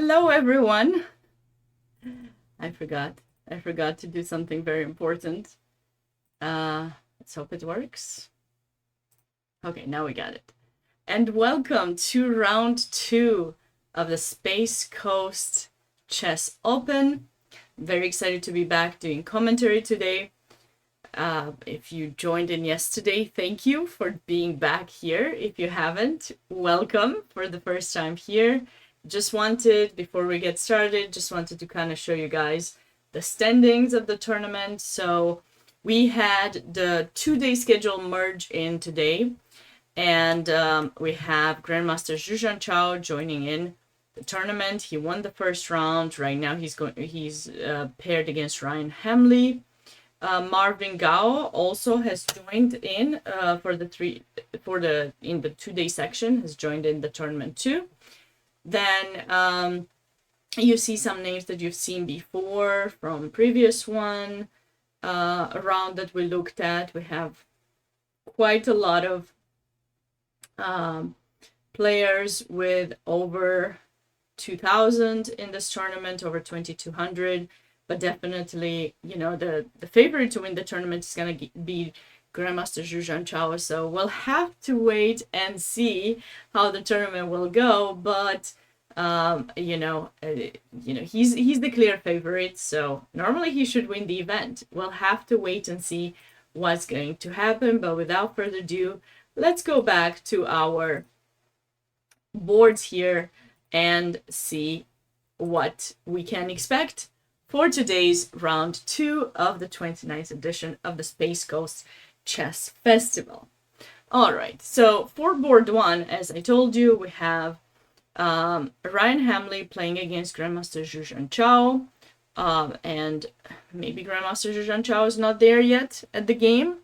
Hello, everyone. I forgot. I forgot to do something very important. Let's hope it works. Okay, now we got it. And welcome to round 2 of the Space Coast Chess Open. Very excited to be back doing commentary today. If you joined in yesterday, thank you for being back here. If you haven't, welcome for the first time here. Before we get started, just wanted to kind of show you guys the standings of the tournament. So we had the 2-day schedule merge in today, and we have Grandmaster Zhu Chao joining in the tournament. He won the first round. Right now he's paired against Ryan Hamley. Marvin Gao also has joined in in the 2-day section, has joined in the tournament too. Then you see some names that you've seen before from previous round that we looked at. We have quite a lot of players with over 2,000 in this tournament, over 2,200. But definitely, the favorite to win the tournament is going to be Grandmaster Zhu Chao. So we'll have to wait and see how the tournament will go. But he's the clear favorite. So normally he should win the event. We'll have to wait and see what's going to happen. But without further ado, let's go back to our boards here and see what we can expect for today's round 2 of the 29th edition of the Space Coast Chess Festival. All right, so for board 1, as I told you, we have Ryan Hamley playing against Grandmaster Zhu Chao, and maybe Grandmaster Zhu Chao is not there yet at the game.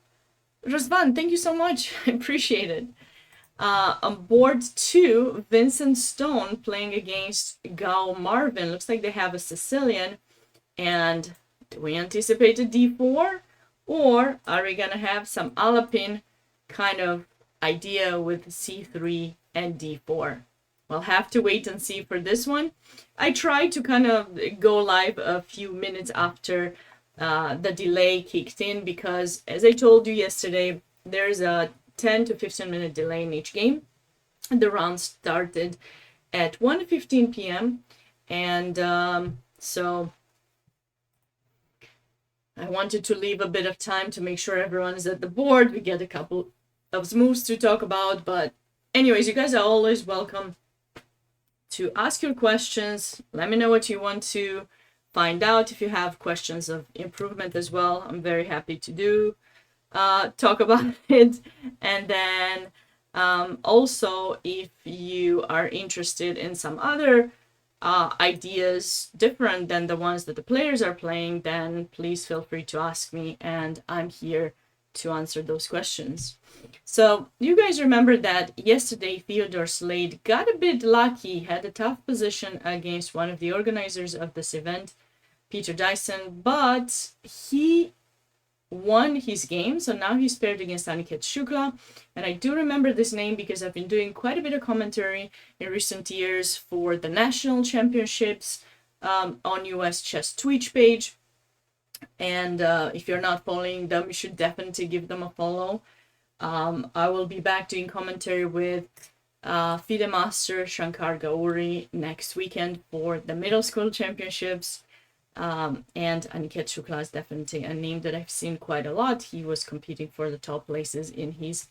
Razvan, thank you so much. I appreciate it. On board 2, Vincent Stone playing against Gao Marvin. Looks like they have a Sicilian. And do we anticipate a d4? Or are we going to have some Alapin kind of idea with c3 and d4? We'll have to wait and see for this one. I tried to kind of go live a few minutes after the delay kicked in because, as I told you yesterday, there's a 10 to 15 minute delay in each game. The round started at 1:15 p.m. And so I wanted to leave a bit of time to make sure everyone is at the board. We get a couple of moves to talk about. But anyways, you guys are always welcome to ask your questions. Let me know what you want to find out. If you have questions of improvement as well, I'm very happy to talk about it. And then also, if you are interested in some other ideas different than the ones that the players are playing, then please feel free to ask me, and I'm here to answer those questions. So you guys remember that yesterday Theodore Slade got a bit lucky, had a tough position against one of the organizers of this event, Peter Dyson, but he won his game. So now he's paired against Aniket Shukla, and I do remember this name because I've been doing quite a bit of commentary in recent years for the national championships on US Chess Twitch page. And if you're not following them, you should definitely give them a follow. I will be back doing commentary with FIDE Master Shankar Gauri next weekend for the middle school championships. And Aniket Shukla is definitely a name that I've seen quite a lot. He was competing for the top places in his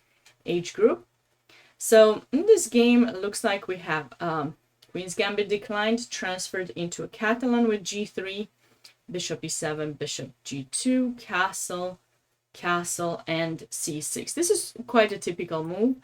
age group. So in this game, it looks like we have Queen's Gambit declined, transferred into a Catalan with g3, Bishop e7, Bishop g2, castle, castle, and c6. This is quite a typical move.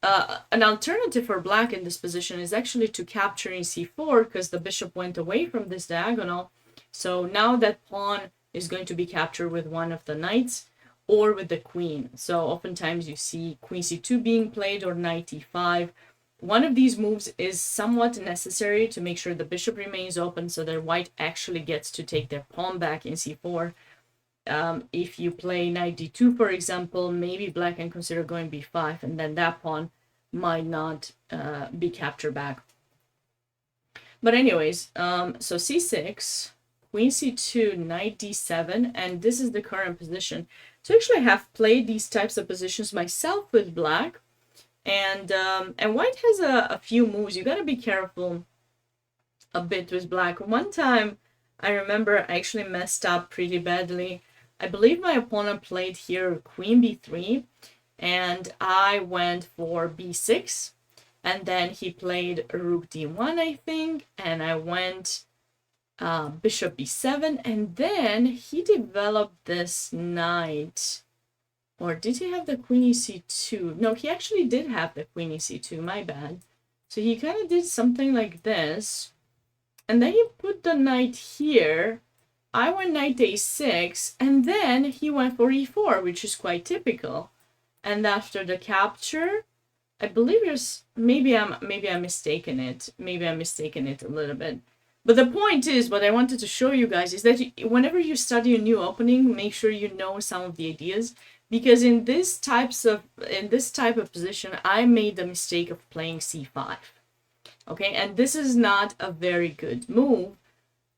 An alternative for black in this position is actually to capture in c4 because the bishop went away from this diagonal. So now that pawn is going to be captured with one of the knights or with the queen. So oftentimes you see queen c2 being played or knight e5. One of these moves is somewhat necessary to make sure the bishop remains open so that white actually gets to take their pawn back in c4. If you play knight d2, for example, maybe black can consider going b5, and then that pawn might not be captured back. But anyways, so c6, queen c2, knight d7, and this is the current position. So actually I have played these types of positions myself with black, and white has a few moves. You gotta be careful a bit with black. One time I remember I actually messed up pretty badly. I believe my opponent played here queen b3, and I went for b6, and then he played rook d1, I think, and I went bishop b7, and then he developed this knight. Or did he have the queen ec2? No, he actually did have the queen ec2, my bad. So he kind of did something like this, and then he put the knight here. I went knight a6, and then he went for e4, which is quite typical. And after the capture, I believe maybe I'm mistaken it. Maybe I'm mistaken it a little bit. But the point is, what I wanted to show you guys is that whenever you study a new opening, make sure you know some of the ideas, because in this type of position, I made the mistake of playing c5. Okay, and this is not a very good move.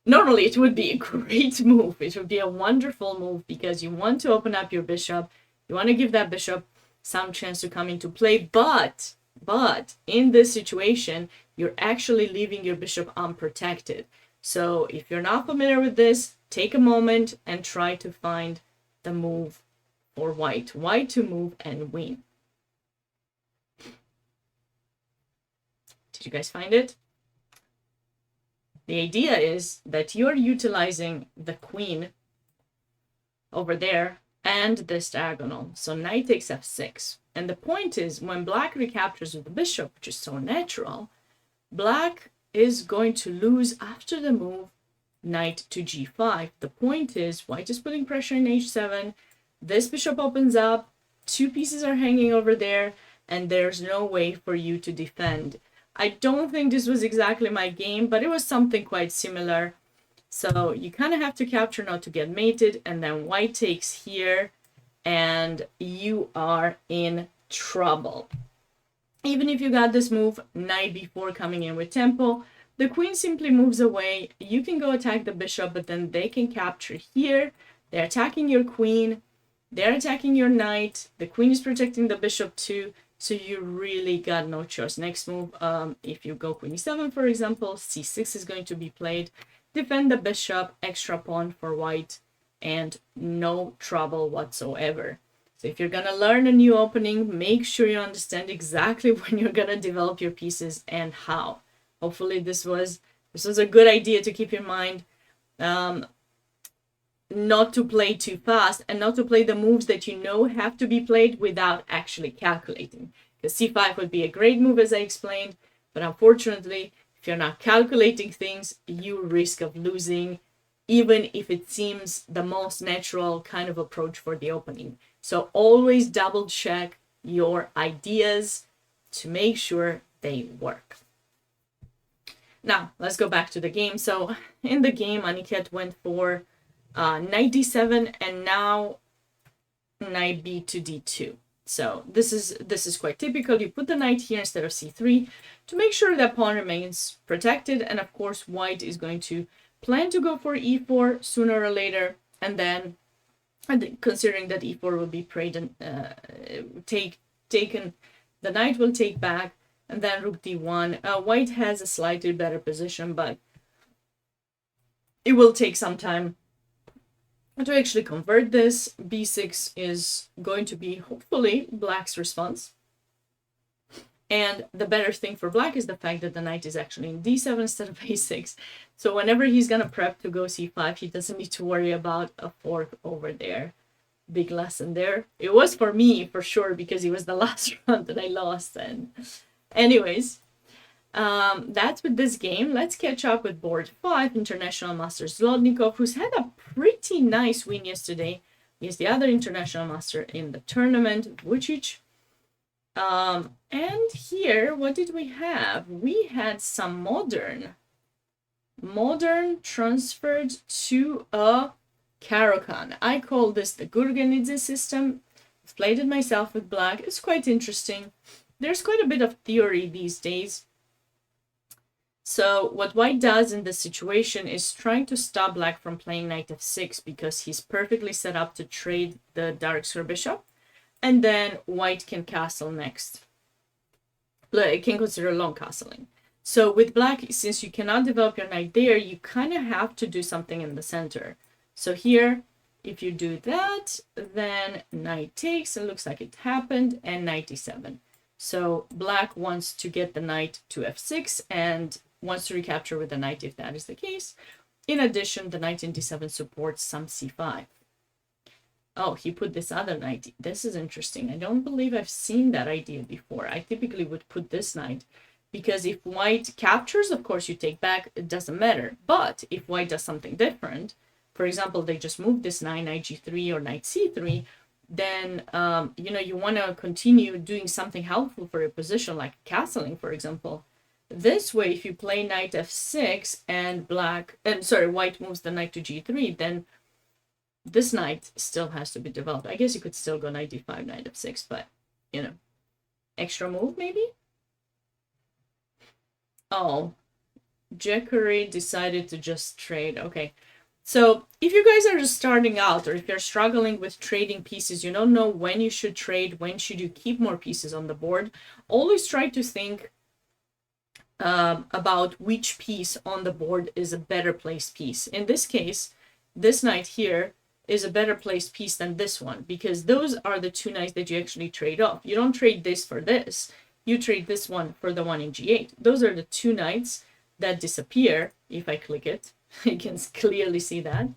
Normally, it would be a great move. It would be a wonderful move because you want to open up your bishop. You want to give that bishop some chance to come into play. But in this situation, you're actually leaving your bishop unprotected. So if you're not familiar with this, take a moment and try to find the move for white. White to move and win. Did you guys find it? The idea is that you're utilizing the queen over there and this diagonal. So knight takes f6. And the point is, when black recaptures with the bishop, which is so natural, black is going to lose after the move knight to g5. The point is, white is putting pressure in h7. This bishop opens up. Two pieces are hanging over there, and there's no way for you to defend. I don't think this was exactly my game, but it was something quite similar. So you kind of have to capture not to get mated, and then white takes here, and you are in trouble. Even if you got this move, knight b4 coming in with tempo, the queen simply moves away. You can go attack the bishop, but then they can capture here. They're attacking your queen. They're attacking your knight. The queen is protecting the bishop too. So you really got no choice. Next move, if you go queen e7, for example, c6 is going to be played. Defend the bishop, extra pawn for white, and no trouble whatsoever. So if you're gonna learn a new opening, make sure you understand exactly when you're gonna develop your pieces and how. Hopefully this was a good idea to keep in mind. Not to play too fast and not to play the moves that you know have to be played without actually calculating. Because c5 would be a great move, as I explained, but unfortunately, if you're not calculating things, you risk of losing, even if it seems the most natural kind of approach for the opening. So always double check your ideas to make sure they work. Now, let's go back to the game. So in the game, Aniket went for knight d7 and now knight b to d2. So this is quite typical. You put the knight here instead of c3 to make sure that pawn remains protected, and of course white is going to plan to go for e4 sooner or later, and then considering that e4 will be prayed and taken, the knight will take back, and then rook d1. White has a slightly better position, but it will take some time to actually convert this. b6 is going to be hopefully black's response. And the better thing for black is the fact that the knight is actually in d7 instead of a6. So whenever he's gonna prep to go c5, he doesn't need to worry about a fork over there. Big lesson there. It was for me, for sure, because it was the last round that I lost. And anyways, that's with this game. Let's catch up with board 5, International Master Zlotnikov, who's had a pretty nice win yesterday. He's the other International Master in the tournament, Vucic. And here, what did we have? We had some modern transferred to a Caro-Kann. I call this the Gurgenidze system. I've played it myself with black. It's quite interesting. There's quite a bit of theory these days. So what white does in this situation is trying to stop black from playing knight f6 because he's perfectly set up to trade the dark square bishop, and then white can castle next. It can consider long castling. So with black, since you cannot develop your knight there, you kind of have to do something in the center. So here, if you do that, then knight takes, it looks like it happened, and knight d7. So black wants to get the knight to f6 and wants to recapture with the knight if that is the case. In addition, the knight in d7 supports some c5. Oh, he put this other knight. This is interesting. I don't believe I've seen that idea before. I typically would put this knight because if white captures, of course you take back, it doesn't matter. But if white does something different, for example, they just move this knight g3 or knight c3, then you want to continue doing something helpful for your position, like castling, for example. This way, if you play knight f6 and white moves the knight to g3, then this knight still has to be developed. I guess you could still go knight d5, knight f6, but, extra move maybe? Oh, Jackery decided to just trade. Okay. So if you guys are just starting out, or if you're struggling with trading pieces, you don't know when you should trade, when should you keep more pieces on the board, always try to think about which piece on the board is a better placed piece. In this case, this knight here is a better placed piece than this one, because those are the two knights that you actually trade off. You don't trade this for this. You trade this one for the one in g8. Those are the two knights that disappear if I click it. You can clearly see that.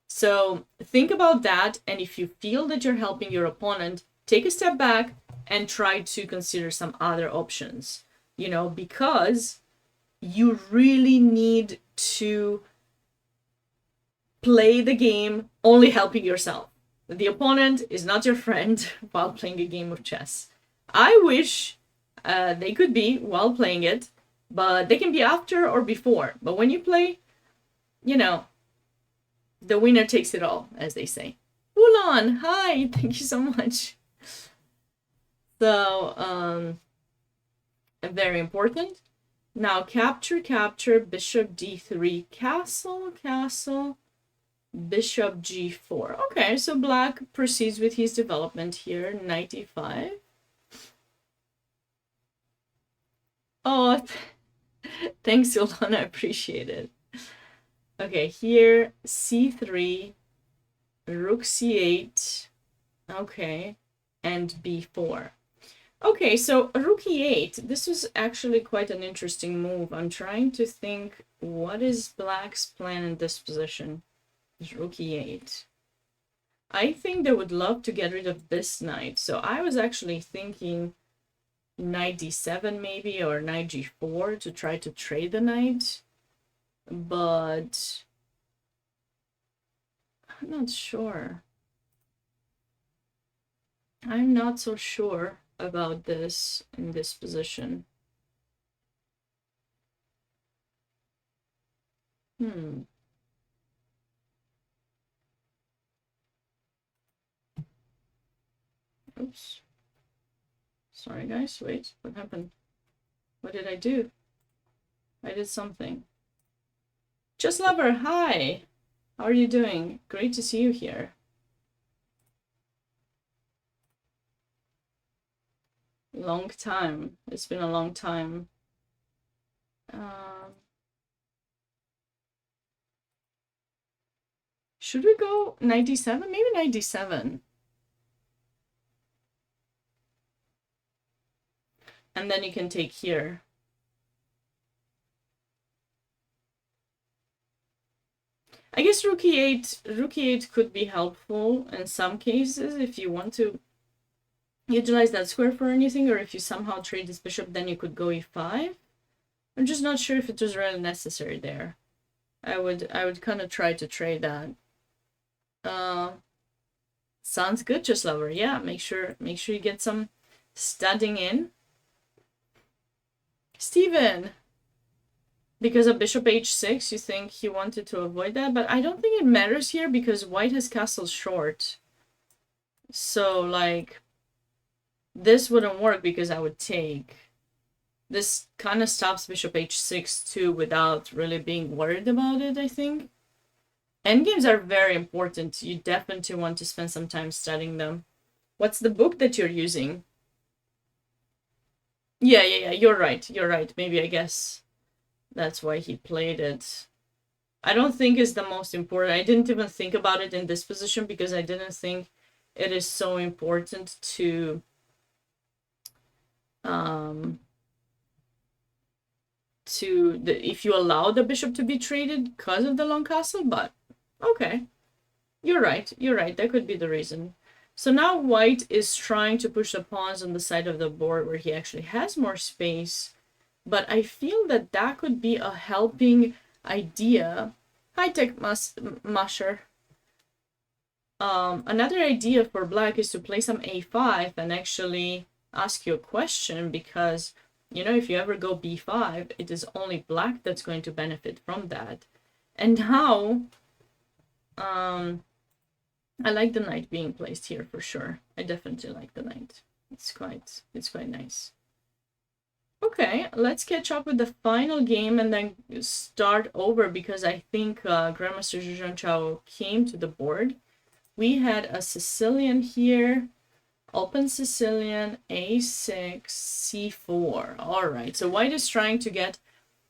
So think about that, and if you feel that you're helping your opponent, take a step back and try to consider some other options, because you really need to play the game only helping yourself. The opponent is not your friend while playing a game of chess. I wish they could be while playing it, but they can be after or before. But when you play, the winner takes it all, as they say. Ulan, hi, thank you so much. So, very important. Now, capture, bishop d3, castle, bishop g4. Okay, so black proceeds with his development here, knight e5. Oh, thanks, Ulan, I appreciate it. Okay, here, c3, rook c8, okay, and b4. Okay, so rook e8, this was actually quite an interesting move. I'm trying to think, what is black's plan in this position? Rook e8. I think they would love to get rid of this knight, so I was actually thinking knight d7 maybe, or knight g4 to try to trade the knight. But I'm not sure. I'm not so sure about this in this position. Oops. Sorry, guys. Wait, what happened? What did I do? I did something. Just Lover, hi! How are you doing? Great to see you here. Long time. It's been a long time. Should we go 97? Maybe 97. And then you can take here. I guess rook e8 could be helpful in some cases if you want to utilize that square for anything, or if you somehow trade this bishop, then you could go e5. I'm just not sure if it was really necessary there. I would kind of try to trade that. Sounds good, Just Lover. Yeah, make sure you get some studying in. Steven, because of bishop h6, you think he wanted to avoid that? But I don't think it matters here because white has castle short. So, like, this wouldn't work because I would take. This kind of stops bishop h6 too without really being worried about it, I think. Endgames are very important. You definitely want to spend some time studying them. What's the book that you're using? Yeah, you're right. You're right. Maybe I guess that's why he played it. I don't think it's the most important. I didn't even think about it in this position because I didn't think it is so important to if you allow the bishop to be traded because of the long castle, but okay. You're right. You're right. That could be the reason. So now white is trying to push the pawns on the side of the board where he actually has more space. But I feel that that could be a helping idea. Hi, Tech Musher. Another idea for black is to play some a5 and actually ask you a question because, you know, if you ever go b5, it is only black that's going to benefit from that. And now, I like the knight being placed here for sure. I definitely like the knight. It's quite nice. Okay, let's catch up with the final game and then start over because I think Grandmaster Zhu Chao came to the board. We had a Sicilian here, open Sicilian, a6, c4. All right, so white is trying to get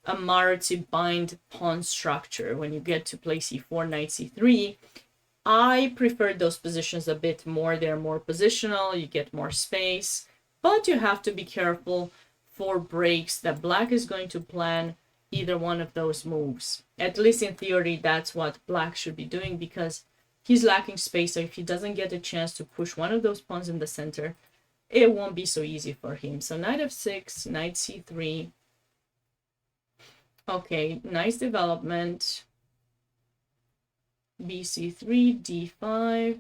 a Maroczy bind pawn structure when you get to play c4, knight c3. I prefer those positions a bit more. They're more positional, you get more space, but you have to be careful for breaks that black is going to plan either one of those moves. At least in theory, that's what black should be doing because he's lacking space. So if he doesn't get a chance to push one of those pawns in the center, it won't be so easy for him. So knight f6, knight c3. Okay, nice development. bc3, d5.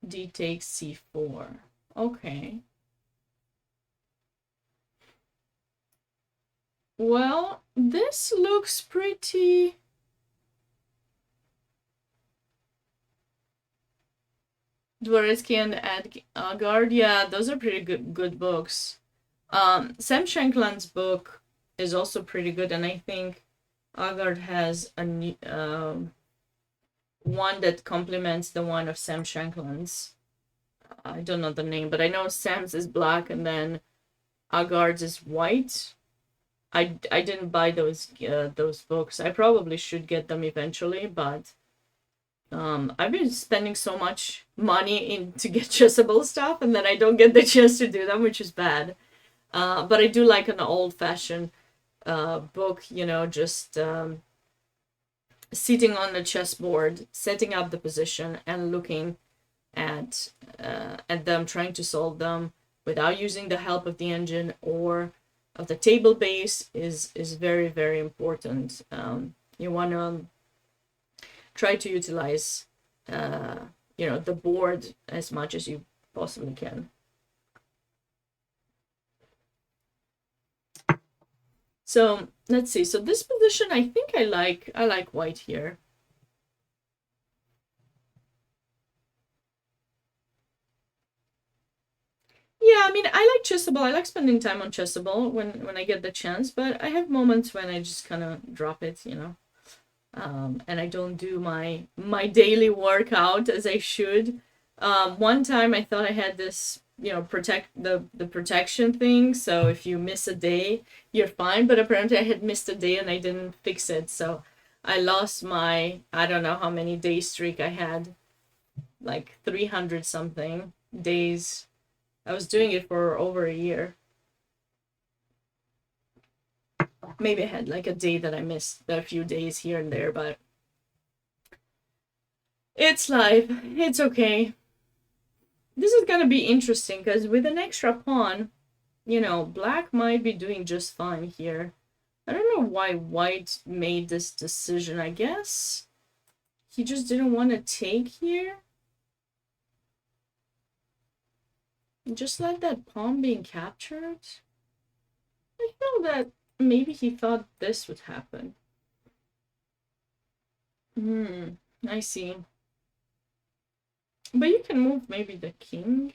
D takes c4. Okay. Well, this looks pretty... Dvoretsky and Agard, yeah, those are pretty good books. Sam Shankland's book is also pretty good, and I think Agard has a one that complements the one of Sam Shankland's. I don't know the name, but I know Sam's is black and then Agard's is white. I didn't buy those books. I probably should get them eventually, but I've been spending so much money in to get chessable stuff, and then I don't get the chance to do them, which is bad. But I do like an old-fashioned book, you know, just sitting on the chessboard, setting up the position, and looking at them, trying to solve them without using the help of the engine or of the table base is very, very important. You want to try to utilize you know, the board as much as you possibly can. So let's see. So this position, I think I like white here. Yeah, I mean, I like chessable. I like spending time on chessable when I get the chance, but I have moments when I just kind of drop it, you know. And I don't do my daily workout as I should. One time I thought I had this, you know, protect the protection thing. So if you miss a day, you're fine. But apparently I had missed a day and I didn't fix it. So I lost my, I don't know how many day streak I had, like 300 something days. I was doing it for over a year. Maybe I had like a day that I missed, a few days here and there, but it's life. It's okay. This is gonna be interesting because with an extra pawn, you know, black might be doing just fine here. I don't know why white made this decision. I guess he just didn't want to take here. Just let that pawn being captured. I feel that maybe he thought this would happen. I see. But you can move maybe the king.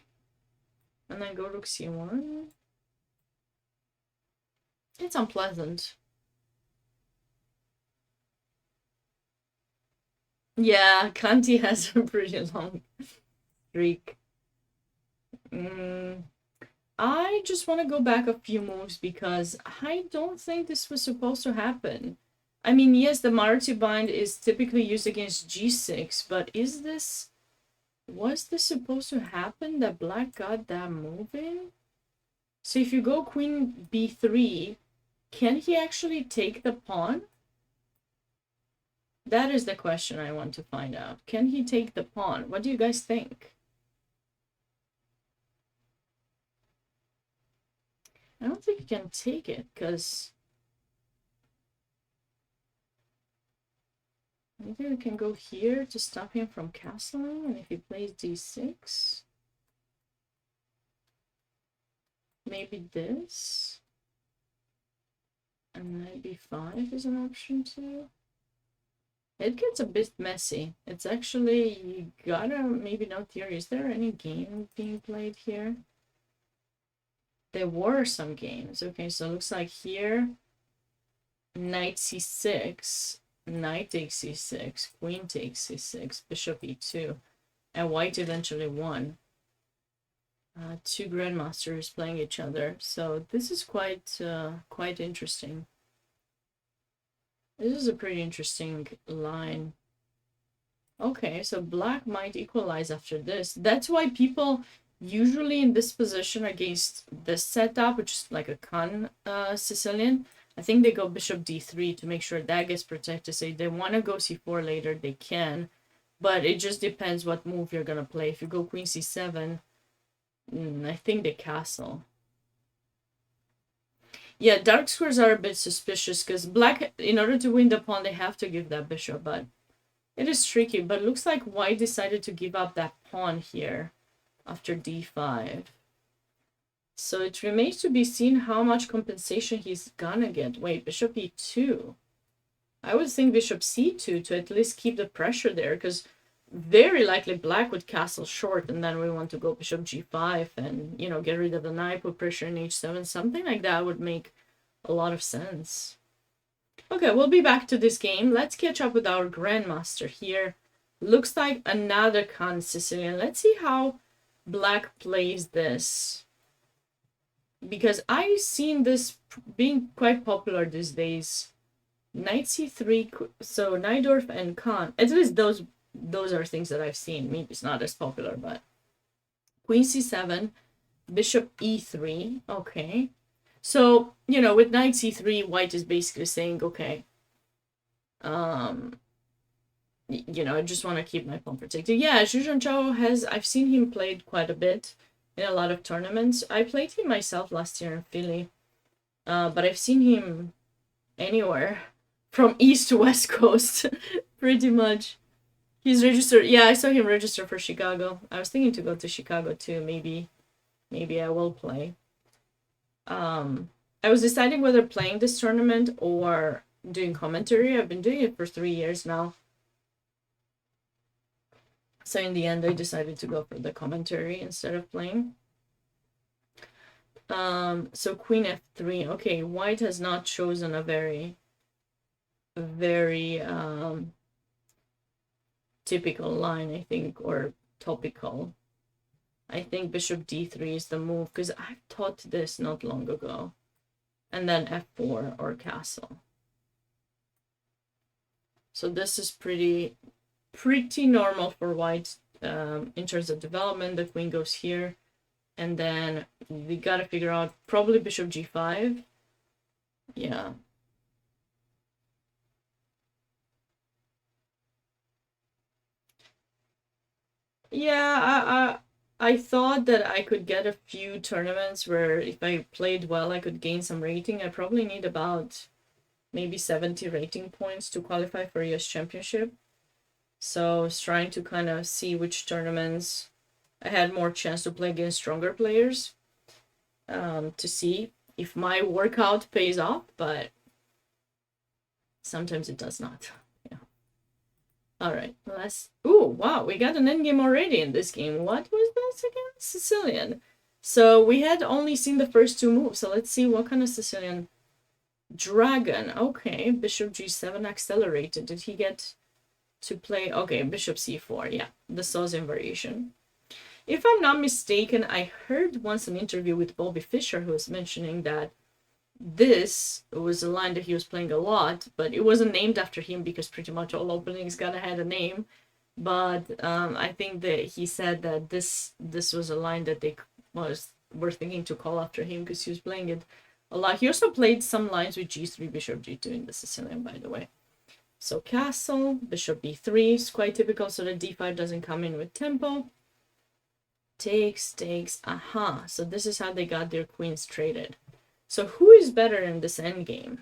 And then go rook c1. It's unpleasant. Yeah, Kanti has a pretty long streak. I just want to go back a few moves because I don't think this was supposed to happen. I mean, yes, the Maruti bind is typically used against g6, but was this supposed to happen that black got that move in? So if you go queen b3, can he actually take the pawn? That is the question I want to find out. Can he take the pawn? What do you guys think? I don't think he can take it, because maybe we can go here to stop him from castling, and if he plays d6, maybe this, and knight b5 is an option too. It gets a bit messy. It's actually, you gotta maybe note here, is there any game being played here? There were some games. Okay, so it looks like here, knight c6, knight takes c6, queen takes c6, bishop e2, and white eventually won. Two grandmasters playing each other, so this is quite interesting. This is a pretty interesting line. Okay, so black might equalize after this. That's why people usually in this position against this setup, which is like a Khan Sicilian, I think they go bishop d3 to make sure that gets protected. So if they want to go c4 later, they can. But it just depends what move you're going to play. If you go queen c7, I think they castle. Yeah, dark squares are a bit suspicious because black, in order to win the pawn, they have to give that bishop, but it is tricky. But it looks like white decided to give up that pawn here after d5. So it remains to be seen how much compensation he's gonna get. Wait, bishop e2. I would think bishop c2 to at least keep the pressure there, because very likely black would castle short, and then we want to go bishop g5 and, you know, get rid of the knight, put pressure in h7. Something like that would make a lot of sense. Okay, we'll be back to this game. Let's catch up with our grandmaster here. Looks like another Khan Sicilian. Let's see how black plays this, because I've seen this being quite popular these days. Knight c3, so Najdorf and Khan, at least those are things that I've seen. Maybe it's not as popular, but queen c7, bishop e3. Okay, so, you know, with knight c3, white is basically saying, okay, you know, I just want to keep my pawn protected. Yeah, Zhu Zhangzhou has, I've seen him played quite a bit in a lot of tournaments. I played him myself last year in Philly, but I've seen him anywhere from east to west coast, pretty much. He's registered. Yeah, I saw him register for Chicago. I was thinking to go to Chicago too. Maybe I will play. I was deciding whether playing this tournament or doing commentary. I've been doing it for 3 years now. So in the end, I decided to go for the commentary instead of playing. So queen f3. Okay, white has not chosen a very typical line, I think, or topical. I think bishop d3 is the move, because I've taught this not long ago. And then f4 or castle. So this is pretty normal for white in terms of development. The queen goes here, and then we gotta figure out probably bishop g5. Yeah. Yeah, I thought that I could get a few tournaments where if I played well, I could gain some rating. I probably need about maybe 70 rating points to qualify for US Championship. So I was trying to kind of see which tournaments I had more chance to play against stronger players, to see if my workout pays off, but sometimes it does not. Yeah. All right, let's... Ooh, wow, we got an endgame already in this game. What was this again? Sicilian. So we had only seen the first two moves. So let's see what kind of Sicilian dragon. Okay, bishop g7 accelerated. Did he get to play? Okay, bishop c4. Yeah, the Sosian variation. If I'm not mistaken, I heard once an interview with Bobby Fischer who was mentioning that this was a line that he was playing a lot, but it wasn't named after him because pretty much all openings gotta had a name. But I think that he said that this was a line that they were thinking to call after him because he was playing it a lot. He also played some lines with g3, bishop g2 in the Sicilian, by the way. So castle, bishop b3 is quite typical, so the d5 doesn't come in with tempo. Takes, aha. So this is how they got their queens traded. So who is better in this endgame?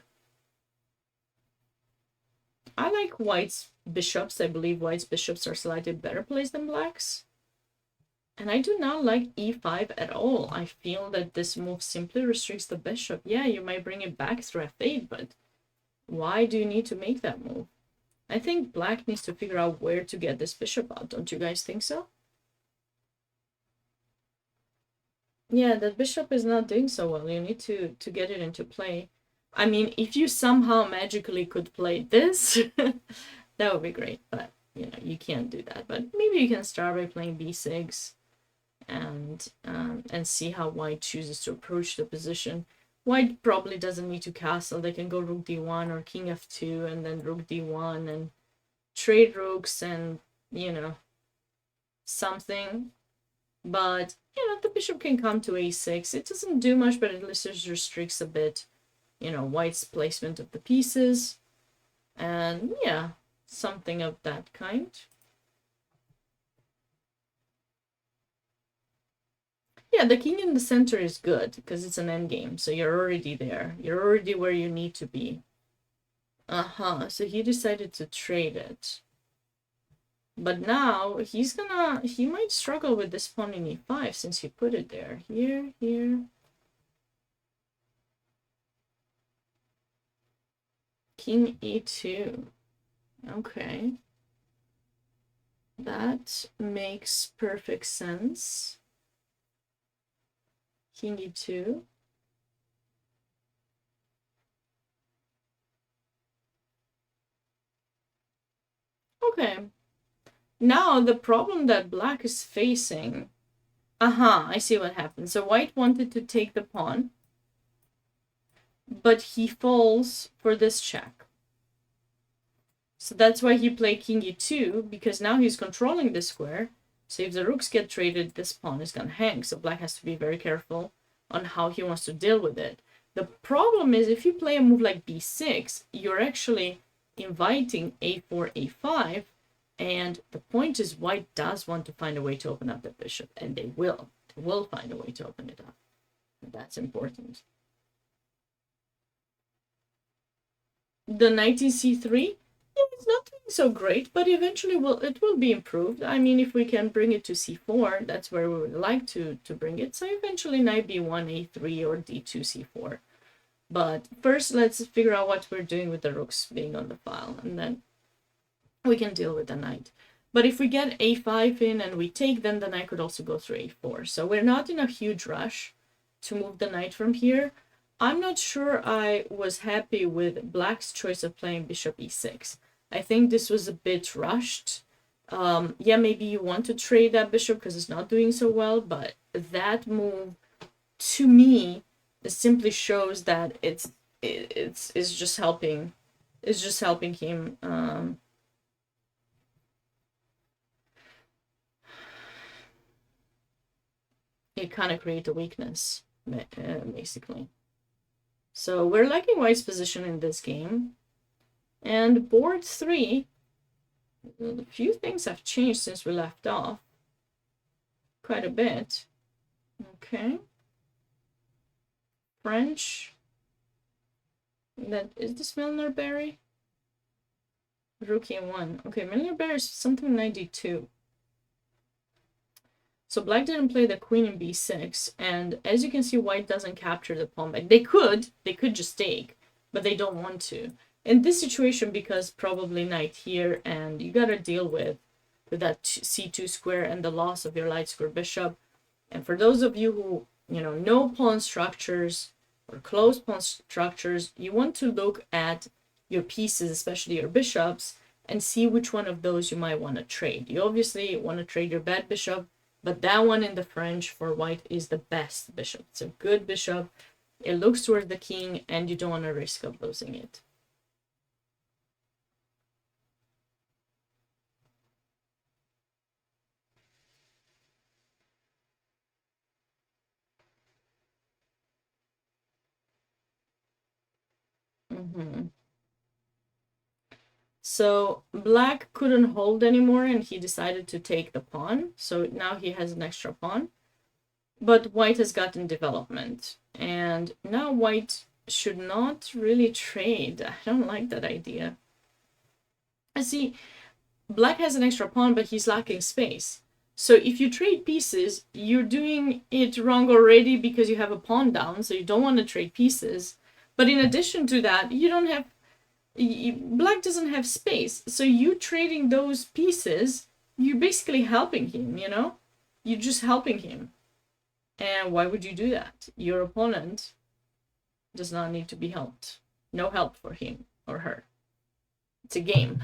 I like white's bishops. I believe white's bishops are slightly better placed than black's. And I do not like e5 at all. I feel that this move simply restricts the bishop. Yeah, you might bring it back through f8, but why do you need to make that move? I think black needs to figure out where to get this bishop out. Don't you guys think so? Yeah, that bishop is not doing so well. You need to get it into play. I mean, if you somehow magically could play this, that would be great. But, you know, you can't do that. But maybe you can start by playing b6 and see how white chooses to approach the position. White probably doesn't need to castle. They can go rook d1 or king f2 and then rook d1 and trade rooks and, you know, something. But, you know, the bishop can come to a6. It doesn't do much, but at least it restricts a bit, you know, white's placement of the pieces. And, yeah, something of that kind. Yeah, the king in the center is good because it's an endgame, so you're already there. You're already where you need to be. So he decided to trade it. But now he might struggle with this pawn in e5 since he put it there. Here. King e2. Okay. That makes perfect sense. King e2. Okay. Now the problem that black is facing. I see what happened. So white wanted to take the pawn, but he falls for this check. So that's why he played king e2, because now he's controlling the square. So if the rooks get traded, this pawn is gonna hang. So black has to be very careful on how he wants to deal with it. The problem is if you play a move like b6, you're actually inviting a4, a5, and the point is white does want to find a way to open up the bishop, and they will. They will find a way to open it up. That's important. The knight in c3, it's not doing so great, but eventually it will be improved. I mean, if we can bring it to c4, that's where we would like to bring it. So eventually knight b1, a3, or d2, c4. But first, let's figure out what we're doing with the rooks being on the file, and then we can deal with the knight. But if we get a5 in and we take, then the knight could also go through a4. So we're not in a huge rush to move the knight from here. I'm not sure I was happy with black's choice of playing bishop e6. I think this was a bit rushed. Yeah, maybe you want to trade that bishop because it's not doing so well, but that move, to me, simply shows that it's just helping. It's just helping him. It kind of create a weakness, basically. So we're liking white's position in this game. And board 3, a few things have changed since we left off. Quite a bit. Okay. French. That is this Milner Berry? Rook e1. Okay, Milner Berry is something 92. So black didn't play the queen in b6, and as you can see, white doesn't capture the pawn back. They could just take, but they don't want to. In this situation, because probably knight here, and you gotta deal with that c2 square and the loss of your light square bishop, And for those of you who, know pawn structures or close pawn structures, you want to look at your pieces, especially your bishops, and see which one of those you might want to trade. You obviously want to trade your bad bishop, but that one in the French for white is the best bishop. It's a good bishop. It looks toward the king, and you don't want to risk of losing it. Mm-hmm. So black couldn't hold anymore, and he decided to take the pawn. So now he has an extra pawn. But white has gotten development. And now white should not really trade. I don't like that idea. I see black has an extra pawn, but he's lacking space. So if you trade pieces, you're doing it wrong already because you have a pawn down, so you don't want to trade pieces. But in addition to that, you don't have black doesn't have space. So you trading those pieces, you're basically helping him, You're just helping him. And why would you do that? Your opponent does not need to be helped. No help for him or her. It's a game.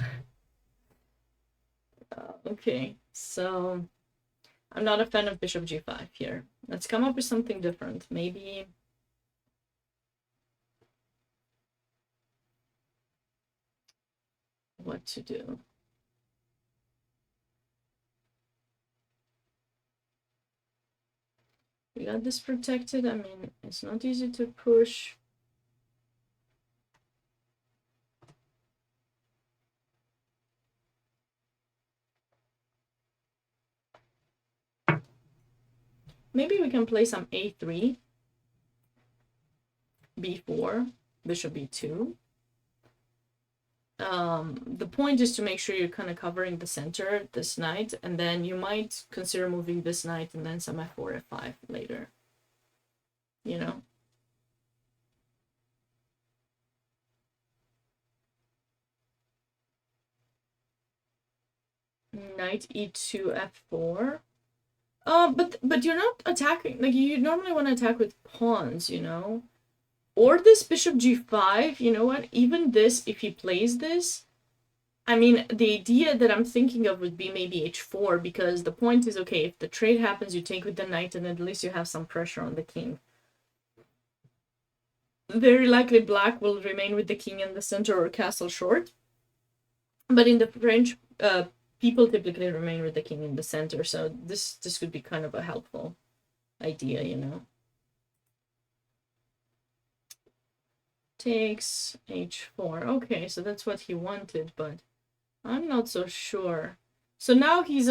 Okay, so I'm not a fan of bishop g5 here. Let's come up with something different. Maybe what to do. We got this protected. I mean, it's not easy to push. Maybe we can play some a3, b4, bishop b2. The point is to make sure you're kind of covering the center this knight, and then you might consider moving this knight and then some f4, f5 later. Knight e2, f4. But you're not attacking, like you normally want to attack with pawns, Or this bishop g5, you know what? Even this, if he plays this, I mean, the idea that I'm thinking of would be maybe h4, because the point is, okay, if the trade happens, you take with the knight, and at least you have some pressure on the king. Very likely black will remain with the king in the center or castle short. But in the French, people typically remain with the king in the center, so this could be kind of a helpful idea, Takes h4. Okay, so that's what he wanted, but I'm not so sure. So now he's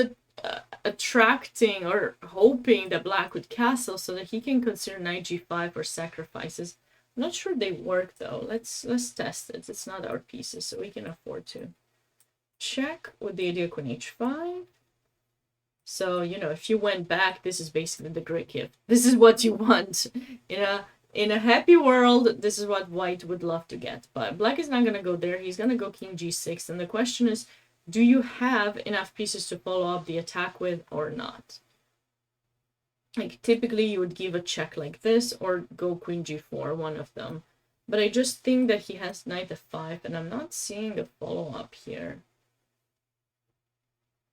attracting or hoping that black would castle so that he can consider knight g5 or sacrifices. I'm not sure they work though. Let's test it. It's not our pieces, so we can afford to check with the idea queen h5. So, if you went back, this is basically the great gift. This is what you want. In a happy world, this is what white would love to get. But black is not going to go there. He's going to go king g6. And the question is, do you have enough pieces to follow up the attack with or not? Like, typically you would give a check like this or go queen g4, one of them. But I just think that he has knight f5, and I'm not seeing a follow-up here.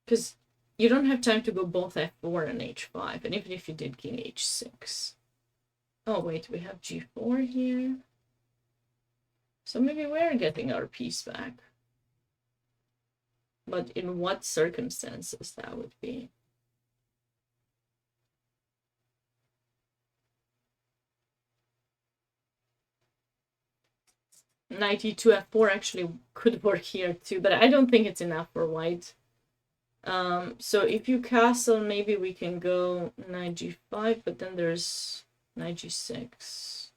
Because you don't have time to go both f4 and h5, and even if you did king h6. Oh, wait, we have g4 here. So maybe we're getting our piece back. But in what circumstances that would be? Knight e2, f4 actually could work here too, but I don't think it's enough for white. So if you castle, maybe we can go knight g5, but then there's knight g6.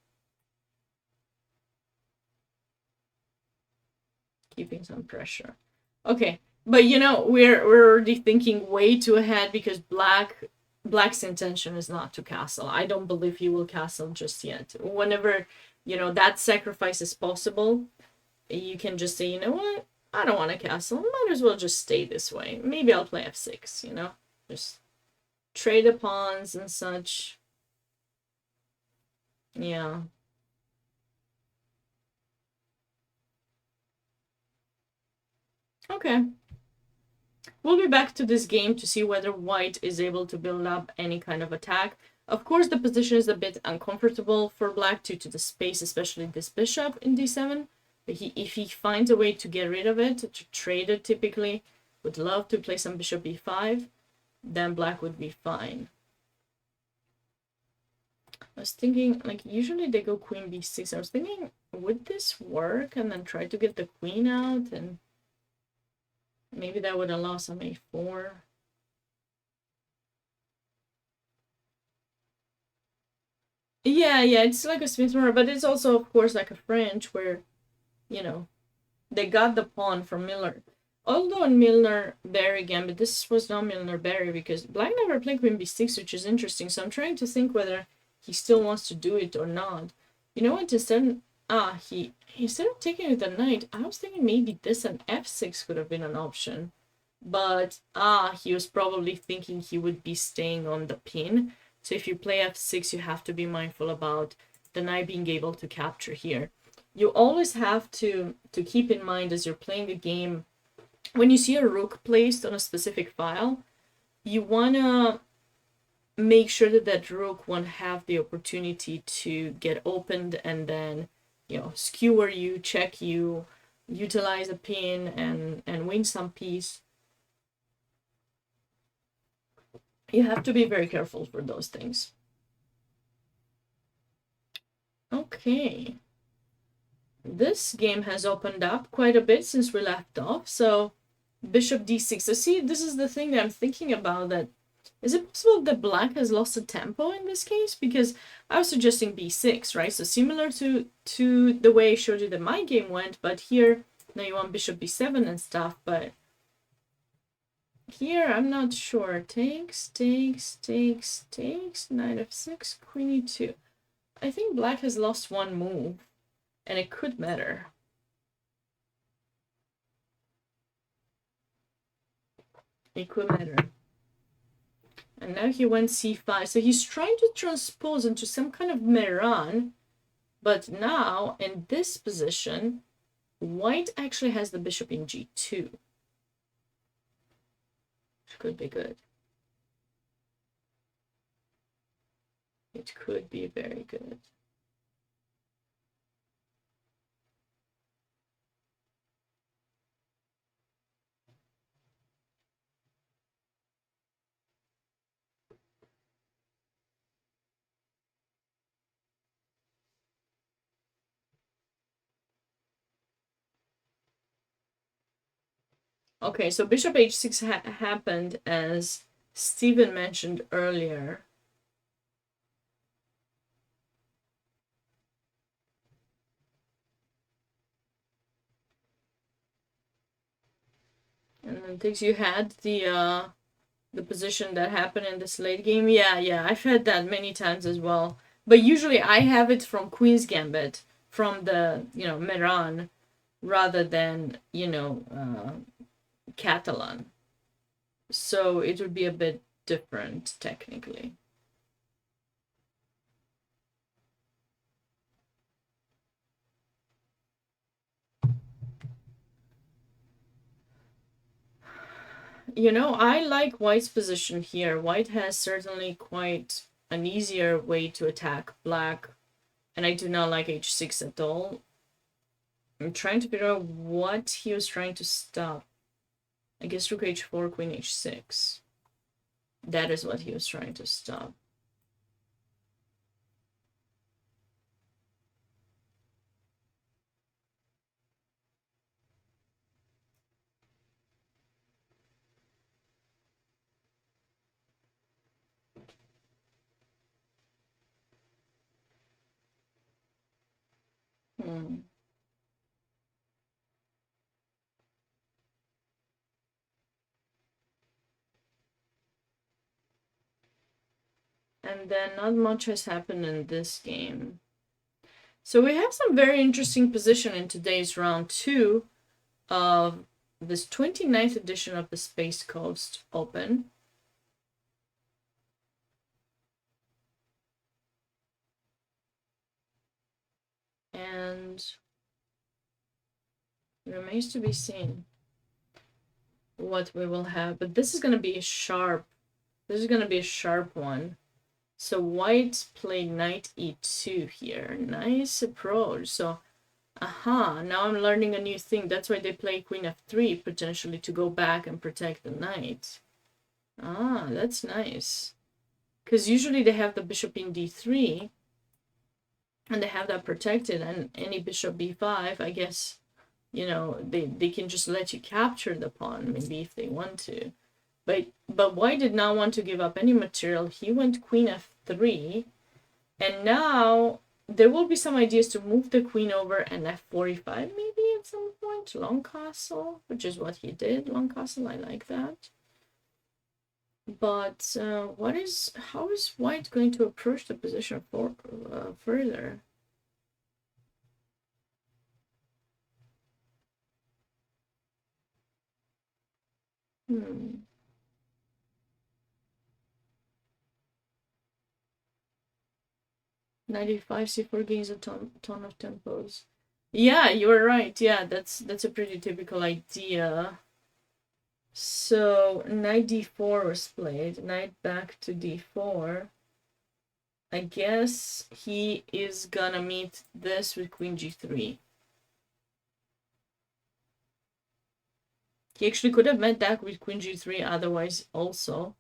Keeping some pressure. Okay, but we're already thinking way too ahead because black's intention is not to castle. I don't believe he will castle just yet. Whenever, that sacrifice is possible, you can just say, you know what? I don't want to castle. Might as well just stay this way. Maybe I'll play f6, just trade the pawns and such. Yeah. Okay. We'll be back to this game to see whether white is able to build up any kind of attack. Of course, the position is a bit uncomfortable for black due to the space, especially this bishop in d7. But if he finds a way to get rid of it, to trade it typically, would love to play some bishop e5, then black would be fine. I was thinking, like, usually they go queen b6. I was thinking, would this work? And then try to get the queen out, and maybe that would allow some a4. Yeah, it's like a Smith Morra, but it's also, of course, like a French where, you know, they got the pawn from Milner. Although in Milner-Barry gambit, this was not Milner-Barry because black never played queen b6, which is interesting. So I'm trying to think whether he still wants to do it or not. You know what? Instead of taking it at knight, I was thinking maybe this and f6 could have been an option. But he was probably thinking he would be staying on the pin. So if you play f6, you have to be mindful about the knight being able to capture here. You always have to keep in mind as you're playing the game, when you see a rook placed on a specific file, you want to make sure that that rook won't have the opportunity to get opened and then, skewer you, check you, utilize a pin and win some piece. You have to be very careful for those things. Okay. This game has opened up quite a bit since we left off, so bishop d6. So see, this is the thing that I'm thinking about, that is it possible that black has lost a tempo in this case? Because I was suggesting b6, right? So similar to the way I showed you that my game went, but here, now you want bishop b7 and stuff, but here I'm not sure. Takes, knight f6, queen e2. I think black has lost one move, and it could matter. It could matter. And now he went c5. So he's trying to transpose into some kind of Meran. But now, in this position, white actually has the bishop in g2. Which could be good. It could be very good. Okay, so bishop h6 happened, as Stephen mentioned earlier. And then things, you had the position that happened in this late game. Yeah, I've had that many times as well. But usually I have it from Queen's Gambit, from the, Meran, rather than, Catalan. So it would be a bit different technically. I like white's position here. White has certainly quite an easier way to attack black, and I do not like h6 at all. I'm trying to figure out what he was trying to stop. I guess rook h4, queen h6. That is what he was trying to stop. And then not much has happened in this game. So we have some very interesting position in today's round 2 of this 29th edition of the Space Coast Open. and it remains to be seen what we will have. But this is going to be a sharp. This is going to be a sharp one. So white played knight e2 here. Nice approach. So, aha, now I'm learning a new thing. That's why they play queen f3, potentially to go back and protect the knight. Ah, that's nice. Because usually they have the bishop in d3, and they have that protected, and any bishop b5, I guess, you know, they can just let you capture the pawn, maybe if they want to. But white did not want to give up any material. He went queen f3, and now there will be some ideas to move the queen over and f45 maybe at some point. Long castle, which is what he did. Long castle, I like that. But how is white going to approach the position further? Hmm. Knight e5, c4 gains a ton of tempos. Yeah, you're right. Yeah, that's a pretty typical idea. So knight d4 was played. Knight back to d4. I guess he is gonna meet this with queen g3. He actually could have met that with queen g3 otherwise also.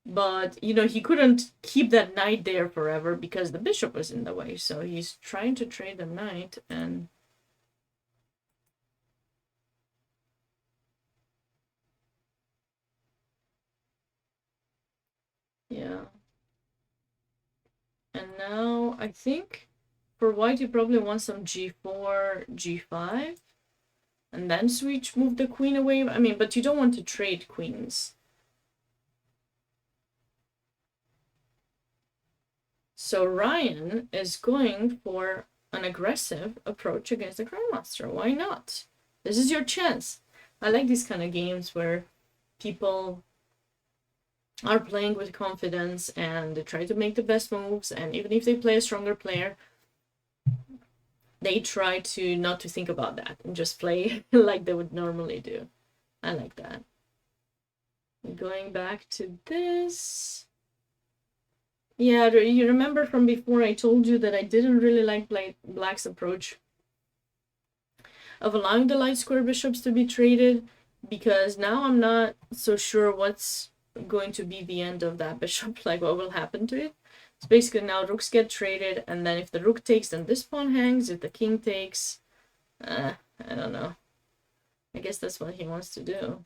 But, you know, he couldn't keep that knight there forever because the bishop was in the way. So he's trying to trade the knight and... yeah. And now I think for white you probably want some g4, g5. And then move the queen away. I mean, but you don't want to trade queens. So Ryan is going for an aggressive approach against the Grandmaster. Why not? This is your chance. I like these kind of games where people are playing with confidence and they try to make the best moves, and even if they play a stronger player, they try to not to think about that and just play like they would normally do. I like that. Going back to this... yeah, you remember from before I told you that I didn't really like Black's approach of allowing the light square bishops to be traded, because now I'm not so sure what's going to be the end of that bishop, like what will happen to it. So basically now rooks get traded, and then if the rook takes, then this pawn hangs. If the king takes, I don't know. I guess that's what he wants to do.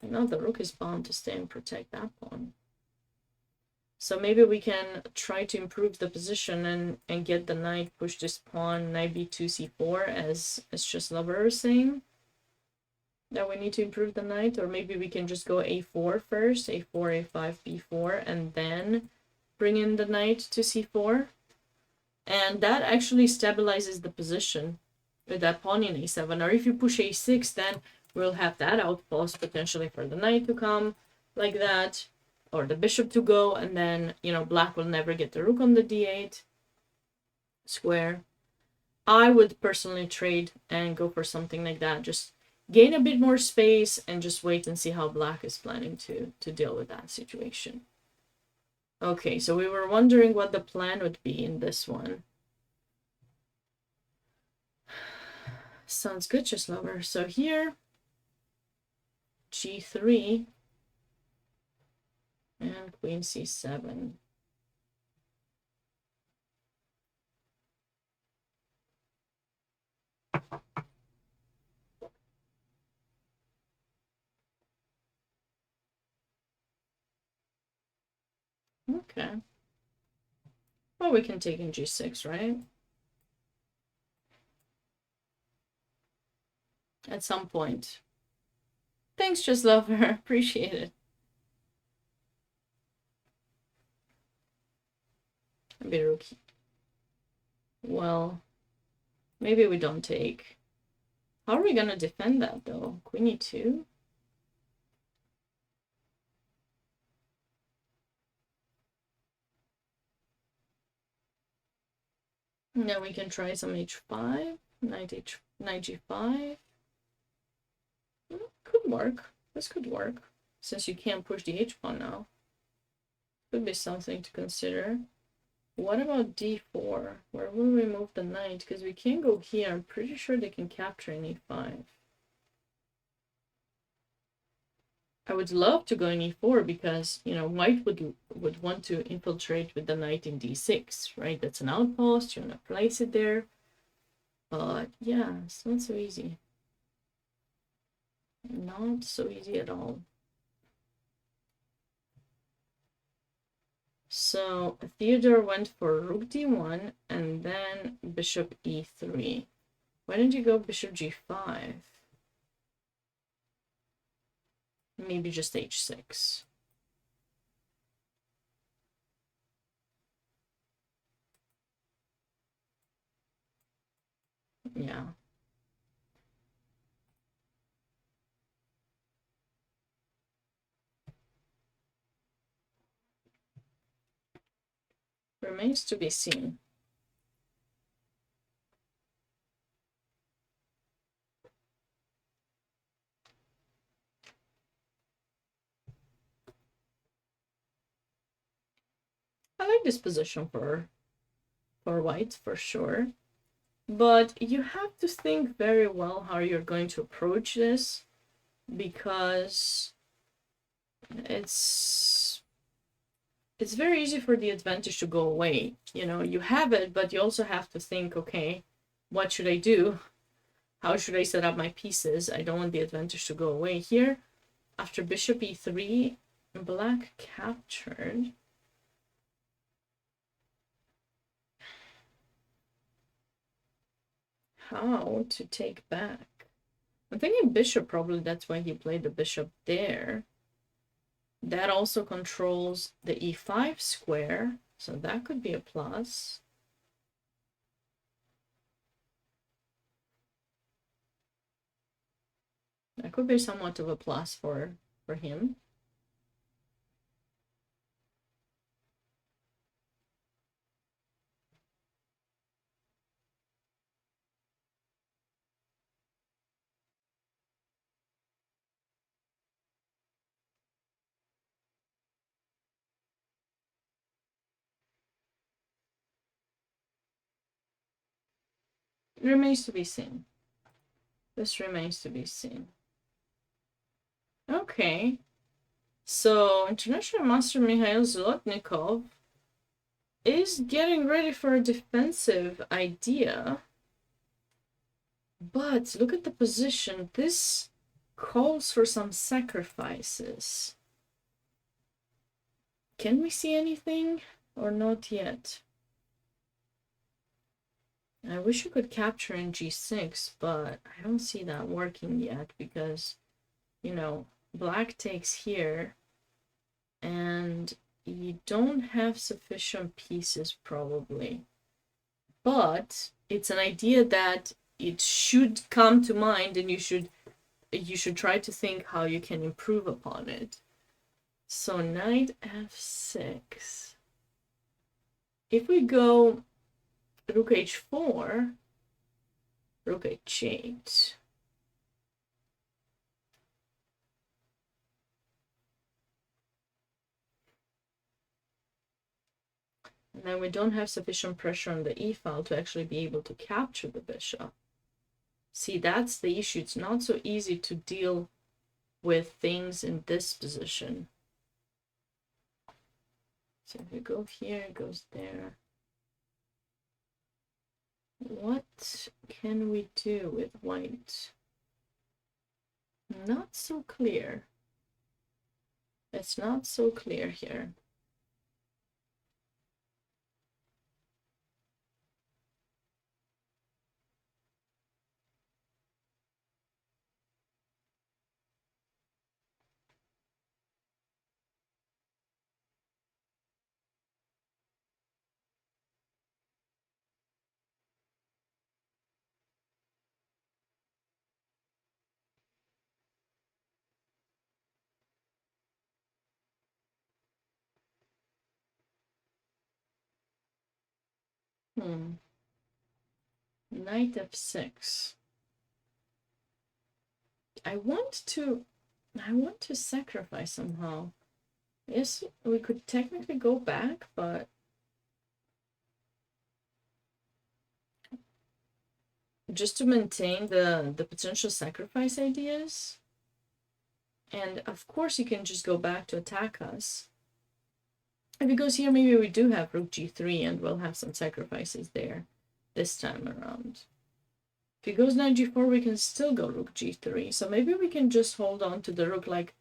And now the rook is bound to stay and protect that pawn. So maybe we can try to improve the position and get the knight, push this pawn, knight b2, c4, as just Lover was saying. That we need to improve the knight, or maybe we can just go a4 first, a4, a5, b4, and then bring in the knight to c4. And that actually stabilizes the position with that pawn in a7. Or if you push a6, then we'll have that outpost potentially for the knight to come like that, or the bishop to go, and then, you know, black will never get the rook on the d8 square. I would personally trade and go for something like that. Just gain a bit more space and just wait and see how black is planning to deal with that situation. Okay, so we were wondering what the plan would be in this one. Sounds good, just Lover. So here, g3 and queen c7. Okay. Well, we can take in g6, right? At some point. Thanks, just Lover. Appreciate it. A bit rookie. Well, maybe we don't take. How are we gonna defend that though? Queen e2? Now we can try some h5, knight g5. Could work. This could work. Since you can't push the h-pawn now. Could be something to consider. What about d4? Where will we move the knight? Because we can't go here. I'm pretty sure they can capture in e5. I would love to go in e4 because, you know, white would want to infiltrate with the knight in d6, right? That's an outpost. You want to place it there. But yeah, it's not so easy. Not so easy at all. So Theodore went for rook d1 and then bishop e3. Why didn't you go bishop g5? Maybe just h6. Yeah. Remains to be seen. I like this position for white for sure. But you have to think very well how you're going to approach this, because it's very easy for the advantage to go away. You know, you have it, but you also have to think, okay, what should I do? How should I set up my pieces? I don't want the advantage to go away. Here, after bishop e3, black captured. How to take back? I'm thinking bishop, probably that's why he played the bishop there. That also controls the e5 square, so that could be a plus. That could be somewhat of a plus for him. It remains to be seen. This remains to be seen. Okay. So, International Master Mikhail Zlotnikov is getting ready for a defensive idea. But look at the position. This calls for some sacrifices. Can we see anything or not yet? I wish you could capture in g6, but I don't see that working yet because, you know, black takes here and you don't have sufficient pieces probably. But it's an idea that it should come to mind, and you should try to think how you can improve upon it. So knight f6. If we go rook h4, rook h8. And then we don't have sufficient pressure on the e-file to actually be able to capture the bishop. See, that's the issue. It's not so easy to deal with things in this position. So if we go here, it goes there. What can we do with white? Not so clear. It's not so clear here. Hmm. Knight f6. I want to sacrifice somehow. Yes, we could technically go back, but just to maintain the potential sacrifice ideas. And of course you can just go back to attack us. If he goes here, maybe we do have rook g3 and we'll have some sacrifices there this time around. If he goes knight g4, we can still go rook g3. So maybe we can just hold on to the rook. Like,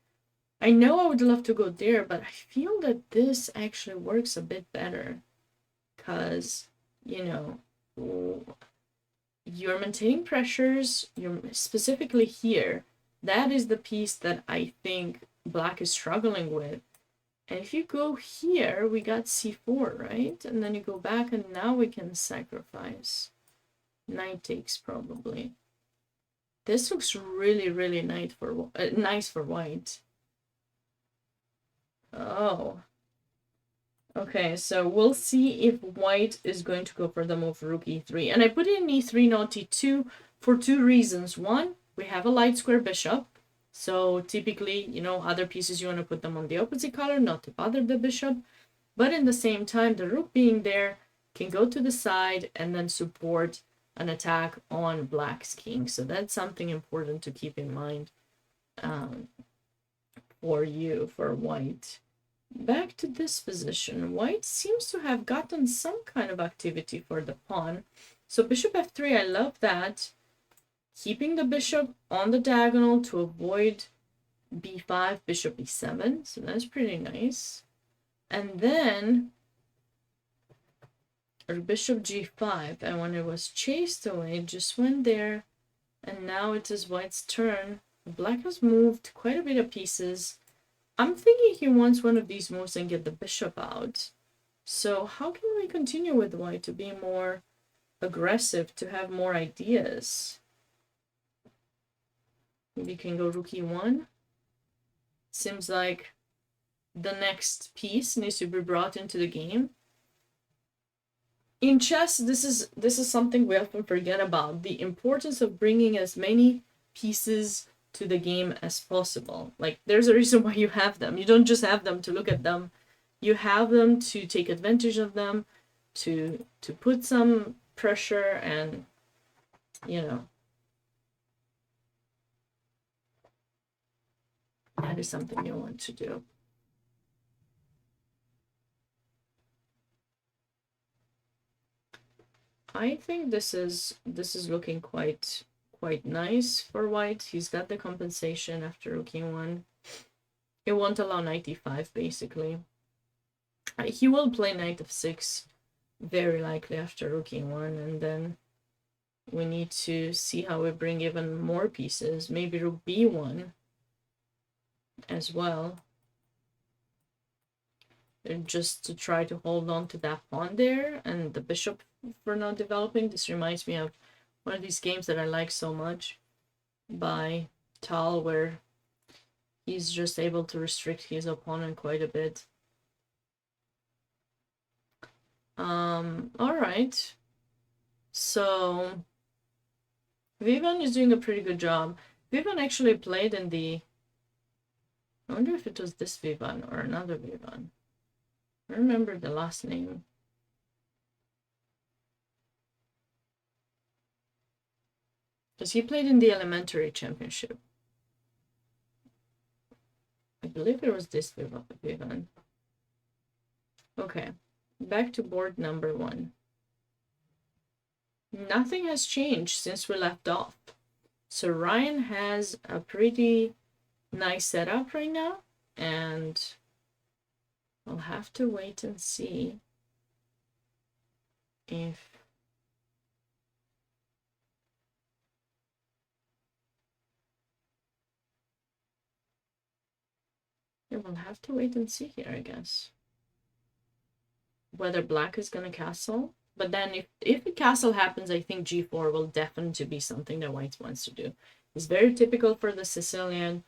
I know I would love to go there, but I feel that this actually works a bit better. Because, you know, you're maintaining pressures, you're specifically here. That is the piece that I think black is struggling with. And if you go here, we got c4, right? And then you go back and now we can sacrifice. Knight takes probably. This looks really, really nice for white. Oh. Okay, so we'll see if white is going to go for the move rook e3. And I put it in e3, not e2, for two reasons. One, we have a light square bishop. So typically, you know, other pieces you want to put them on the opposite color, not to bother the bishop. But in the same time, the rook being there can go to the side and then support an attack on black's king. So that's something important to keep in mind for white. Back to this position. White seems to have gotten some kind of activity for the pawn. So bishop f3, I love that. Keeping the bishop on the diagonal to avoid b5, bishop e7. So that's pretty nice. And then bishop g5. And when it was chased away, it just went there. And now it is white's turn. Black has moved quite a bit of pieces. I'm thinking he wants one of these moves and get the bishop out. So how can we continue with white to be more aggressive, to have more ideas? Maybe you can go rook e1. Seems like the next piece needs to be brought into the game. In chess, this is something we often forget about. The importance of bringing as many pieces to the game as possible. Like, there's a reason why you have them. You don't just have them to look at them. You have them to take advantage of them, to put some pressure, and, you know, that is something you want to do. I think this is looking quite nice for white. He's got the compensation after rook e1. It won't allow knight e5, basically. He will play knight f6 very likely after rook e1, and then we need to see how we bring even more pieces. Maybe rook b1 as well, and just to try to hold on to that pawn there, and the bishop for not developing. This reminds me of one of these games that I like so much by Tal, where he's just able to restrict his opponent quite a bit. All right. So Vivian is doing a pretty good job. Vivian actually played in the... I wonder if it was this Vivian or another Vivian. I remember the last name. Because he played in the elementary championship. I believe it was this Vivian. Okay, back to board number 1. Nothing has changed since we left off. So Ryan has a pretty nice setup right now, and I'll have to wait and see if we'll have to wait and see here, I guess, whether black is gonna castle. But then if a castle happens, I think g4 will definitely be something that white wants to do. It's very typical for the Sicilian,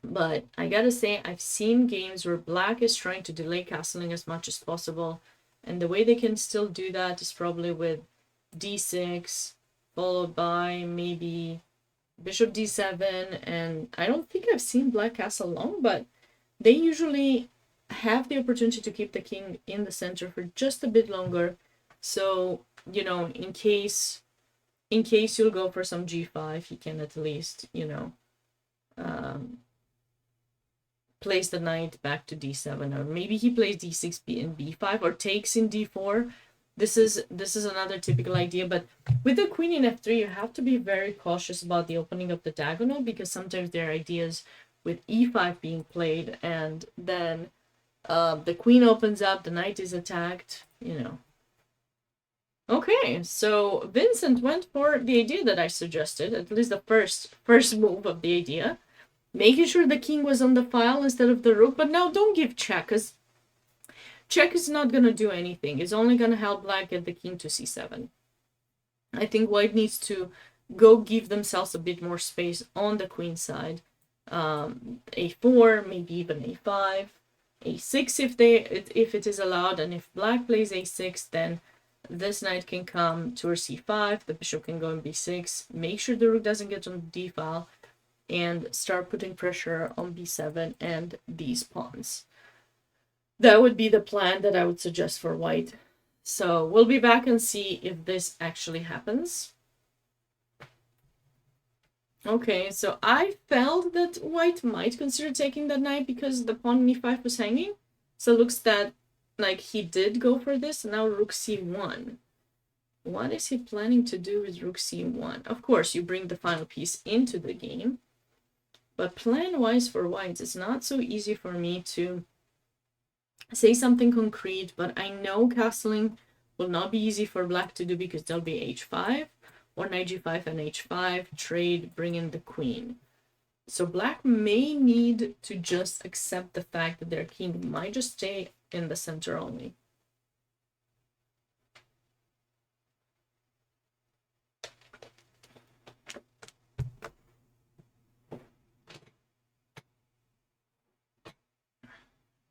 but I gotta say, I've seen games where black is trying to delay castling as much as possible, and the way they can still do that is probably with d6, followed by maybe bishop d7, and I don't think I've seen black castle long, but they usually have the opportunity to keep the king in the center for just a bit longer. So, you know, in case you'll go for some g5, he can at least, you know, place the knight back to d7, or maybe he plays d6 and b5, or takes in d4. This is another typical idea, but with the queen in f3, you have to be very cautious about the opening of the diagonal, because sometimes there are ideas with e5 being played, and then the queen opens up, the knight is attacked, you know. Okay, so Vincent went for the idea that I suggested, at least the first move of the idea, making sure the king was on the file instead of the rook. But now don't give check, because check is not going to do anything. It's only going to help black get the king to c7. I think white needs to go give themselves a bit more space on the queen side. a4, maybe even a5, a6 if it is allowed, and if black plays a6, then this knight can come to c5, the bishop can go in b6, make sure the rook doesn't get on the d file, and start putting pressure on b7 and these pawns. That would be the plan that I would suggest for white. So we'll be back and see if this actually happens. Okay, so I felt that white might consider taking that knight because the pawn in e5 was hanging. So it looks that like he did go for this, and now rook c1. What is he planning to do with rook c1? Of course, you bring the final piece into the game. But plan-wise for whites, it's not so easy for me to say something concrete, but I know castling will not be easy for black to do because there'll be h5 or knight g5 and h5 trade, bring in the queen. So black may need to just accept the fact that their king might just stay in the center only.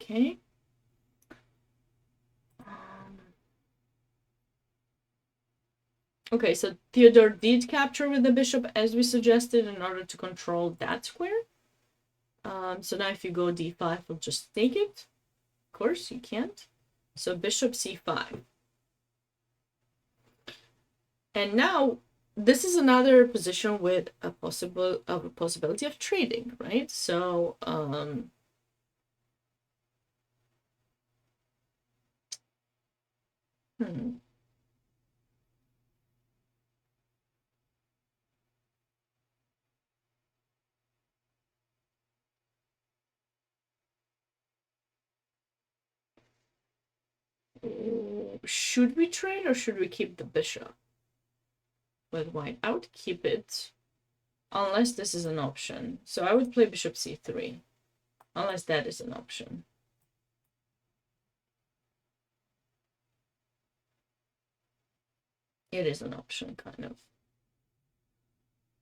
Okay. Okay, so Theodore did capture with the bishop as we suggested in order to control that square. So now if you go d5, we'll just take it. Of course, you can't. So bishop c5. And now this is another position with a possibility of trading, right? So should we trade or should we keep the bishop with white? I would keep it unless this is an option. So I would play bishop c3 unless that is an option. It is an option, kind of.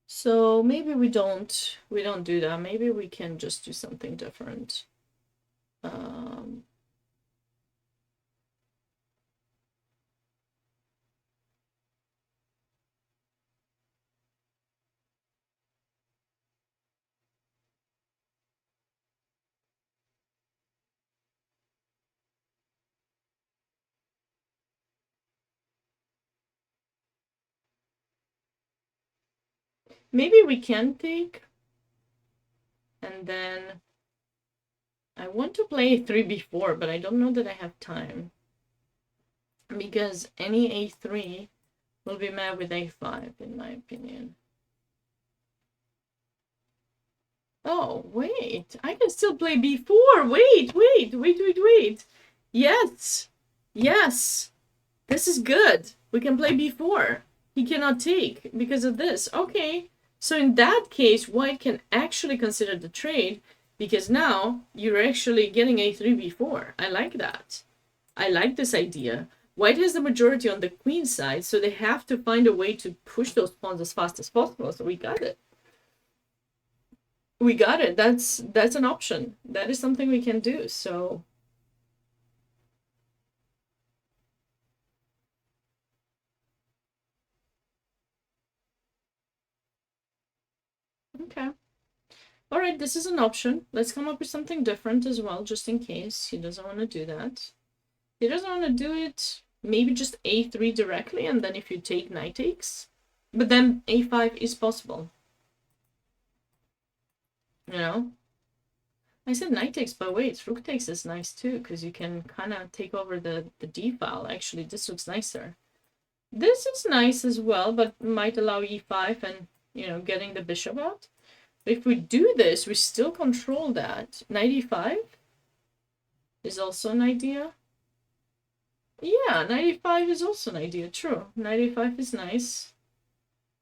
So maybe we don't do that. Maybe we can just do something different. Maybe we can take, and then I want to play a3 before, but I don't know that I have time. Because any a3 will be met with a5, in my opinion. Oh, wait. I can still play b4. Wait. Yes. Yes. This is good. We can play b4. He cannot take because of this. Okay. So in that case, white can actually consider the trade because now you're actually getting a3 b4. I like that. I like this idea. White has the majority on the queen side, so they have to find a way to push those pawns as fast as possible. So we got it. We got it. That's an option. That is something we can do. So Okay. All right, this is an option. Let's come up with something different as well, just in case he doesn't want to do that. He doesn't want to do it. Maybe just a3 directly, and then if you take, knight takes. But then a5 is possible. You know? I said knight takes, but wait, rook takes is nice too, because you can kind of take over the d file. Actually, this looks nicer. This is nice as well, but might allow e5 and, you know, getting the bishop out. But if we do this, we still control that. Knight e5 is also an idea. Yeah, knight e5 is also an idea, true. Knight e5 is nice.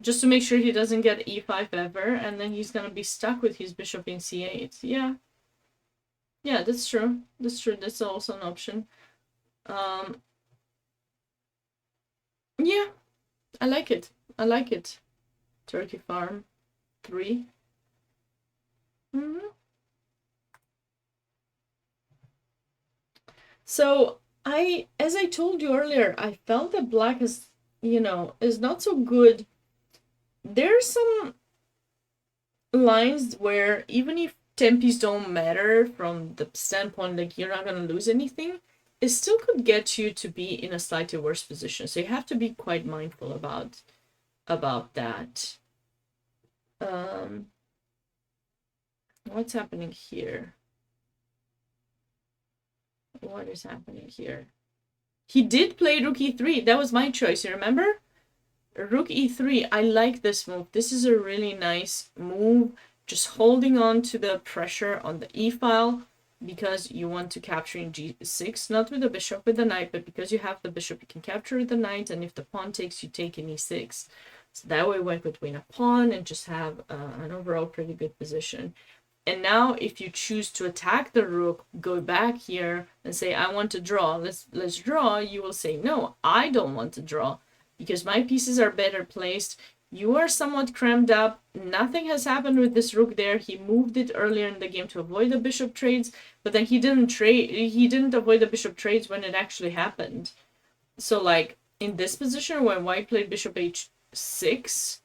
Just to make sure he doesn't get e5 ever, and then he's gonna be stuck with his bishop in c8. Yeah. Yeah, that's true. That's true. That's also an option. Yeah, I like it. I like it. Turkey farm 3. So as I told you earlier, I felt that black is, you know, is not so good. There's some lines where even if tempis don't matter from the standpoint like you're not gonna lose anything, it still could get you to be in a slightly worse position. So you have to be quite mindful about that. What's happening here? What is happening here? He did play rook e3. That was my choice, you remember? Rook e3. I like this move. This is a really nice move. Just holding on to the pressure on the e file because you want to capture in g6, not with the bishop, with the knight, but because you have the bishop, you can capture the knight, and if the pawn takes, you take in e6. So that way we went between a pawn and just have an overall pretty good position. And now if you choose to attack the rook, go back here and say, I want to draw, let's draw, you will say, no, I don't want to draw because my pieces are better placed. You are somewhat crammed up. Nothing has happened with this rook there. He moved it earlier in the game to avoid the bishop trades, but then he didn't avoid the bishop trades when it actually happened. So like in this position when white played bishop h6,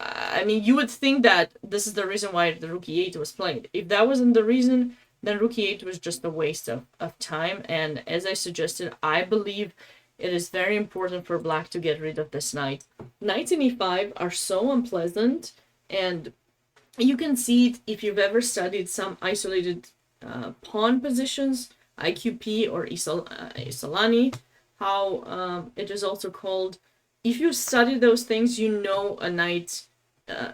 I mean, you would think that this is the reason why the rook e8 was played. If that wasn't the reason, then rook e8 was just a waste of time. And as I suggested, I believe it is very important for black to get rid of this knight. Knights in e5 are so unpleasant, and you can see it if you've ever studied some isolated pawn positions, IQP or Isolani, how it is also called. If you study those things, you know a knight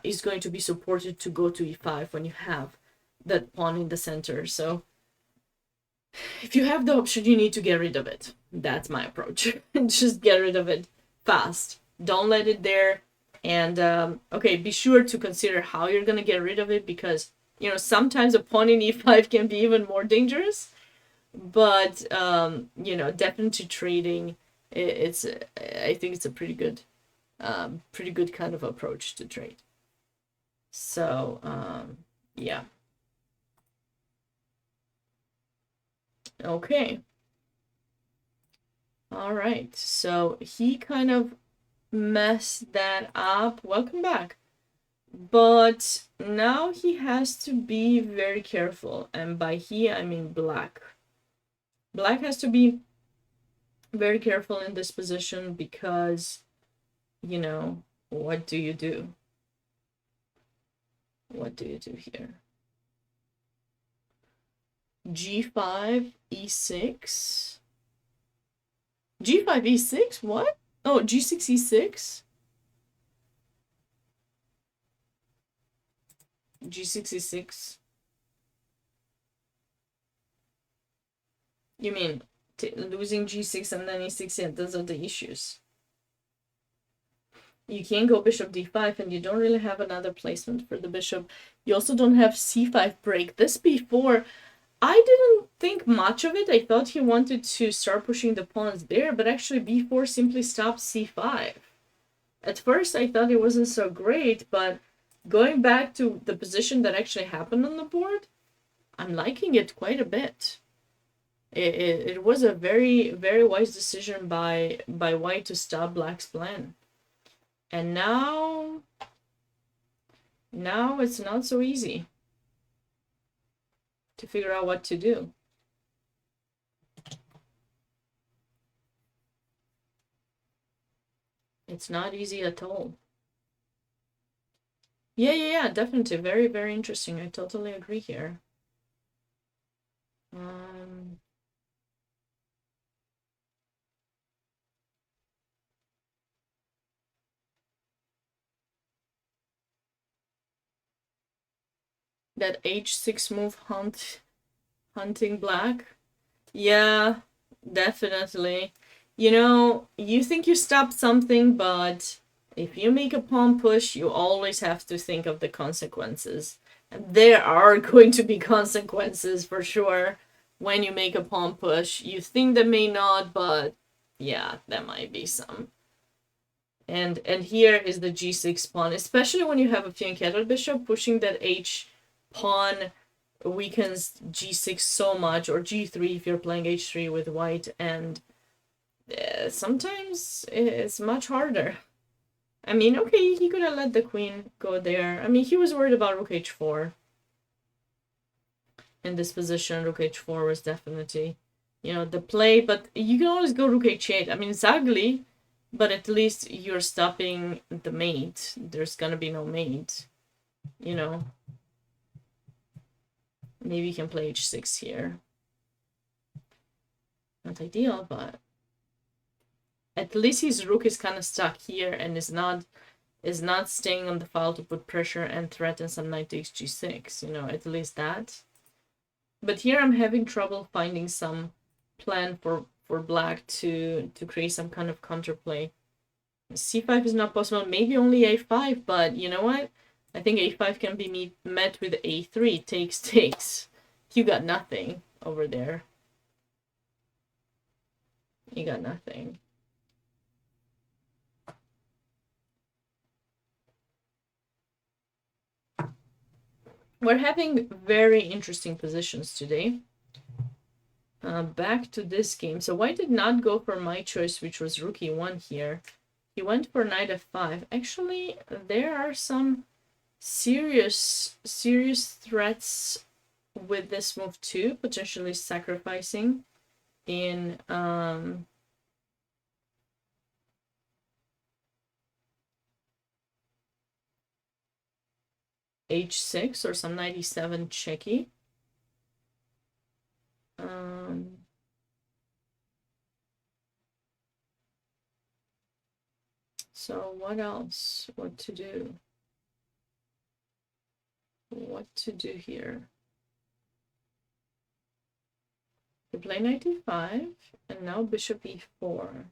is going to be supported to go to e5 when you have that pawn in the center. So if you have the option, you need to get rid of it. That's my approach. Just get rid of it fast. Don't let it there. And okay, be sure to consider how you're going to get rid of it, because, you know, sometimes a pawn in e5 can be even more dangerous. But, you know, definitely trading, I think it's a pretty good kind of approach to trade. So, yeah. Okay. All right. So he kind of messed that up. Welcome back. But now he has to be very careful. And by he, I mean black. Black has to be very careful in this position because, you know, what do you do? What do you do here? G5, E6. G5, E6? What? Oh, G6, E6? G6, E6. You mean losing G6 and then E6? Yeah, those are the issues. You can't go bishop d5, and you don't really have another placement for the bishop. You also don't have c5 break. This b4, I didn't think much of it. I thought he wanted to start pushing the pawns there, but actually b4 simply stops c5. At first, I thought it wasn't so great, but going back to the position that actually happened on the board, I'm liking it quite a bit. It was a very, very wise decision by white to stop black's plan. And now Now it's not so easy to figure out what to do. It's not easy at all. Yeah, definitely. Very, very interesting. I totally agree here. That h6 move hunting black. Yeah, definitely. You know, you think you stopped something, but if you make a pawn push, you always have to think of the consequences. And there are going to be consequences for sure when you make a pawn push. You think there may not, but yeah, there might be some. And here is the g6 pawn, especially when you have a fianchetto bishop, pushing that h pawn weakens g6 so much, or g3 if you're playing h3 with white, and sometimes it's much harder. I mean, okay, he could have let the queen go there. I mean, he was worried about rook h4. In this position, rook h4 was definitely, the play, but you can always go rook h8. I mean, it's ugly, but at least you're stopping the mate. There's gonna be no mate, Maybe you can play h6 here. Not ideal, but at least his rook is kind of stuck here and is not staying on the file to put pressure and threaten some knight takes g6, at least that. But here I'm having trouble finding some plan for black to create some kind of counterplay. c5 is not possible, maybe only a5, but you know what? I think a5 can be met with a3, takes. You got nothing over there. You got nothing. We're having very interesting positions today. Back to this game. So white did not go for my choice, which was rook e1 here. He went for knight f5. Actually, there are some serious threats with this move too, potentially sacrificing in h6 or some knight e7 checky. So what else? What to do? What to do here? You play knight e5, and now bishop e4.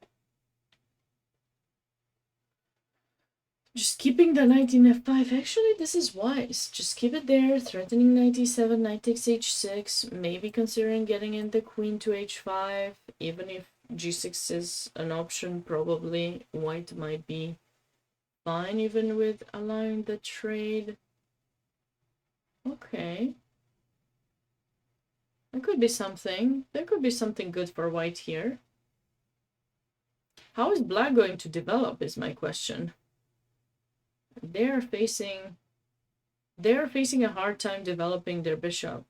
Just keeping the knight in f5. Actually, this is wise. Just keep it there, threatening knight e7, knight takes h6, maybe considering getting in the queen to h5, even if g6 is an option, probably white might be fine even with allowing the trade. Okay. There could be something. There could be something good for white here. How is black going to develop is my question. They're facing a hard time developing their bishop.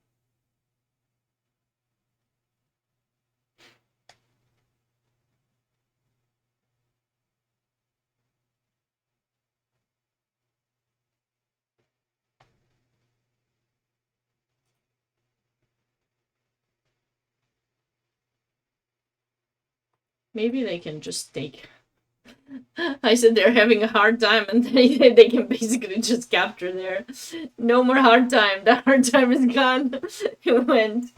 Maybe they can just take. I said they're having a hard time, and they can basically just capture there. No more hard time. The hard time is gone. It went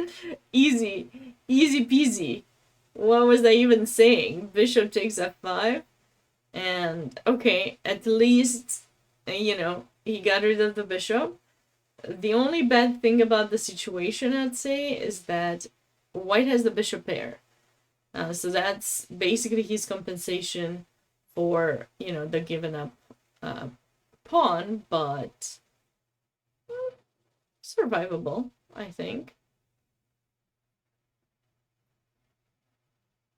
easy peasy. What was I even saying? Bishop takes f5, and okay, at least he got rid of the bishop. The only bad thing about the situation, I'd say, is that white has the bishop pair. So that's basically his compensation for, the given up pawn, but survivable, I think.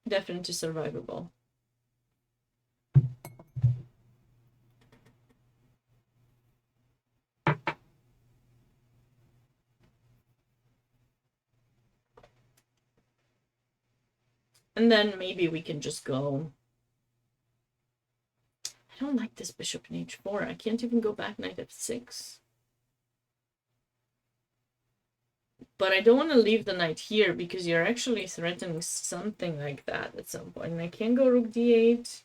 Definitely survivable. And then maybe we can just go... I don't like this bishop in h4. I can't even go back knight f6. But I don't want to leave the knight here because you're actually threatening something like that at some point. And I can't go rook d8.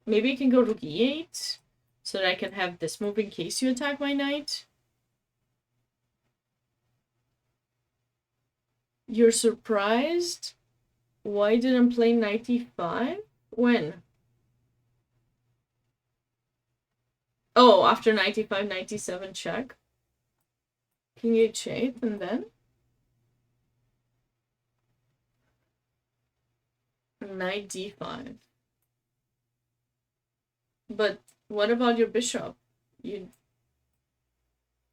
Maybe I can go rook e8 so that I can have this move in case you attack my knight. You're surprised? Why didn't play knight e5? When? Oh, after knight e5, knight e7 check. King h8 and then? Knight d5. But what about your bishop?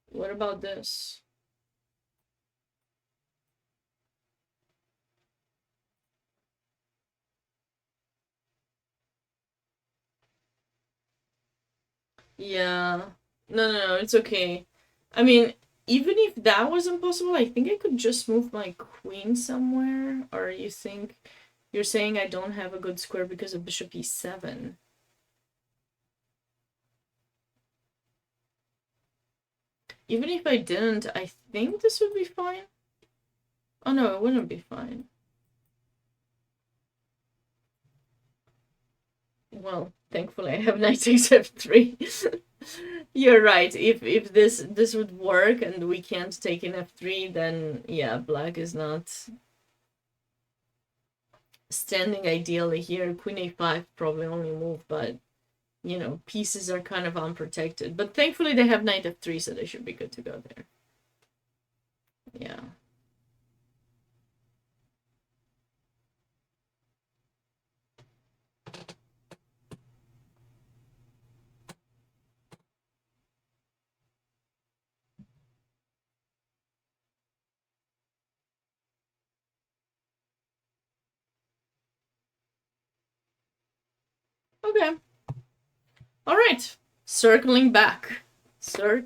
What about this? Yeah. No, it's okay. I mean, even if that was impossible, I think I could just move my queen somewhere. Or you think you're saying I don't have a good square because of bishop e7? Even if I didn't, I think this would be fine. Oh no, it wouldn't be fine. Well, thankfully I have knight takes f3. You're right. If this would work and we can't take in f3, then yeah, black is not standing ideally here. Queen a5 probably only move, but you know, pieces are kind of unprotected. But thankfully they have knight f3, so they should be good to go there. Yeah. Okay. All right. Circling back to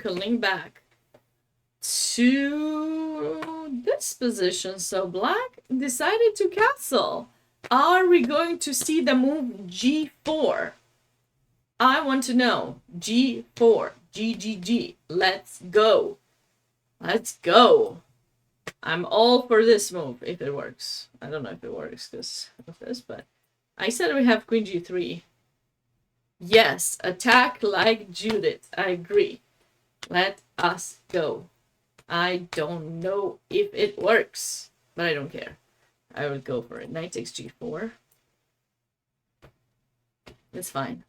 this position. So black decided to castle. Are we going to see the move g4? I want to know. g4. G. Let's go. Let's go. I'm all for this move if it works. I don't know if it works because of this, but I said we have queen g3. Yes, attack like Judith. I agree. Let us go. I don't know if it works, but I don't care. I would go for it. Knight takes g4. It's fine.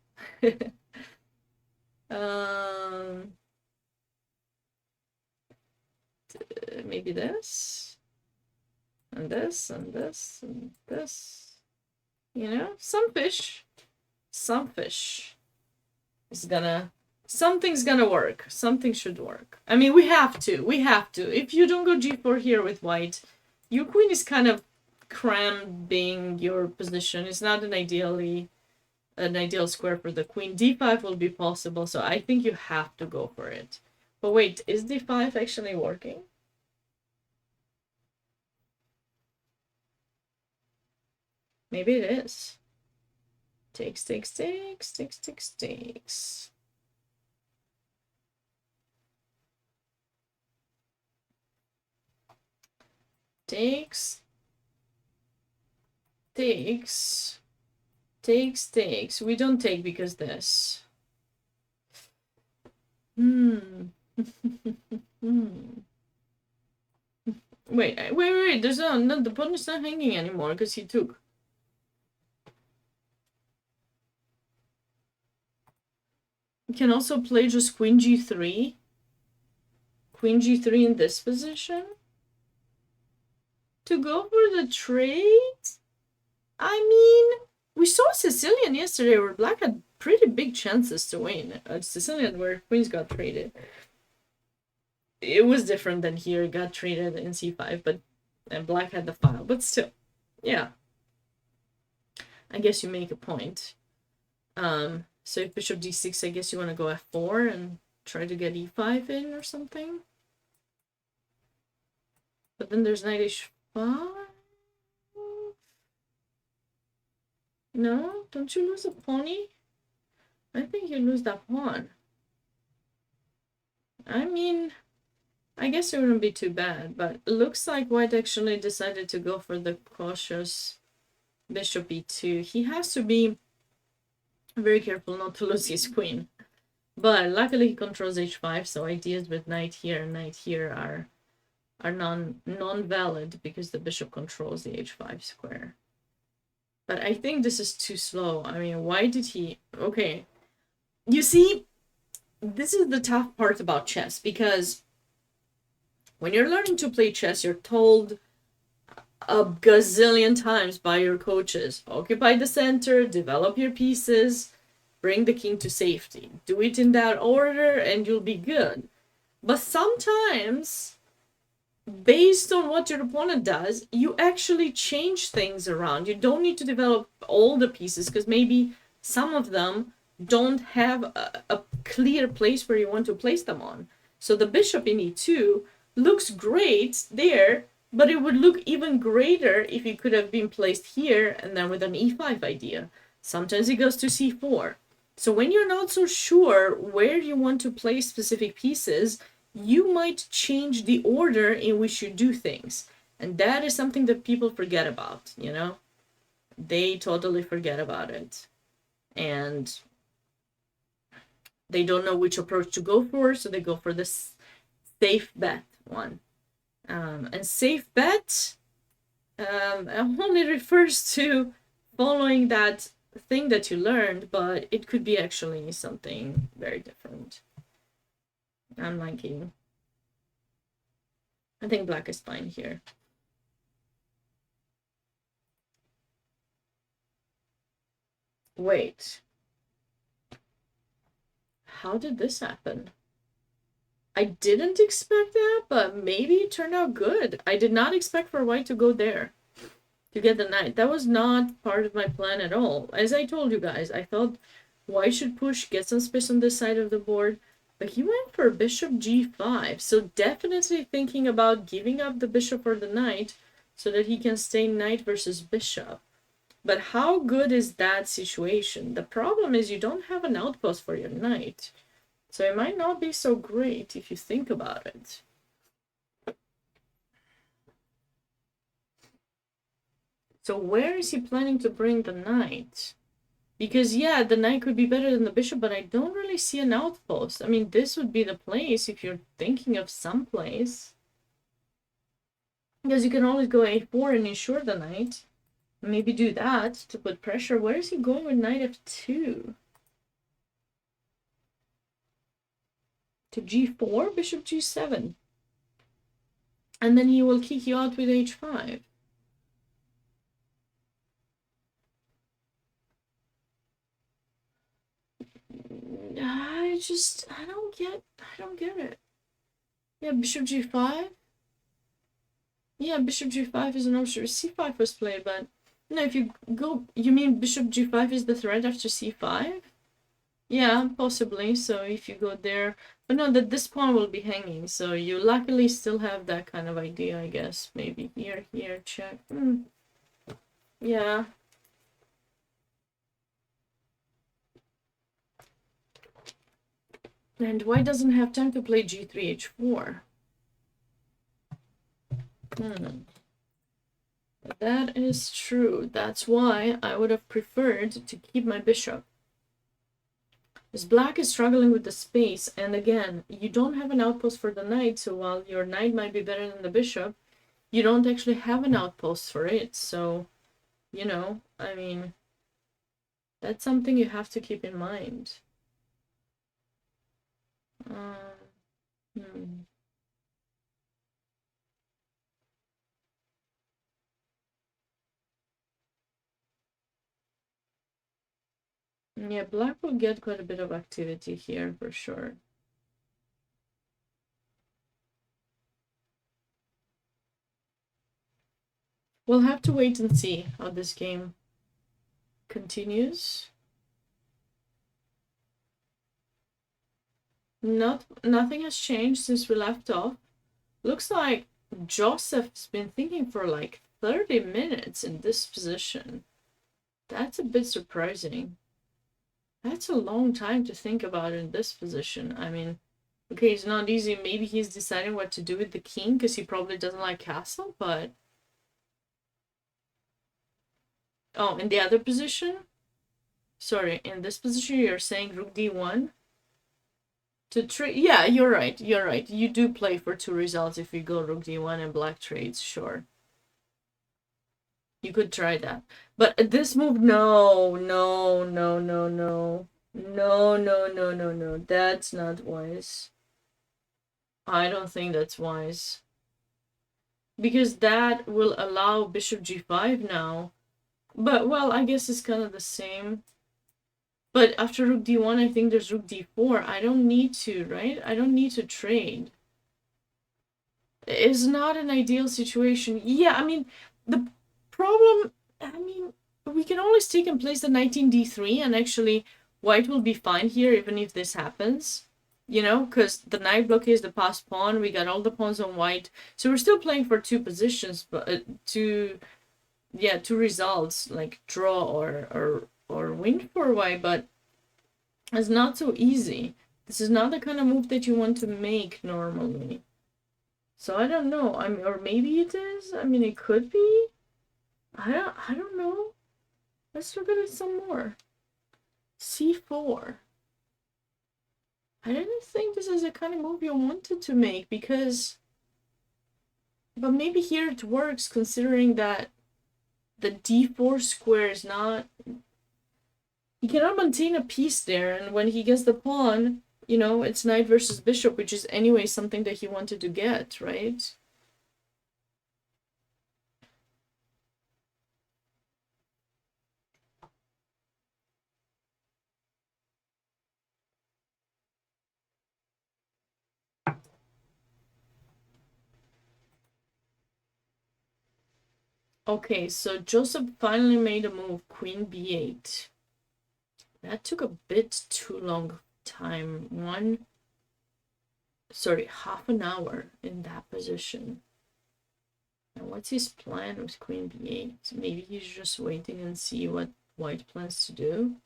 Maybe this and this and this and this. You know, some fish is gonna, something's gonna work. Something should work. I mean, we have to. If you don't go g4 here with white, your queen is kind of cramping your position. It's not an ideal square for the queen. d5 will be possible, so I think you have to go for it. But wait, is d5 actually working? Maybe it is. Takes. Takes. We don't take because this. Wait. There's no, the pawn is not hanging anymore because he took. You can also play just queen g3. Queen g3 in this position. To go for the trade? I mean, we saw Sicilian yesterday where black had pretty big chances to win. Sicilian where queens got traded. It was different than here. It got traded in c5, but and black had the file. But still, yeah. I guess you make a point. So if bishop d6, I guess you want to go f4 and try to get e5 in or something. But then there's knight h5. No? Don't you lose a pony? I think you lose that pawn. I mean, I guess it wouldn't be too bad, but it looks like white actually decided to go for the cautious bishop e2. He has to be very careful not to lose his queen. But luckily he controls h5, so ideas with knight here and knight here are non-valid because the bishop controls the h5 square. But I think this is too slow. I mean, why did he... Okay. You see, this is the tough part about chess, because when you're learning to play chess, you're told a gazillion times by your coaches, occupy the center, develop your pieces, bring the king to safety. Do it in that order and you'll be good. But sometimes, based on what your opponent does, you actually change things around. You don't need to develop all the pieces, because maybe some of them don't have a clear place where you want to place them on. So the bishop in e2 looks great there, but it would look even greater if it could have been placed here and then with an e5 idea. Sometimes it goes to c4. So when you're not so sure where you want to place specific pieces, you might change the order in which you do things. And that is something that people forget about, you know? They totally forget about it. And they don't know which approach to go for, so they go for the safe bet one. And safe bet only refers to following that thing that you learned, but it could be actually something very different. I'm liking. I think black is fine here. Wait. How did this happen? I didn't expect that, but maybe it turned out good. I did not expect for white to go there to get the knight. That was not part of my plan at all. As I told you guys, I thought white should push, get some space on this side of the board, but he went for bishop g5, so definitely thinking about giving up the bishop or the knight so that he can stay knight versus bishop. But how good is that situation? The problem is you don't have an outpost for your knight, so it might not be so great if you think about it. So where is he planning to bring the knight? Because, yeah, the knight could be better than the bishop, but I don't really see an outpost. I mean, this would be the place if you're thinking of some place. Because you can always go a4 and ensure the knight. Maybe do that to put pressure. Where is he going with knight f2? To g4, bishop g7. And then he will kick you out with h5. I don't get it. Yeah, bishop g5. Yeah, bishop g5 is an option. c5 was played, but no, if you go, you mean bishop g5 is the threat after c5? Yeah, possibly. So if you go there, but no, that this pawn will be hanging. So you luckily still have that kind of idea, I guess. Maybe here, check. Yeah. And white doesn't have time to play g3, h4. That is true. That's why I would have preferred to keep my bishop. Because black is struggling with the space, and again, you don't have an outpost for the knight, so while your knight might be better than the bishop, you don't actually have an outpost for it. So, you know, I mean, that's something you have to keep in mind. Yeah, black will get quite a bit of activity here for sure. We'll have to wait and see how this game continues. Nothing has changed since we left off. Looks like Joseph's been thinking for like 30 minutes in this position. That's a bit surprising. That's a long time to think about in this position. I mean, okay, it's not easy. Maybe he's deciding what to do with the king because he probably doesn't like castle, but... Oh, in the other position? Sorry, in this position you're saying rook d1? To trade? Yeah, you're right, you're right. You do play for two results if you go rook d1 and black trades, sure. You could try that. But this move, no, no, no, no, no. No, no, no, no, no. That's not wise. I don't think that's wise. Because that will allow bishop g5 now. But, well, I guess it's kind of the same. But after rook d1, I think there's rook d4. I don't need to, right? I don't need to trade. It's not an ideal situation. Yeah, I mean, the problem... I mean, we can always take and place the knight in d3, and actually white will be fine here even if this happens. You know, because the knight blockades the passed pawn. We got all the pawns on white. So we're still playing for two positions, but two results, like draw or win for white, but it's not so easy. This is not the kind of move that you want to make normally. So I don't know. I mean, or maybe it is. I mean, it could be. I don't know. Let's look at it some more. c4. I didn't think this is the kind of move you wanted to make because... But maybe here it works considering that the d4 square is not... He cannot maintain a piece there, and when he gets the pawn, you know, it's knight versus bishop, which is anyway something that he wanted to get, right? Okay, so Joseph finally made a move, queen b8. That took a bit too long time. Half an hour in that position. And what's his plan with queen b8? Maybe he's just waiting and see what white plans to do.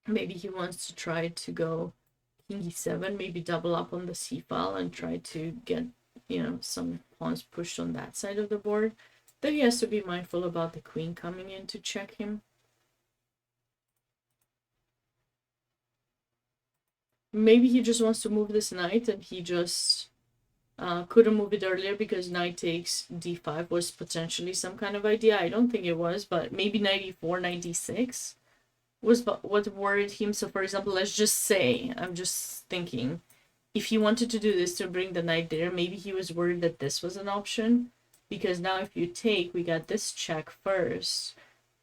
Maybe he wants to try to go king e7, maybe double up on the c file and try to get, you know, some pawns pushed on that side of the board. Though he has to be mindful about the queen coming in to check him. Maybe he just wants to move this knight and he just couldn't move it earlier because knight takes d5 was potentially some kind of idea. I don't think it was, but maybe knight e4, knight d6 was what worried him. So for example, let's just say, I'm just thinking, if he wanted to do this to bring the knight there, maybe he was worried that this was an option. Because now if you take, we got this check first,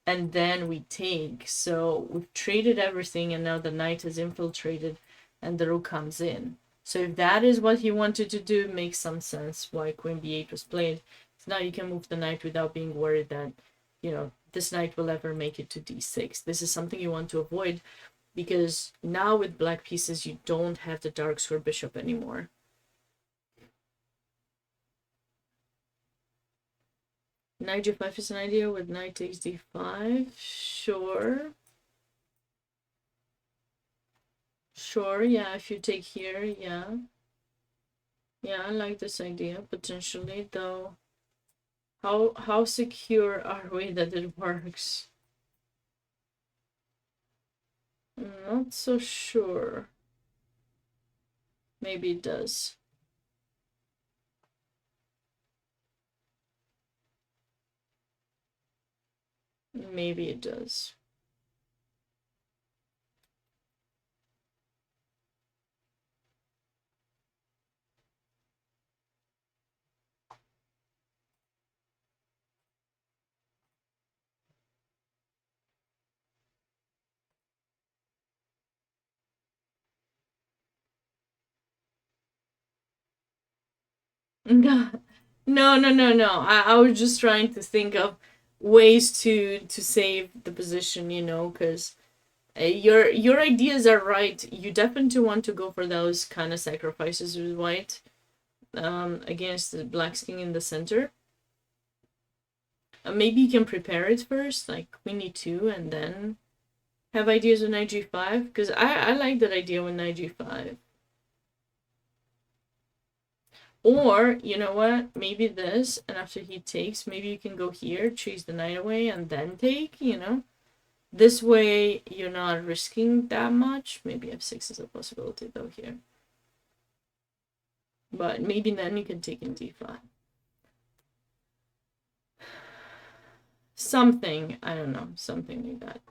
and then we take. So we've traded everything, and now the knight has infiltrated, and the rook comes in. So if that is what he wanted to do, it makes some sense why queen b8 was played. So now you can move the knight without being worried that, you know, this knight will ever make it to d6. This is something you want to avoid, because now with black pieces, you don't have the dark square bishop anymore. Knight g5 is an idea with knight takes d5. Sure. Sure, yeah, if you take here, yeah. Yeah, I like this idea, potentially, though. How secure are we that it works? Not so sure. Maybe it does. Maybe it does. No, no. I was just trying to think of ways to save the position, you know, because your ideas are right. You definitely want to go for those kind of sacrifices with white against the black's king in the center. Maybe you can prepare it first, like queen e2, and then have ideas with knight g5, because I like that idea with knight g5. Or, you know what, maybe this, and after he takes, maybe you can go here, chase the knight away, and then take, you know? This way, you're not risking that much. Maybe f6 is a possibility, though, here. But maybe then you can take in d5. Something, I don't know, something like that.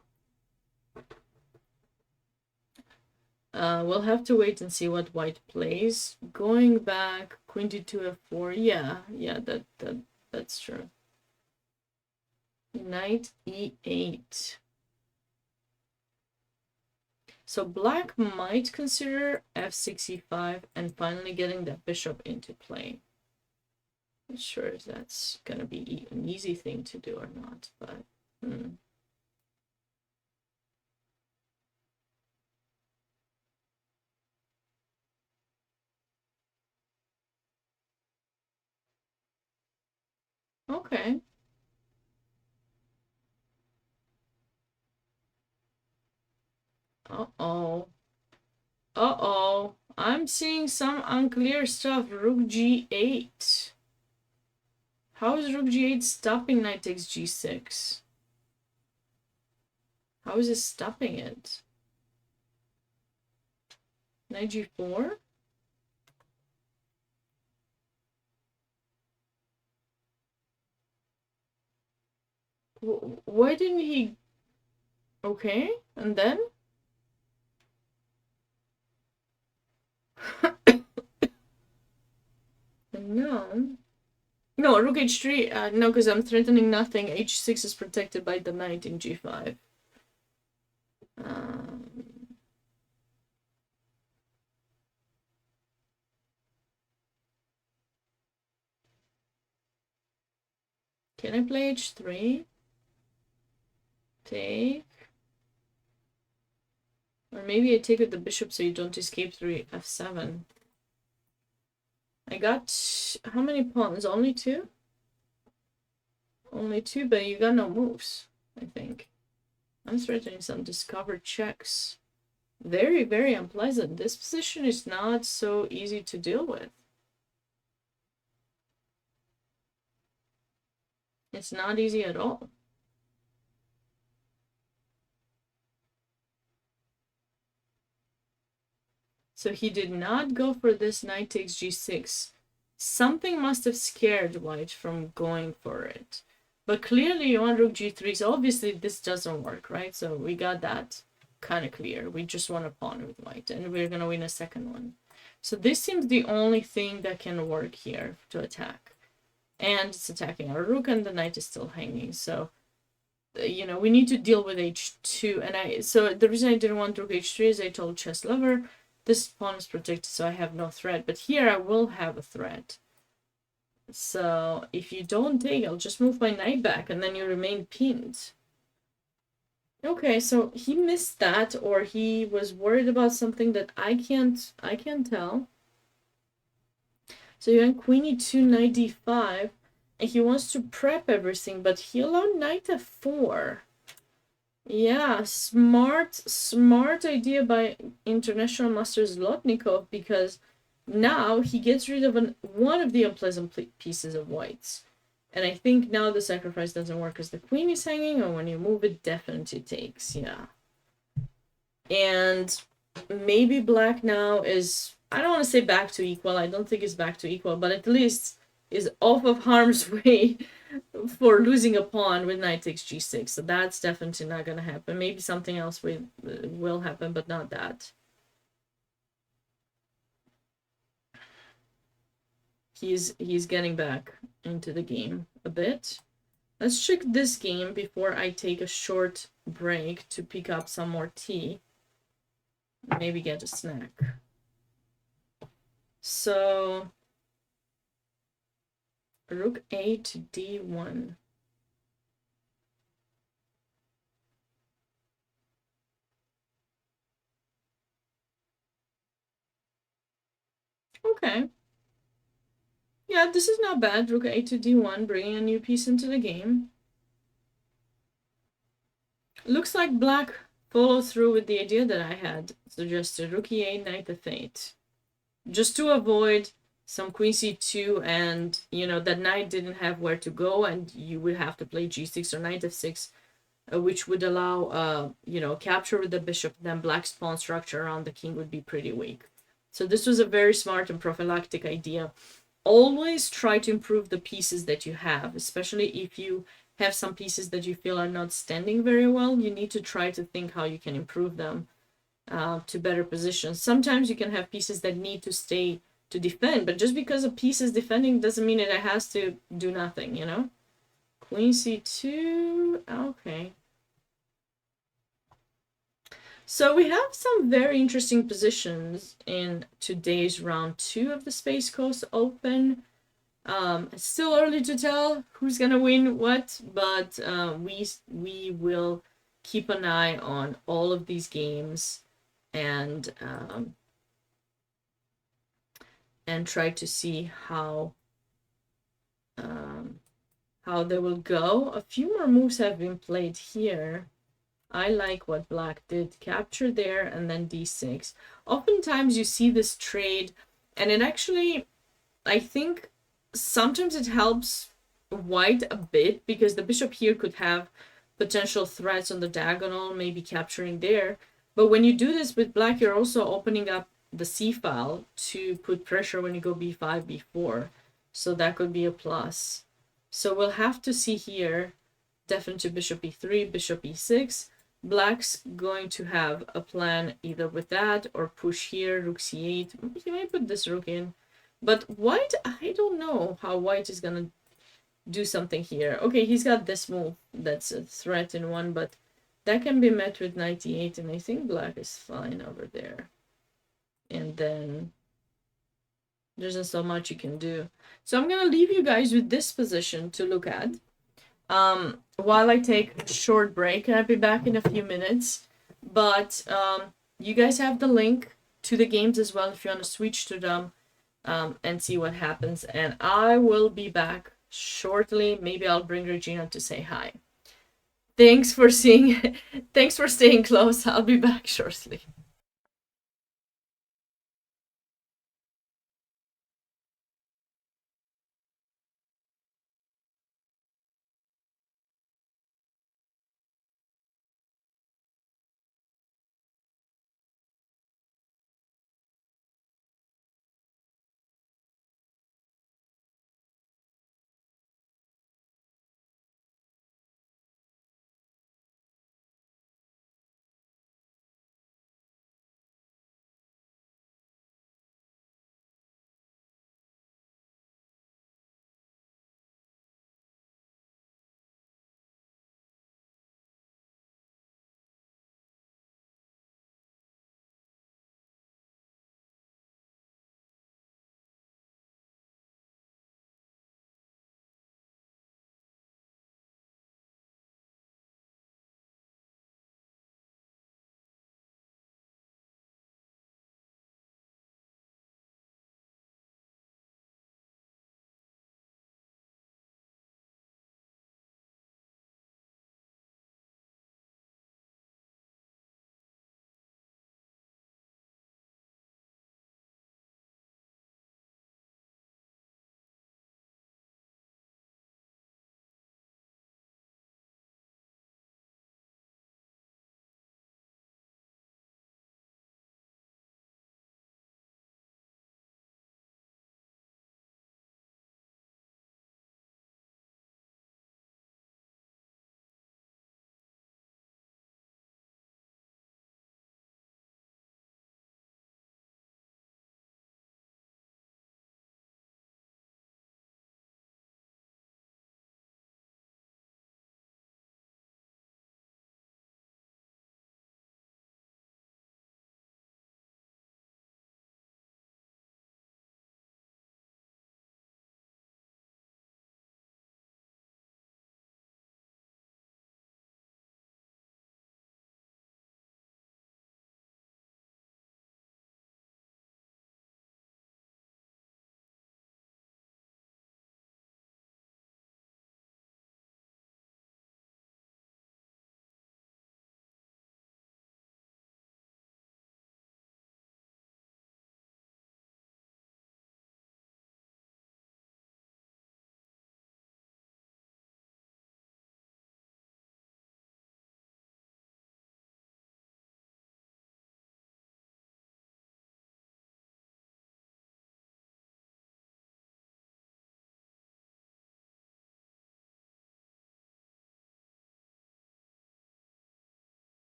We'll have to wait and see what white plays. Going back, queen d2, f4. Yeah, that's true. Knight e8. So black might consider f6, e5, and finally getting that bishop into play. Not sure if that's gonna be an easy thing to do or not, but okay. Uh-oh. Uh-oh. I'm seeing some unclear stuff. Rook g8. How is rook g8 stopping knight takes g6? How is it stopping it? Knight g4? Why didn't he... Okay, and then? No. No, rook h3. No, because I'm threatening nothing. h6 is protected by the knight in g5. Can I play h3? Take. Or maybe I take with the bishop so you don't escape through f7. I got... How many pawns? Only two? Only two, but you got no moves, I think. I'm threatening some discovered checks. Very, very unpleasant. This position is not so easy to deal with. It's not easy at all. So he did not go for this knight takes g6. Something must have scared white from going for it. But clearly you want rook g3, so obviously this doesn't work, right? So we got that kind of clear. We just want a pawn with white, and we're going to win a second one. So this seems the only thing that can work here to attack. And it's attacking our rook, and the knight is still hanging. So, you know, we need to deal with h2. And so the reason I didn't want rook h3 is I told chess lover, this pawn is protected, so I have no threat. But here I will have a threat. So if you don't take, I'll just move my knight back, and then you remain pinned. Okay, so he missed that, or he was worried about something that I can't tell. So you went queen e2, knight d5, and he wants to prep everything, but he allowed knight f4. Yeah, smart idea by International Master Zlotnikov, because now he gets rid of one of the unpleasant pieces of white's. And I think now the sacrifice doesn't work because the queen is hanging, or when you move it, definitely takes, yeah. And maybe black now is, I don't want to say back to equal, I don't think it's back to equal, but at least is off of harm's way for losing a pawn with knight takes g6. So that's definitely not going to happen. Maybe something else will happen, but not that. He's getting back into the game a bit. Let's check this game before I take a short break to pick up some more tea. Maybe get a snack. So rook a to d1. Okay. Yeah, this is not bad. Rook a to d1, bringing a new piece into the game. looks like black followed through with the idea that I had suggested. Rook e8, knight f8. Just to avoid some queen c2 and, you know, that knight didn't have where to go and you would have to play g6 or knight f6, which would allow, you know, capture with the bishop. Then black's pawn structure around the king would be pretty weak. So this was a very smart and prophylactic idea. Always try to improve the pieces that you have, especially if you have some pieces that you feel are not standing very well. You need to try to think how you can improve them to better positions. Sometimes you can have pieces that need to stay to defend, but just because a piece is defending doesn't mean it has to do nothing, you know? Queen c2, okay. So we have some very interesting positions in today's round 2 of the Space Coast Open. It's still early to tell who's gonna win what, but we will keep an eye on all of these games and try to see how they will go. A few more moves have been played here. I like what black did. Capture there and then d6. Oftentimes you see this trade, and it actually, I think sometimes it helps white a bit because the bishop here could have potential threats on the diagonal, maybe capturing there. But when you do this with black, you're also opening up the c file to put pressure when you go b5, b4. So that could be a plus. So we'll have to see here, definitely bishop e3, bishop e6. Black's going to have a plan either with that or push here, rook c8. He might put this rook in. But white, I don't know how white is gonna do something here. Okay, he's got this move that's a threat in one, but that can be met with knight e8, and I think black is fine over there. And then there's not so much you can do. So I'm gonna leave you guys with this position to look at. While I take a short break, and I'll be back in a few minutes. But you guys have the link to the games as well if you want to switch to them and see what happens. And I will be back shortly. Maybe I'll bring Regina to say hi. Thanks for seeing. Thanks for staying close. I'll be back shortly.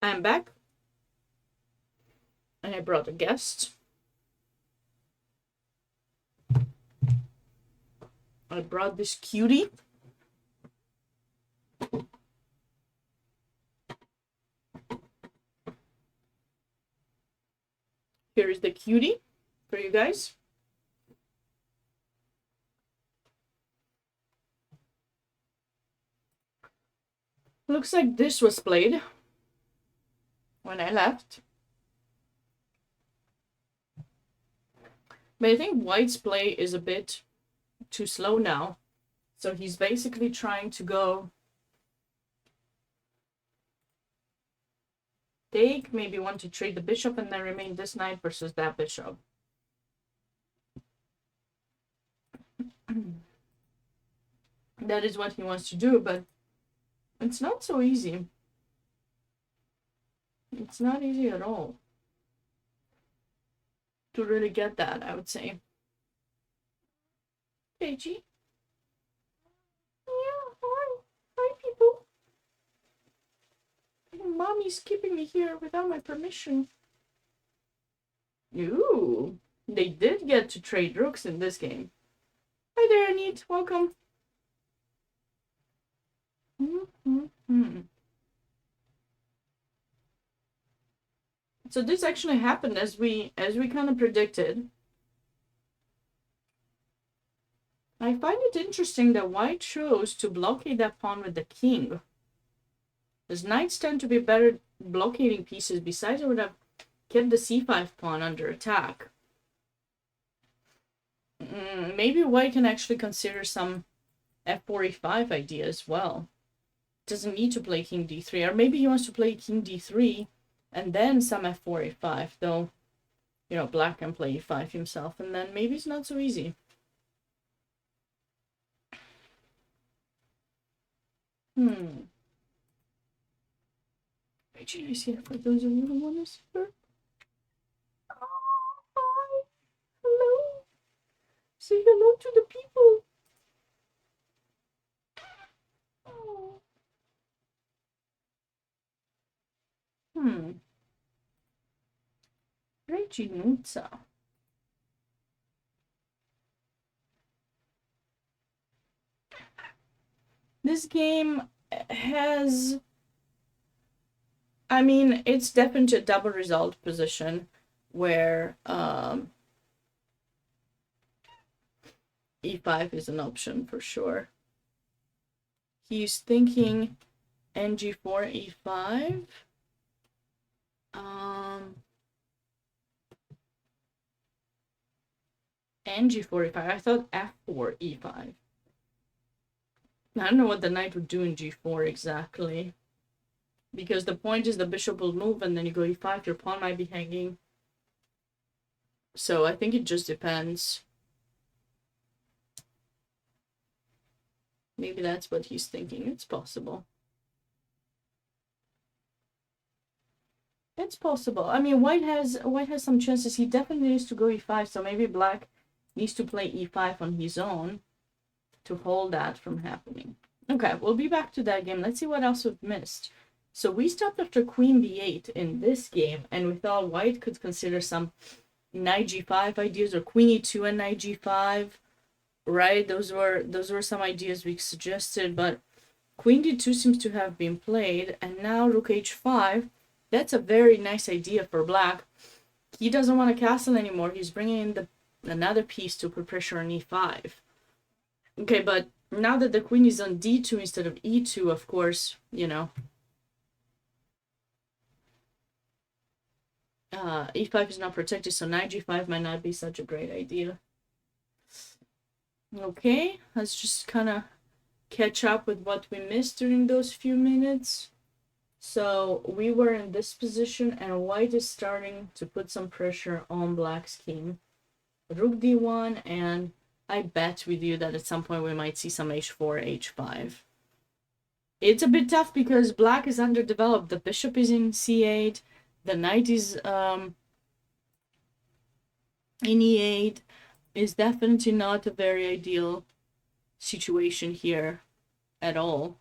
I'm back. And I brought a guest. I brought this cutie. Here is the cutie for you guys. Looks like this was played when I left. But I think White's play is a bit too slow now. So he's basically trying to go take, maybe want to trade the bishop and then remain this knight versus that bishop. That is what he wants to do, but it's not so easy. It's not easy at all to really get that, I would say. Paigey? Yeah, hi. Hi, people. Mommy's keeping me here without my permission. Ooh, they did get to trade rooks in this game. Hi there, Anit. Welcome. So this actually happened as we kind of predicted. I find it interesting that White chose to blockade that pawn with the king. As knights tend to be better blockading pieces. Besides, I would have kept the c5 pawn under attack. Maybe White can actually consider some f4 e5 idea as well. Doesn't need to play king d3, or maybe he wants to play king d3 and then some f4 e5, though, you know, Black can play e5 himself, and then maybe it's not so easy. Rachel is here for those of you who want to see her. Oh, hi. Hello. Say hello to the people. Oh. Reginuța. This game has, I mean, it's definitely a double result position where e5 is an option for sure. He's thinking ng4 e5. ng4 e5. I thought f4 e5. I don't know what the knight would do in g4 exactly. Because the point is the bishop will move and then you go e5, your pawn might be hanging. So I think it just depends. Maybe that's what he's thinking. It's possible. It's possible. I mean, White has some chances. He definitely needs to go e5, so maybe Black needs to play e5 on his own to hold that from happening. Okay, we'll be back to that game. Let's see what else we've missed. So we stopped after queen b8 in this game, and we thought White could consider some knight g5 ideas, or queen e2 and knight g5, right? Those were some ideas we suggested, but queen d2 seems to have been played, and now rook h5. That's a very nice idea for Black. He doesn't want a castle anymore. He's bringing in another piece to put pressure on e5. Okay, but now that the queen is on d2 instead of e2, of course, you know, e5 is not protected, so knight g5 might not be such a great idea. Okay, let's just kind of catch up with what we missed during those few minutes. So we were in this position, and White is starting to put some pressure on Black's king. Rook d1, and I bet with you that at some point we might see some h4, h5. It's a bit tough because Black is underdeveloped. The bishop is in c8, the knight is in e8. Is definitely not a very ideal situation here at all.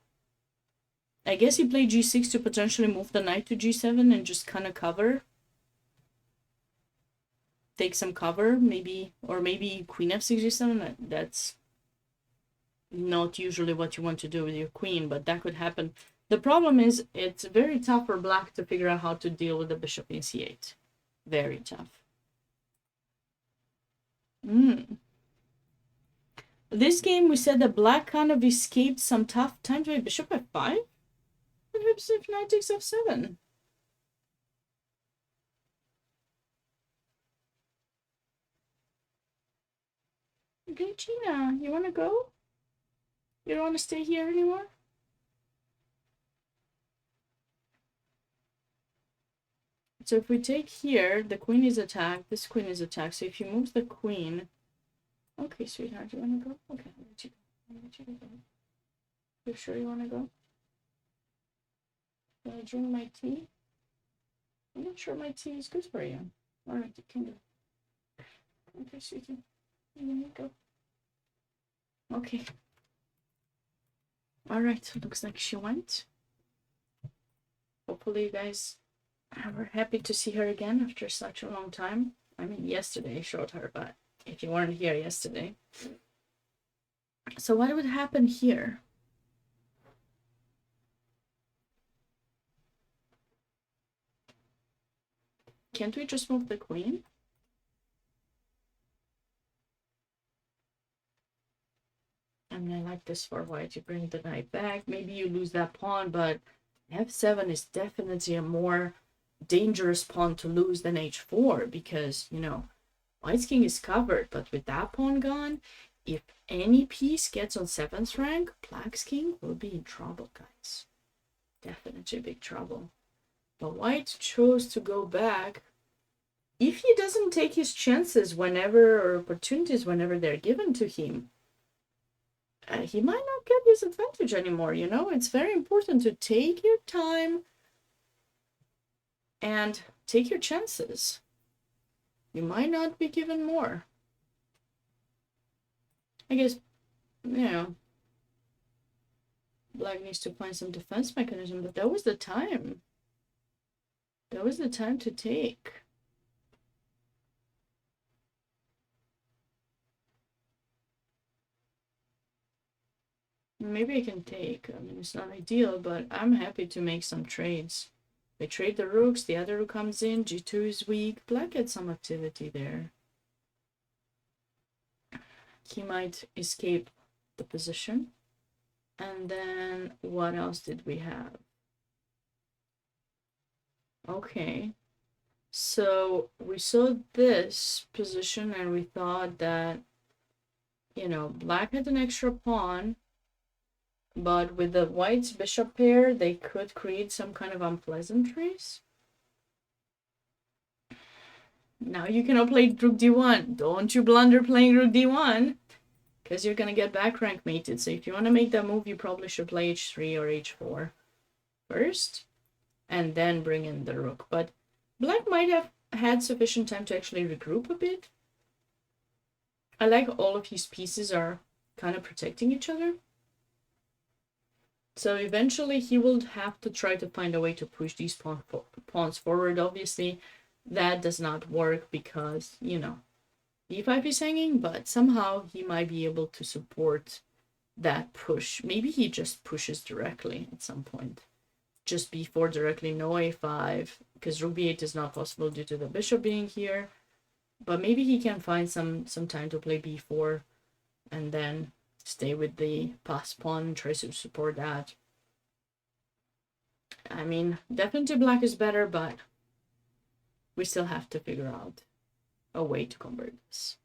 I guess he played g6 to potentially move the knight to g7 and just kind of cover. Take some cover, maybe, or maybe queen f6 g7. That's not usually what you want to do with your queen, but that could happen. The problem is it's very tough for black to figure out how to deal with the bishop in c8. Very tough. This game, we said that black kind of escaped some tough times by bishop f5. What happens if knight takes f7? Okay, Gina, you want to go? You don't want to stay here anymore? So if we take here, the queen is attacked, this queen is attacked. So if you move the queen... Okay, sweetheart, you want to go? Okay, I'll let you go. I'll let you go. You sure you want to go? Can I drink my tea? I'm not sure my tea is good for you. Alright, you can go. Okay, sweetie. You go. Okay. Alright, looks like she went. Hopefully you guys were happy to see her again after such a long time. I mean, yesterday I showed her, but if you weren't here yesterday. So what would happen here? Can't we just move the queen? I mean, I like this for white. You bring the knight back. Maybe you lose that pawn, but f7 is definitely a more dangerous pawn to lose than h4 because, you know, white's king is covered, but with that pawn gone, if any piece gets on 7th rank, black's king will be in trouble, guys. Definitely big trouble. But white chose to go back. If he doesn't take his chances whenever, or opportunities whenever they're given to him, he might not get this advantage anymore, you know? It's very important to take your time and take your chances. You might not be given more. I guess, you know, black needs to find some defense mechanism, but that was the time. That was the time to take. Maybe I can take. I mean, it's not ideal, but I'm happy to make some trades. They trade the rooks, the other rook comes in, g2 is weak. Black gets some activity there. He might escape the position. And then what else did we have? Okay. So we saw this position and we thought that, you know, black had an extra pawn. But with the white's bishop pair, they could create some kind of unpleasantries. Now you cannot play rook d1. Don't you blunder playing rook d1, because you're gonna get back rank mated. So if you want to make that move, you probably should play h3 or h4 first, and then bring in the rook. But black might have had sufficient time to actually regroup a bit. I like all of his pieces are kind of protecting each other. So eventually he will have to try to find a way to push these pawns forward. Obviously, that does not work because, you know, d5 is hanging, but somehow he might be able to support that push. Maybe he just pushes directly at some point. Just b4 directly, no a5, because rook b8 is not possible due to the bishop being here. But maybe he can find some time to play b4 and then stay with the pass pawn and try to support that. I mean, definitely black is better, but we still have to figure out a way to convert this.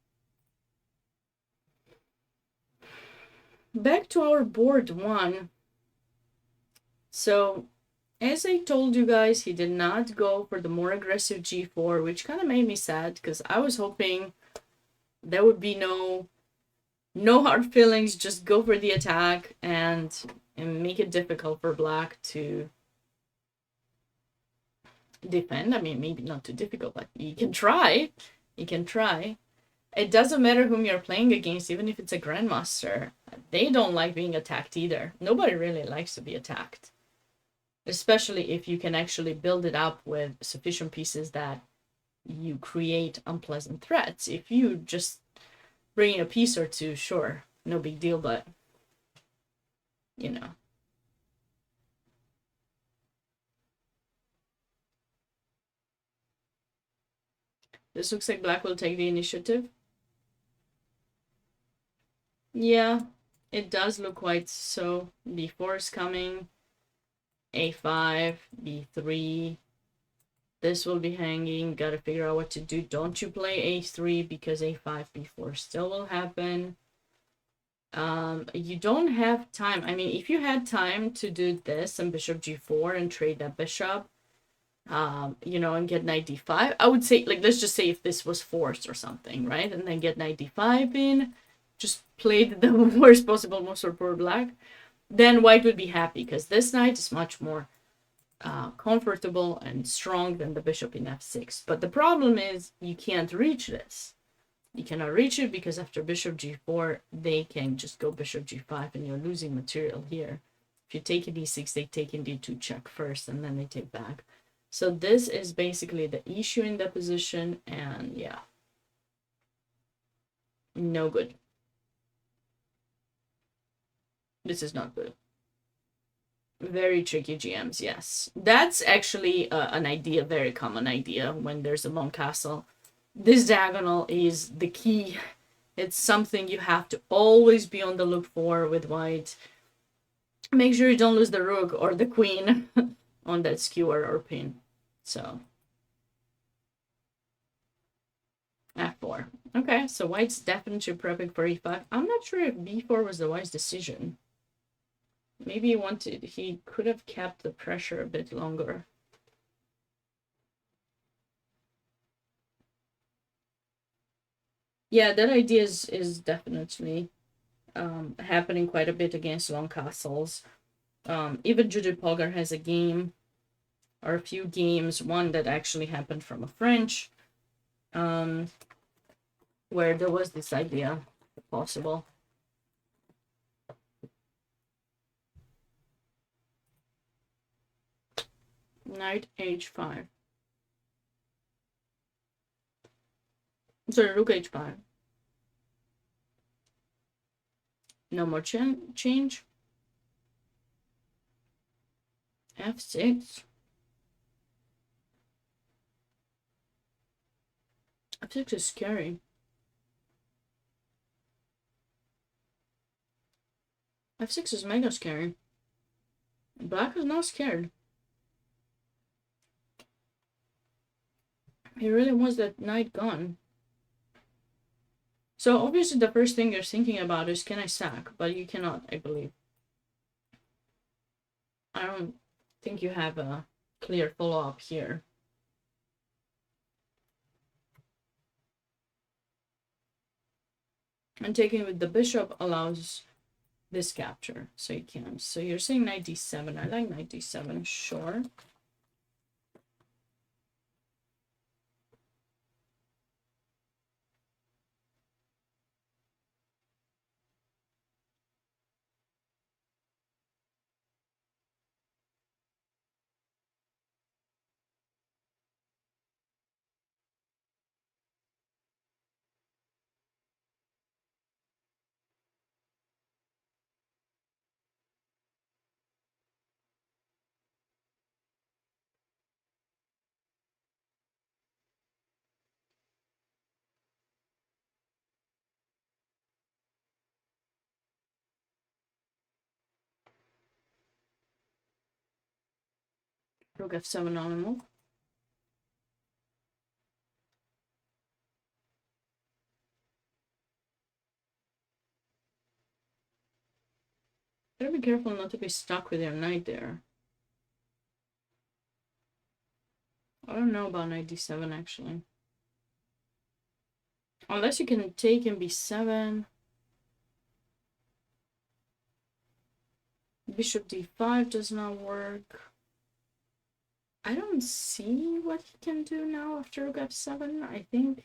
Back to our board one. So, as I told you guys, he did not go for the more aggressive g4, which kind of made me sad because I was hoping there would be no hard feelings, just go for the attack and make it difficult for black to defend. I mean, maybe not too difficult, but you can try. You can try. It doesn't matter whom you're playing against, even if it's a grandmaster. They don't like being attacked either. Nobody really likes to be attacked. especially if you can actually build it up with sufficient pieces that you create unpleasant threats. If you just bring in a piece or two, sure, no big deal, but you know. This looks like black will take the initiative. Yeah, it does look quite so. B4 is coming. A5, B3. This will be hanging. Gotta figure out what to do. Don't you play A3 because A5, B4 still will happen. You don't have time. I mean, if you had time to do this and bishop G4 and trade that bishop, you know, and get knight D5, I would say, like, let's just say if this was forced or something, right? And then get knight D5 in, just played the worst possible move for poor black, then white would be happy because this knight is much more comfortable and strong than the bishop in F6. But the problem is you can't reach this. You cannot reach it because after bishop G4, they can just go bishop G5 and you're losing material here. If you take in D6, they take in D2 check first and then they take back. So this is basically the issue in the position, and yeah, no good. This is not good. Very tricky GMs, yes. That's actually an idea, very common idea when there's a long castle. This diagonal is the key. It's something you have to always be on the look for with white. Make sure you don't lose the rook or the queen on that skewer or pin. So F4. Okay, so white's definitely prepping for E5. I'm not sure if B4 was the wise decision. Maybe he could have kept the pressure a bit longer. Yeah, that idea is definitely happening quite a bit against long castles. Even Judith Polgar has a game, or a few games, one that actually happened from a French, where there was this idea possible. Knight H5. Sorry, Rook H5. No more change. F6. F6 is scary. F6 is mega scary. Black is not scared. He really wants that knight gone. So obviously the first thing you're thinking about is, can I sack? But you cannot, I believe. I don't think you have a clear follow-up here. And taking with the bishop allows this capture, so you can. So you're saying knight d7. I like knight d7, sure. Rook f7 on a move. Better be careful not to be stuck with your knight there. I don't know about knight d7 actually. Unless you can take in b7. Bishop d5 does not work. I don't see what he can do now after rook f7. I mean,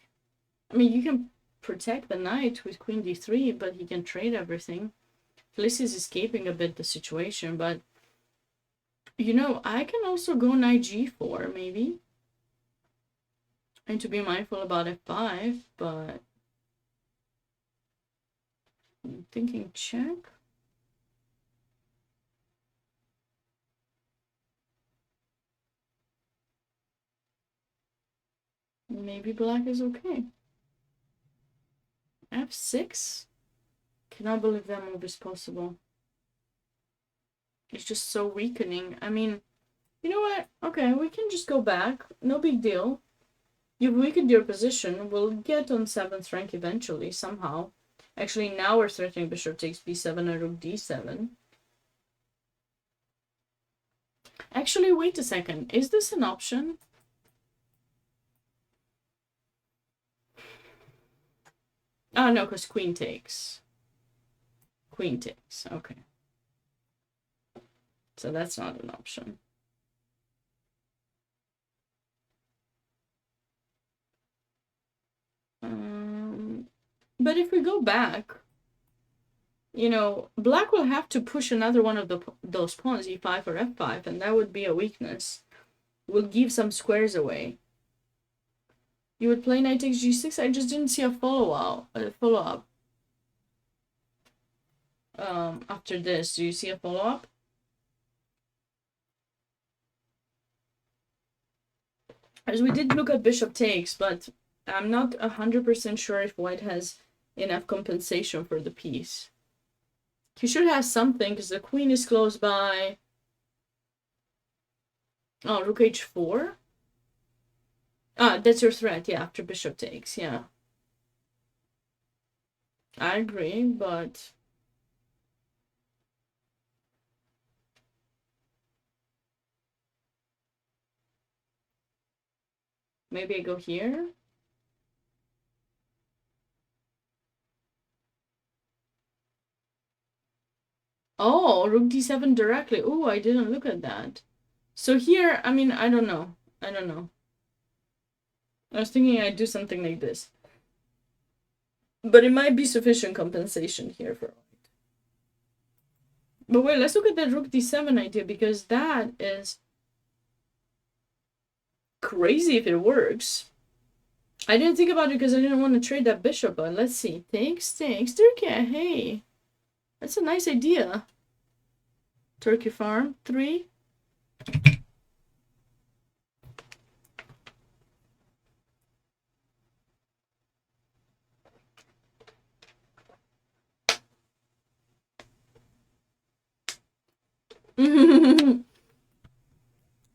you can protect the knight with queen d3, but he can trade everything. Felice is escaping a bit the situation, but You know, I can also go knight g4, maybe. And to be mindful about f5, but I'm thinking check. Maybe black is okay. f6? Cannot believe that move is possible. It's just so weakening. I mean, you know what? Okay, we can just go back. No big deal. You've weakened your position. We'll get on 7th rank eventually, somehow. Actually, now we're threatening bishop takes b7 and rook d7. Actually, wait a second. Is this an option? Oh, no, because queen takes. Queen takes. Okay. So that's not an option. But if we go back, you know, black will have to push another one of those pawns, e5 or f5, and that would be a weakness. We'll give some squares away. You would play knight takes g6? I just didn't see a follow-up. After this, do you see a follow-up? As we did look at bishop takes, but I'm not 100% sure if white has enough compensation for the piece. He should have something, because the queen is close by. Oh, rook h4? Ah, that's your threat, yeah, after bishop takes, yeah. I agree, but... maybe I go here? Oh, rook d7 directly. Oh, I didn't look at that. So here, I mean, I don't know. I was thinking I'd do something like this. But it might be sufficient compensation here for white. But wait, let's look at that rook d7 idea, because that is crazy if it works. I didn't think about it because I didn't want to trade that bishop, but let's see. Thanks. Turkey, hey. That's a nice idea. Turkey farm, 3.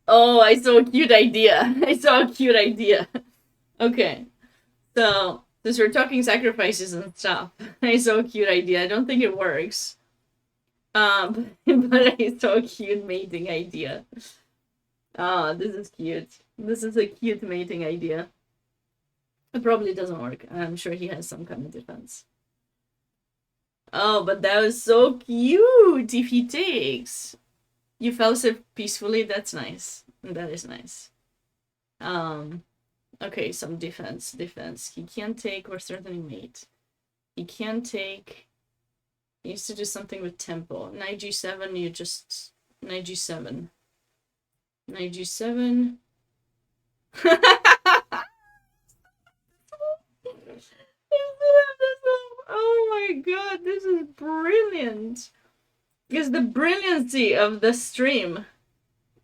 Oh, I saw a cute idea. Okay. So, since we're talking sacrifices and stuff, I saw a cute idea. I don't think it works. But I saw a cute mating idea. Oh, this is cute. This is a cute mating idea. It probably doesn't work. I'm sure he has some kind of defense. Oh, but that was so cute if he takes. You fell so peacefully. That's nice. That is nice. Okay, some defense. He can't take or certainly mate. He can't take. He needs to do something with tempo. Knight g7, you just... Knight g7. Knight g7. Oh my god, this is brilliant. It's the brilliancy of the stream.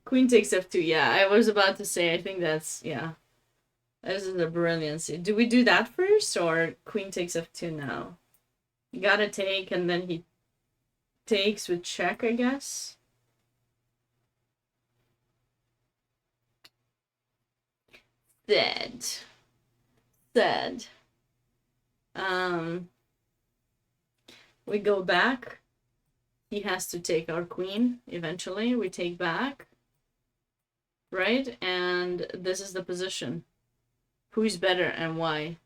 Queen takes f2. Yeah, I was about to say, I think that's... yeah. This is the brilliancy. Do we do that first, or queen takes f2 now? You gotta take, and then he takes with check, I guess. Sad. We go back. He has to take our queen eventually. We take back. Right? And this is the position. Who's better and why?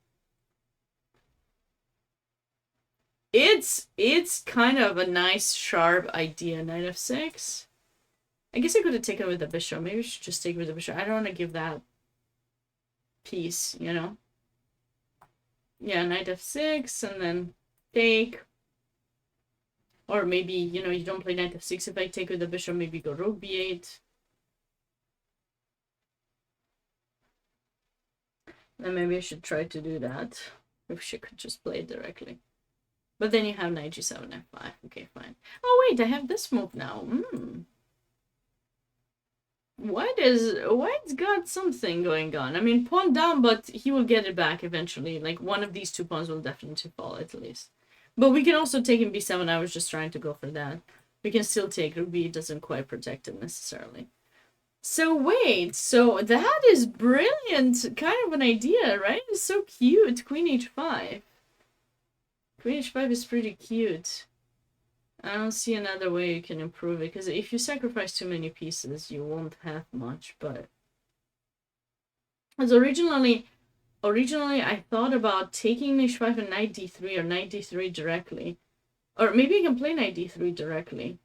It's kind of a nice, sharp idea. Knight f6. I guess I could have taken with the bishop. Maybe we should just take with the bishop. I don't want to give that piece, you know? Yeah, knight f6, and then take. Or maybe, you know, you don't play knight f6 if I take with the bishop. Maybe go rook b8. And maybe I should try to do that. If she could just play it directly. But then you have knight g7, f5. Okay, fine. Oh wait, I have this move now. White's got something going on. I mean, pawn down, but he will get it back eventually. Like, one of these 2 pawns will definitely fall, at least. But we can also take in b7. I was just trying to go for that. We can still take rook b. It doesn't quite protect it necessarily. So wait, so that is brilliant kind of an idea, right? It's so cute. Queen h5. Queen h5 is pretty cute. I don't see another way you can improve it, because if you sacrifice too many pieces, you won't have much, but... As originally I thought about taking h5 and knight d3, or knight d3 directly. Or maybe I can play knight d3 directly.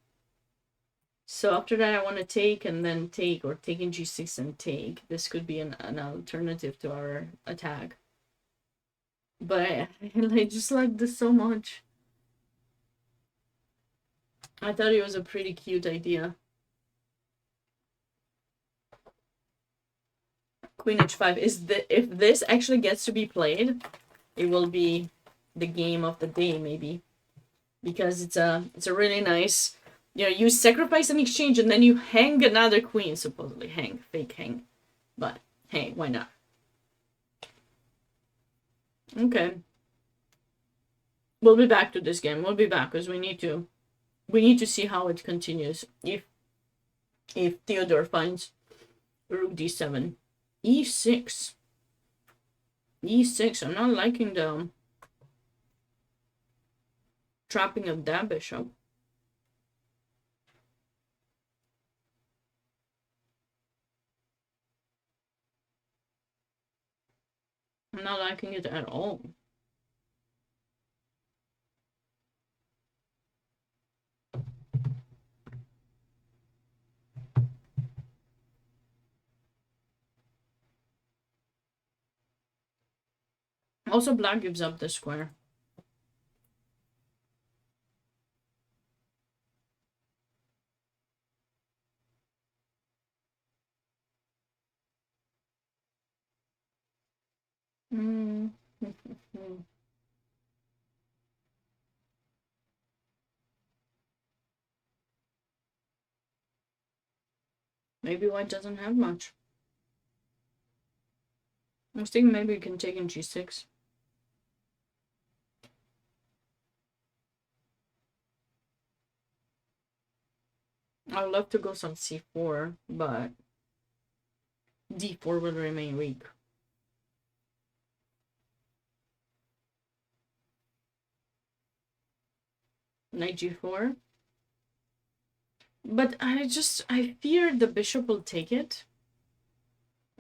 So after that I want to take and then take, or taking g6 and take. This could be an alternative to our attack. But I just like this so much. I thought it was a pretty cute idea. Queen h5 is if this actually gets to be played, it will be the game of the day, maybe, because it's a really nice, you know, you sacrifice an exchange and then you hang another queen, supposedly fake hang, but hey, why not? Okay, we'll be back to this game. We'll be back because we need to see how it continues. If Theodore finds rook d7, e6. I'm not liking the trapping of that bishop. I'm not liking it at all. Also, black gives up this square. Maybe white doesn't have much. I was thinking maybe we can take in g6. I would love to go some c4, but d4 will remain weak. Knight g4. But I fear the bishop will take it.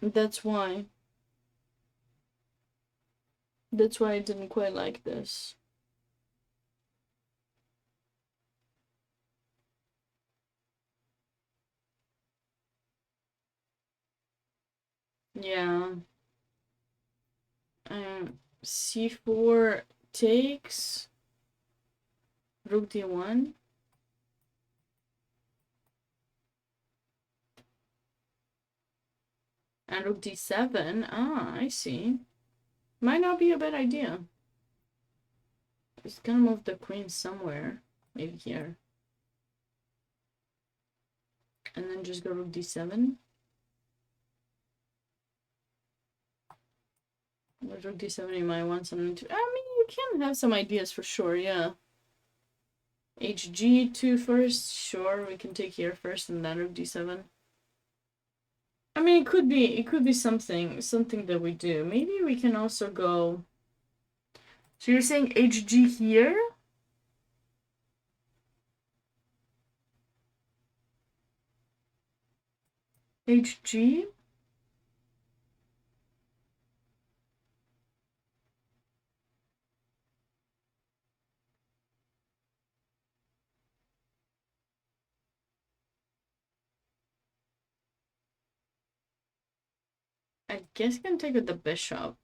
That's why. That's why I didn't quite like this. Yeah. C4 takes. Rook d1. And rook d7. Ah, I see. Might not be a bad idea. Just gonna move the queen somewhere. Maybe here. And then just go rook d7. With rook d7 you might want something to... I mean, you can have some ideas for sure, yeah. hg2 first. Sure, we can take here first and then rook d7. I mean, it could be something that we do. Maybe we can also go... So you're saying hg here? hg? I guess I can take with the bishop.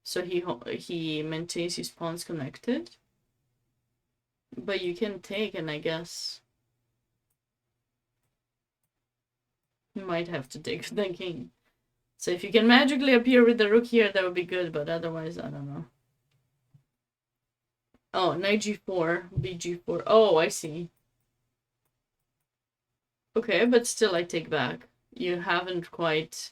So he maintains his pawns connected. But you can take, and I guess you might have to take the king. So if you can magically appear with the rook here, that would be good, but otherwise, I don't know. Oh, knight g4, bg4. Oh, I see. Okay, but still I take back. You haven't quite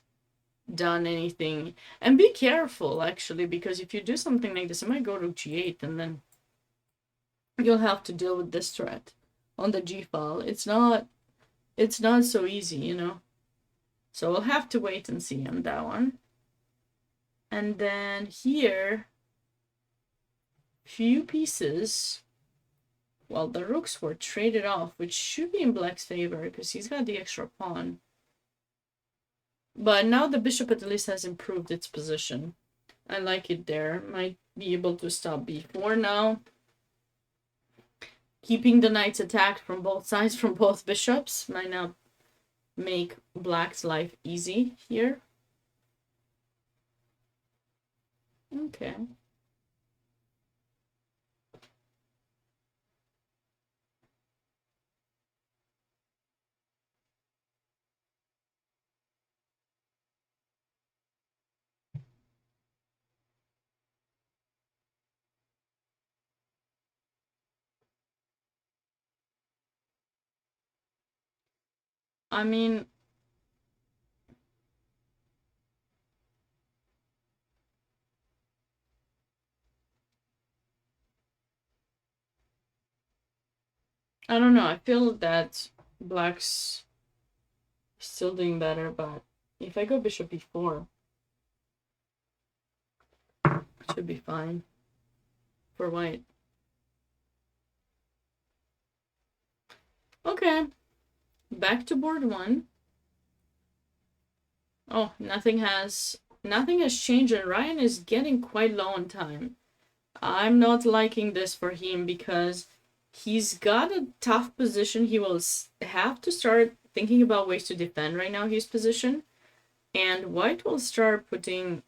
done anything. And be careful, actually, because if you do something like this, I might go rook g8, and then you'll have to deal with this threat on the g file. It's not so easy, you know. So we'll have to wait and see on that one. And then here, few pieces. Well, the rooks were traded off, which should be in black's favor because he's got the extra pawn. But now the bishop at least has improved its position. I like it there. Might be able to stop b4 now. Keeping the knights attacked from both sides, from both bishops, might now make black's life easy here. Okay. I mean, I don't know. I feel that black's still doing better, but if I go bishop b4, it should be fine for white. Okay, back to board one. Oh, nothing has changed, and Ryan is getting quite low on time. I'm not liking this for him because he's got a tough position. He will have to start thinking about ways to defend right now his position. And white will start putting...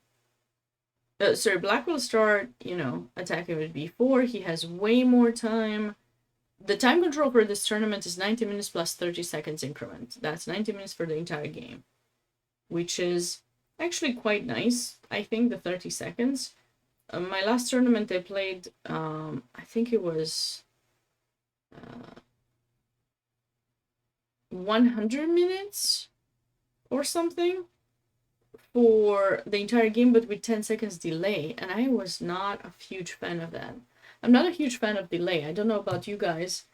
black will start, you know, attacking with b4. He has way more time. The time control for this tournament is 90 minutes plus 30 seconds increment. That's 90 minutes for the entire game, which is actually quite nice, I think, the 30 seconds. My last tournament I played, I think it was 100 minutes or something for the entire game, but with 10 seconds delay, and I was not a huge fan of that. I'm not a huge fan of delay. I don't know about you guys,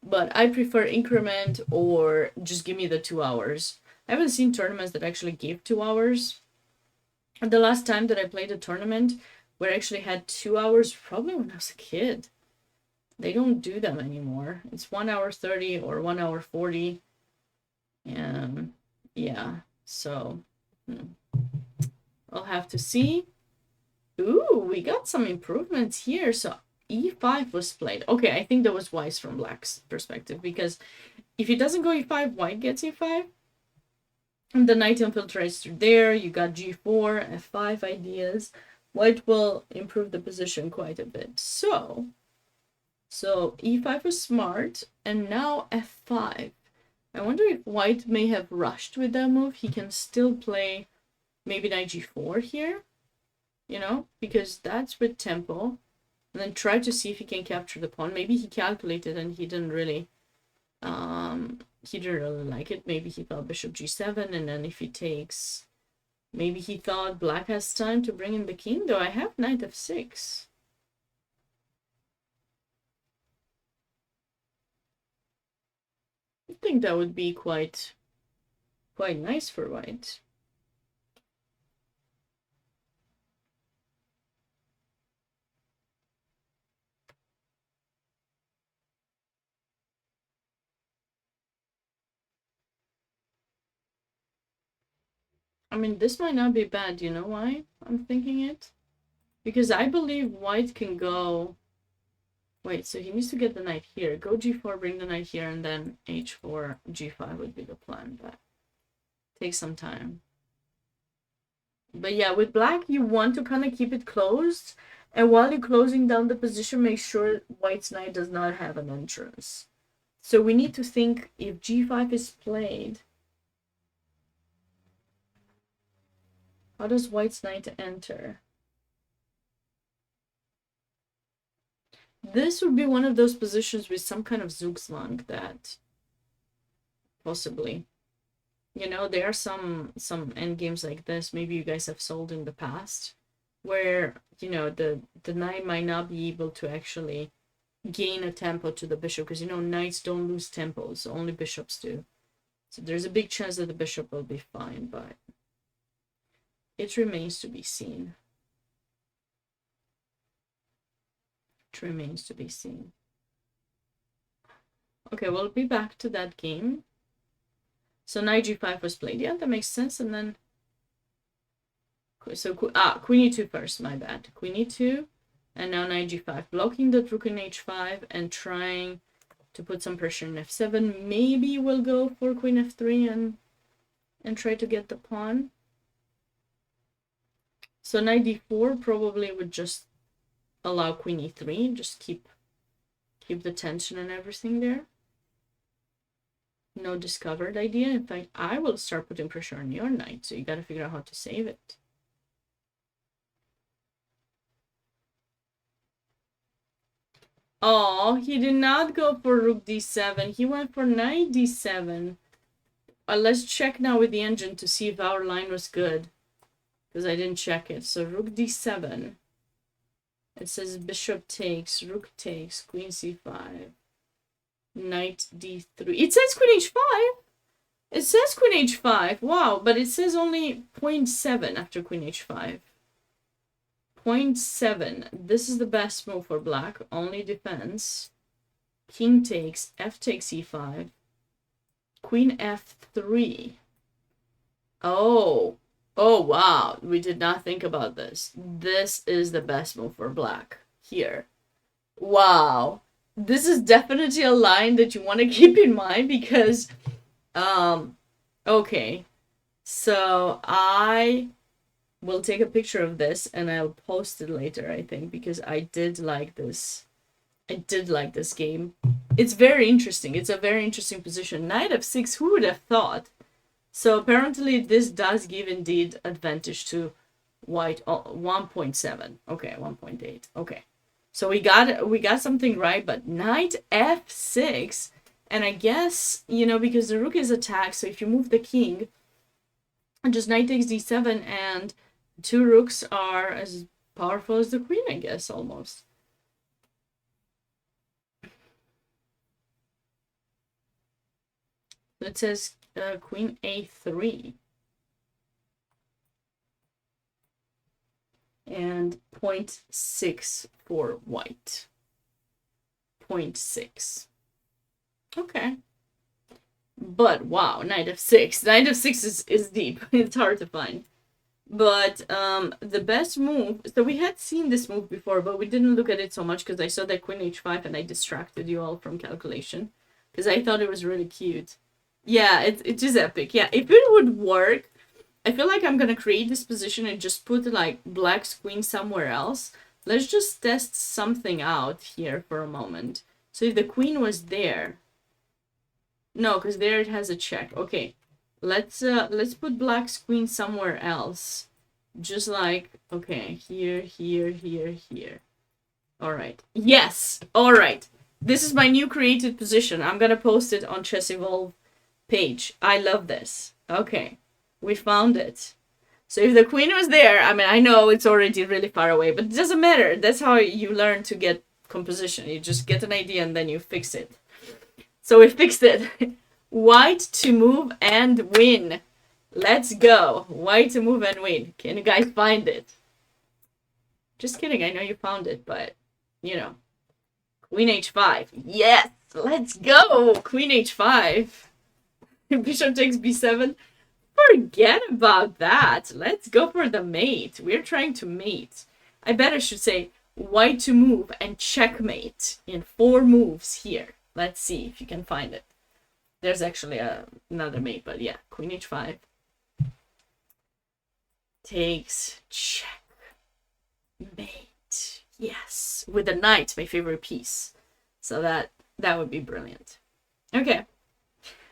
but I prefer increment or just give me the 2 hours. I haven't seen tournaments that actually give 2 hours. And the last time that I played a tournament where I actually had 2 hours, probably when I was a kid. They don't do them anymore. It's 1 hour 30 or 1 hour 40. Yeah, so I'll have to see. Ooh, we got some improvements here. So e5 was played. Okay, I think that was wise from black's perspective, because if it doesn't go e5, white gets e5. And the knight infiltrates through there. You got g4, f5 ideas. White will improve the position quite a bit. So e5 was smart, and now f5. I wonder if white may have rushed with that move. He can still play maybe knight g4 here, you know, because that's with tempo. And then try to see if he can capture the pawn. Maybe he calculated and he didn't really like it. Maybe he thought bishop g7, and then if he takes, maybe he thought black has time to bring in the king, though I have knight f6. I think that would be quite nice for white. I mean, this might not be bad. You know why I'm thinking it? Because I believe white can go... Wait, so he needs to get the knight here. Go g4, bring the knight here, and then h4, g5 would be the plan. But takes some time. But yeah, with black, you want to kind of keep it closed. And while you're closing down the position, make sure white's knight does not have an entrance. So we need to think, if g5 is played... How does white's knight enter? This would be one of those positions with some kind of Zugzwang that possibly, you know, there are some endgames like this, maybe you guys have sold in the past, where, you know, the knight might not be able to actually gain a tempo to the bishop, because, you know, knights don't lose tempos, only bishops do. So there's a big chance that the bishop will be fine, but it remains to be seen. It remains to be seen. Okay, we'll be back to that game. So knight g5 was played. Yeah, that makes sense. And then, so queen e2 first. My bad. Queen e2, and now knight g5, blocking the rook in h5 and trying to put some pressure in f7. Maybe we'll go for queen f3 and try to get the pawn. So knight d4 probably would just allow queen e3, just keep the tension and everything there. No discovered idea. In fact, I will start putting pressure on your knight, so you gotta figure out how to save it. Oh, he did not go for rook d7. He went for knight d7. Let's check now with the engine to see if our line was good, because I didn't check it. So rook d7. It says bishop takes, rook takes, queen c5, knight d3. It says queen h5. It says queen h5. Wow, but it says only 0.7 after queen h5. 0.7. This is the best move for black. Only defense. King takes, f takes e5, queen f3. Oh. Oh, wow. We did not think about this. This is the best move for black here. Wow. This is definitely a line that you want to keep in mind, because, okay. So I will take a picture of this and I'll post it later, I think, because I did like this. I did like this game. It's very interesting. It's a very interesting position. Knight f6, who would have thought? So apparently this does give indeed advantage to white. 1.7. Okay, 1.8. Okay. So we got something right, but knight f6, and I guess, you know, because the rook is attacked, so if you move the king, and just knight takes d7, and two rooks are as powerful as the queen, I guess, almost. It says queen a3. And 0.6 for white. 0.6. Okay. But wow, knight f6. Knight f6 is deep. It's hard to find. But the best move, so we had seen this move before, but we didn't look at it so much because I saw that queen h5 and I distracted you all from calculation because I thought it was really cute. Yeah, it's just epic. Yeah, if it would work, I feel like I'm gonna create this position and just put like black's queen somewhere else. Let's just test something out here for a moment. So if the queen was there, no, because there it has a check. Okay, let's put black's queen somewhere else. Just like, okay, here, here, here, here. All right. Yes. All right. This is my new created position. I'm gonna post it on Chess Evolve page. I love this. Okay. We found it. So if the queen was there, I mean, I know it's already really far away, but it doesn't matter. That's how you learn to get composition. You just get an idea and then you fix it. So we fixed it. White to move and win. Let's go. White to move and win. Can you guys find it? Just kidding. I know you found it, but, you know. Queen h5. Yes. Let's go. Queen h5. Bishop takes b7. Forget about that. Let's go for the mate. We're trying to mate. I better should say white to move and checkmate in 4 moves here. Let's see if you can find it. There's actually another mate, but yeah, queen h5. Takes, check, mate. Yes, with the knight, my favorite piece. So that would be brilliant. Okay,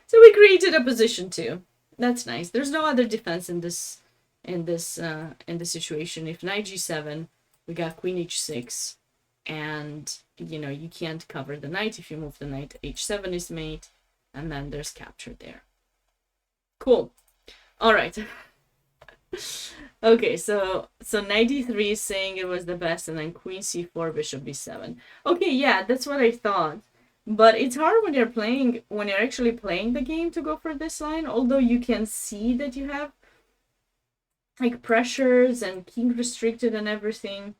so we created a position too. That's nice. There's no other defense in this in this situation. If knight g7, we got queen h6, and you know you can't cover the knight. If you move the knight, h7 is mate, and then there's capture there. Cool. All right. Okay, so knight d3 is saying it was the best, and then queen c4, bishop b7. Okay, yeah, that's what I thought. But it's hard when you're actually playing the game to go for this line, although you can see that you have like pressures and king restricted and everything.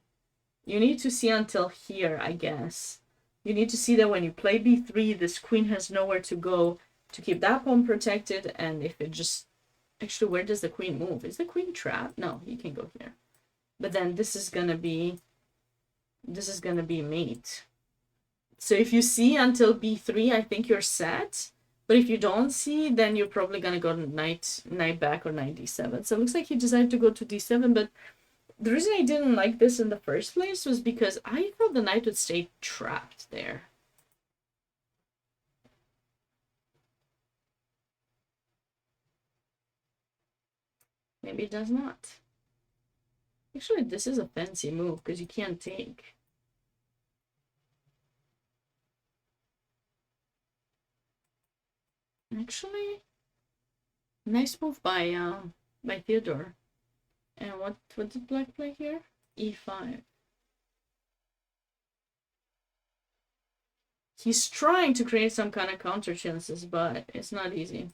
You need to see until here, I guess. You need to see that when you play b3, this queen has nowhere to go to keep that pawn protected, and if it just... Actually, where does the queen move? Is the queen trapped? No, you can go here. But then this is gonna be mate. So if you see until b3, I think you're set. But if you don't see, then you're probably gonna go to knight back or knight d7. So it looks like he decided to go to d7, but the reason I didn't like this in the first place was because I thought the knight would stay trapped there. Maybe it does not. Actually, this is a fancy move because you can't take. Actually, nice move by Theodore. And what did black play here? e5. He's trying to create some kind of counter chances, but it's not easy.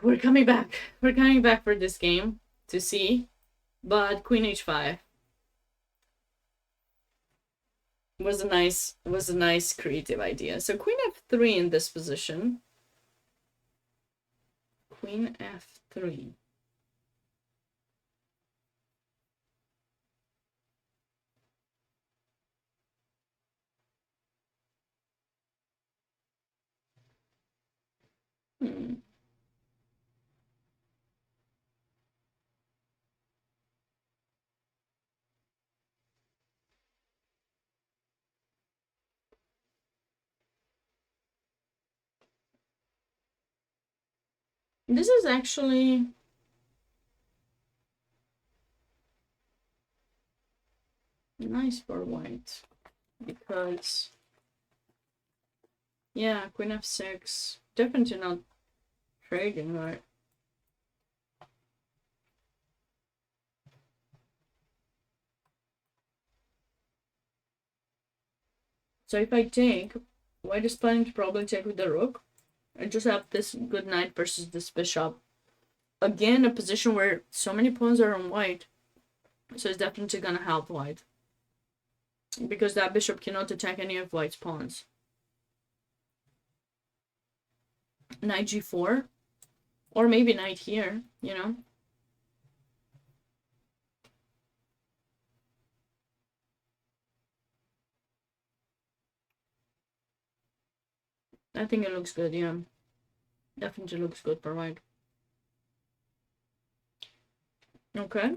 We're coming back. We're coming back for this game to see. But queen h5 was a nice creative idea. So queen f3 in this position. Queen f3. This is actually nice for white because, yeah, queen f6, definitely not trading, right? So if I take, white is planning to probably take with the rook. I just have this good knight versus this bishop. Again, a position where so many pawns are on white, so it's definitely gonna help white. Because that bishop cannot attack any of white's pawns. Knight g4, or maybe knight here, you know? I think it looks good, yeah. Definitely looks good for white. Okay.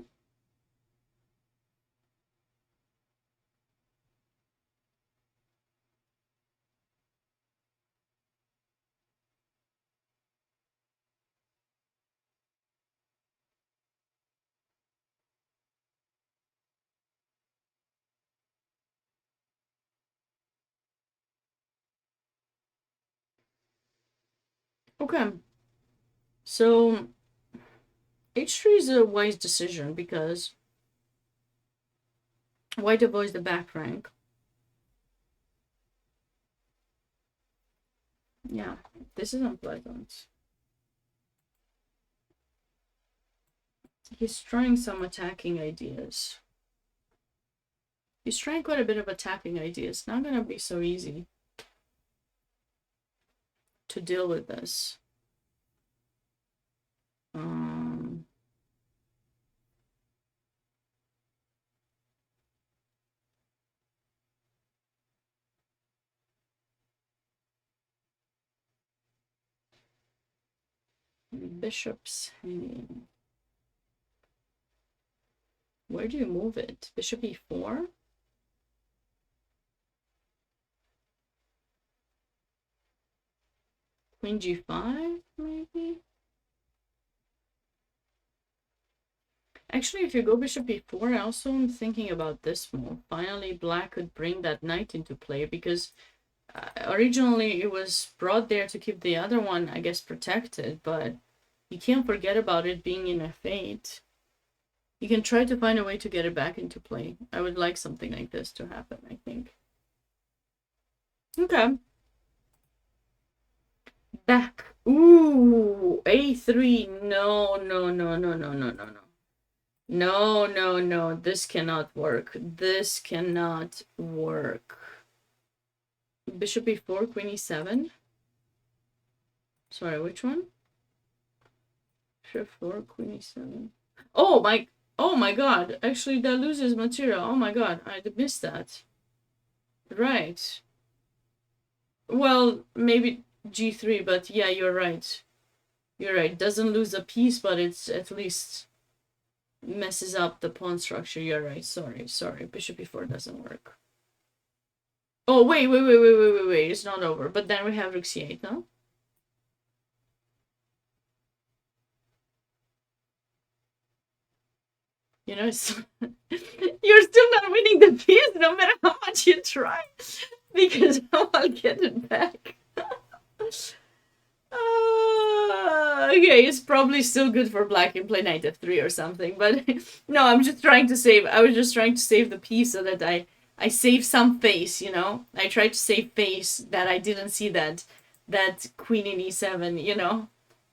Okay. So h3 is a wise decision because white avoids the back rank. Yeah, this is unpleasant. He's trying some attacking ideas. He's trying quite a bit of attacking ideas. Not gonna be so easy to deal with this. Bishop's hanging. Where do you move it? Bishop e4? Queen g5, maybe? Actually, if you go bishop b4, I also am thinking about this move. Finally, black could bring that knight into play, because originally it was brought there to keep the other one, I guess, protected, but you can't forget about it being in f8. You can try to find a way to get it back into play. I would like something like this to happen, I think. Okay. Back. Ooh, a3. No, no, no, no, no, no, no, no. No, no, no. This cannot work. This cannot work. Bishop e4, queen e7. Sorry, which one? Bishop 4, queen e7. Oh my god. Actually, that loses material. Oh my god, I missed that. Right. Well, maybe g3, but yeah, you're right. You're right. Doesn't lose a piece, but it's at least messes up the pawn structure. You're right. Sorry. Bishop e4 doesn't work. Oh, wait. It's not over. But then we have rook c8, no? You know, it's you're still not winning the piece no matter how much you try. Because I'll get it back. Okay, it's probably still good for black and play knight f3 or something, but no, I was just trying to save the piece so that I save some face, you know? I tried to save face that I didn't see that queen in e7, you know?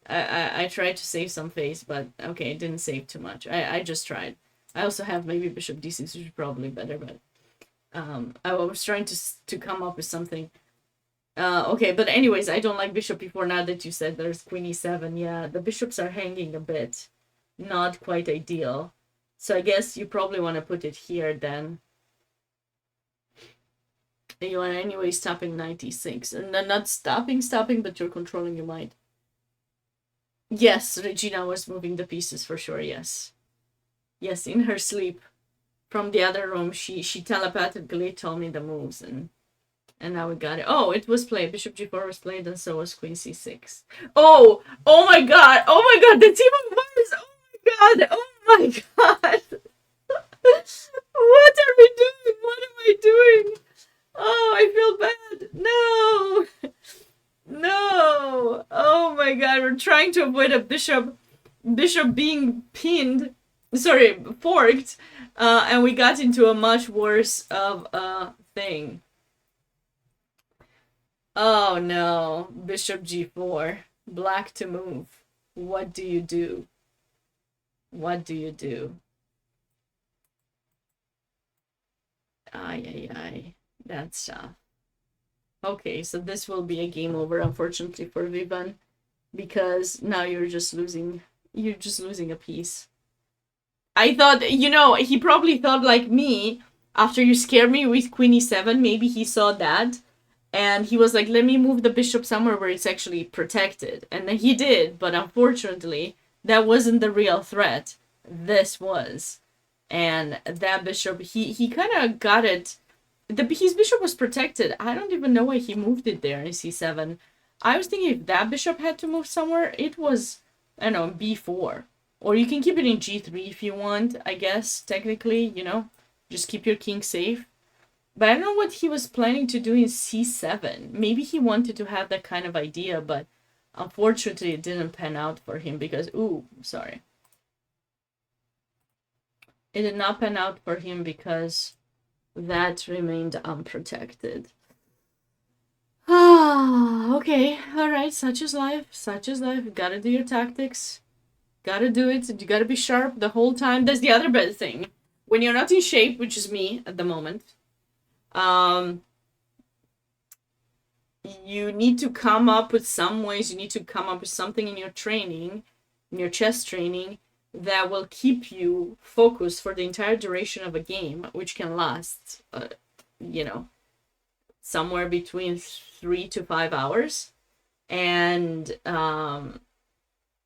I tried to save some face, but okay, it didn't save too much. I just tried. I also have maybe bishop d6, which is probably better, but I was trying to come up with something. Okay, but anyways, I don't like bishop e4 now that you said there's queen e7. Yeah, the bishops are hanging a bit. Not quite ideal. So I guess you probably want to put it here then. You are anyway stopping knight e6. And not stopping, but you're controlling your mind. Yes, Regina was moving the pieces for sure, yes. Yes, in her sleep. From the other room, she telepathically told me the moves, and now we got it. Oh, it was played. Bishop g4 was played, and so was queen c6. Oh my god! Oh my god! The team of words! Oh my god! Oh my god! What are we doing? What am I doing? Oh, I feel bad. No! No! Oh my god! We're trying to avoid a bishop being pinned. Sorry, forked. And we got into a much worse of a thing. Oh no, bishop g4. Black to move. What do you do? What do you do? Ay. That's tough. Okay, so this will be a game over, unfortunately, for Vivan. Because now you're just losing a piece. I thought, you know, he probably thought like me, after you scared me with queen e7, maybe he saw that. And he was like, let me move the bishop somewhere where it's actually protected. And then he did, but unfortunately, that wasn't the real threat. This was. And that bishop, he kind of got it. His bishop was protected. I don't even know why he moved it there in c7. I was thinking if that bishop had to move somewhere, it was, I don't know, b4. Or you can keep it in g3 if you want, I guess, technically, you know. Just keep your king safe. But I don't know what he was planning to do in c7. Maybe he wanted to have that kind of idea, but unfortunately it didn't pan out for him because... Ooh, sorry. It did not pan out for him because that remained unprotected. Ah, okay. Alright, such is life. Such is life. You gotta do your tactics. Gotta do it. You gotta be sharp the whole time. That's the other bad thing. When you're not in shape, which is me at the moment... you need to come up with some ways, you need to come up with something in your training, in your chess training, that will keep you focused for the entire duration of a game, which can last, you know, somewhere between 3 to 5 hours. And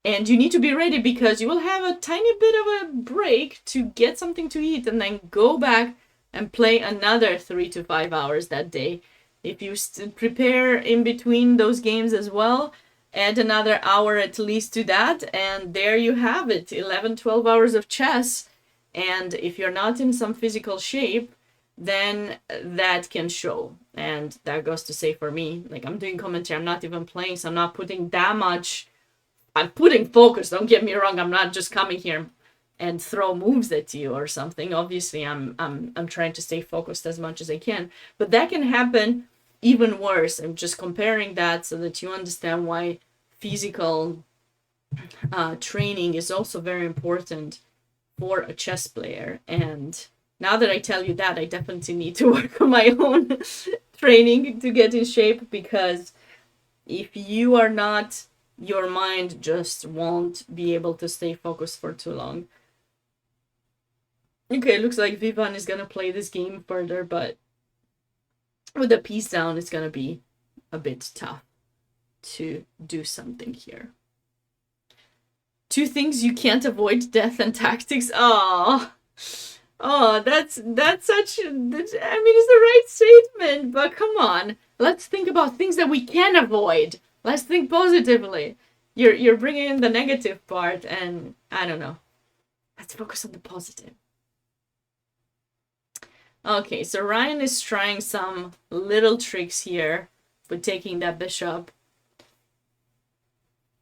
you need to be ready because you will have a tiny bit of a break to get something to eat and then go back and play another 3 to 5 hours that day. If you prepare in between those games as well, add another hour at least to that, and there you have it, 11, 12 hours of chess. And if you're not in some physical shape, then that can show. And that goes to say for me, like, I'm doing commentary, I'm not even playing, so I'm not putting that much. I'm putting focus, don't get me wrong. I'm not just coming here and throw moves at you or something. Obviously, I'm trying to stay focused as much as I can. But that can happen even worse. I'm just comparing that so that you understand why physical training is also very important for a chess player. And now that I tell you that, I definitely need to work on my own training to get in shape, because if you are not, your mind just won't be able to stay focused for too long. Okay, looks like Vivan is gonna play this game further, but with the piece down, it's gonna be a bit tough to do something here. 2 things you can't avoid: death and tactics. Oh, that's such. I mean, it's the right statement, but come on, let's think about things that we can avoid. Let's think positively. You're bringing in the negative part, and I don't know. Let's focus on the positive. Okay, so Ryan is trying some little tricks here with taking that bishop.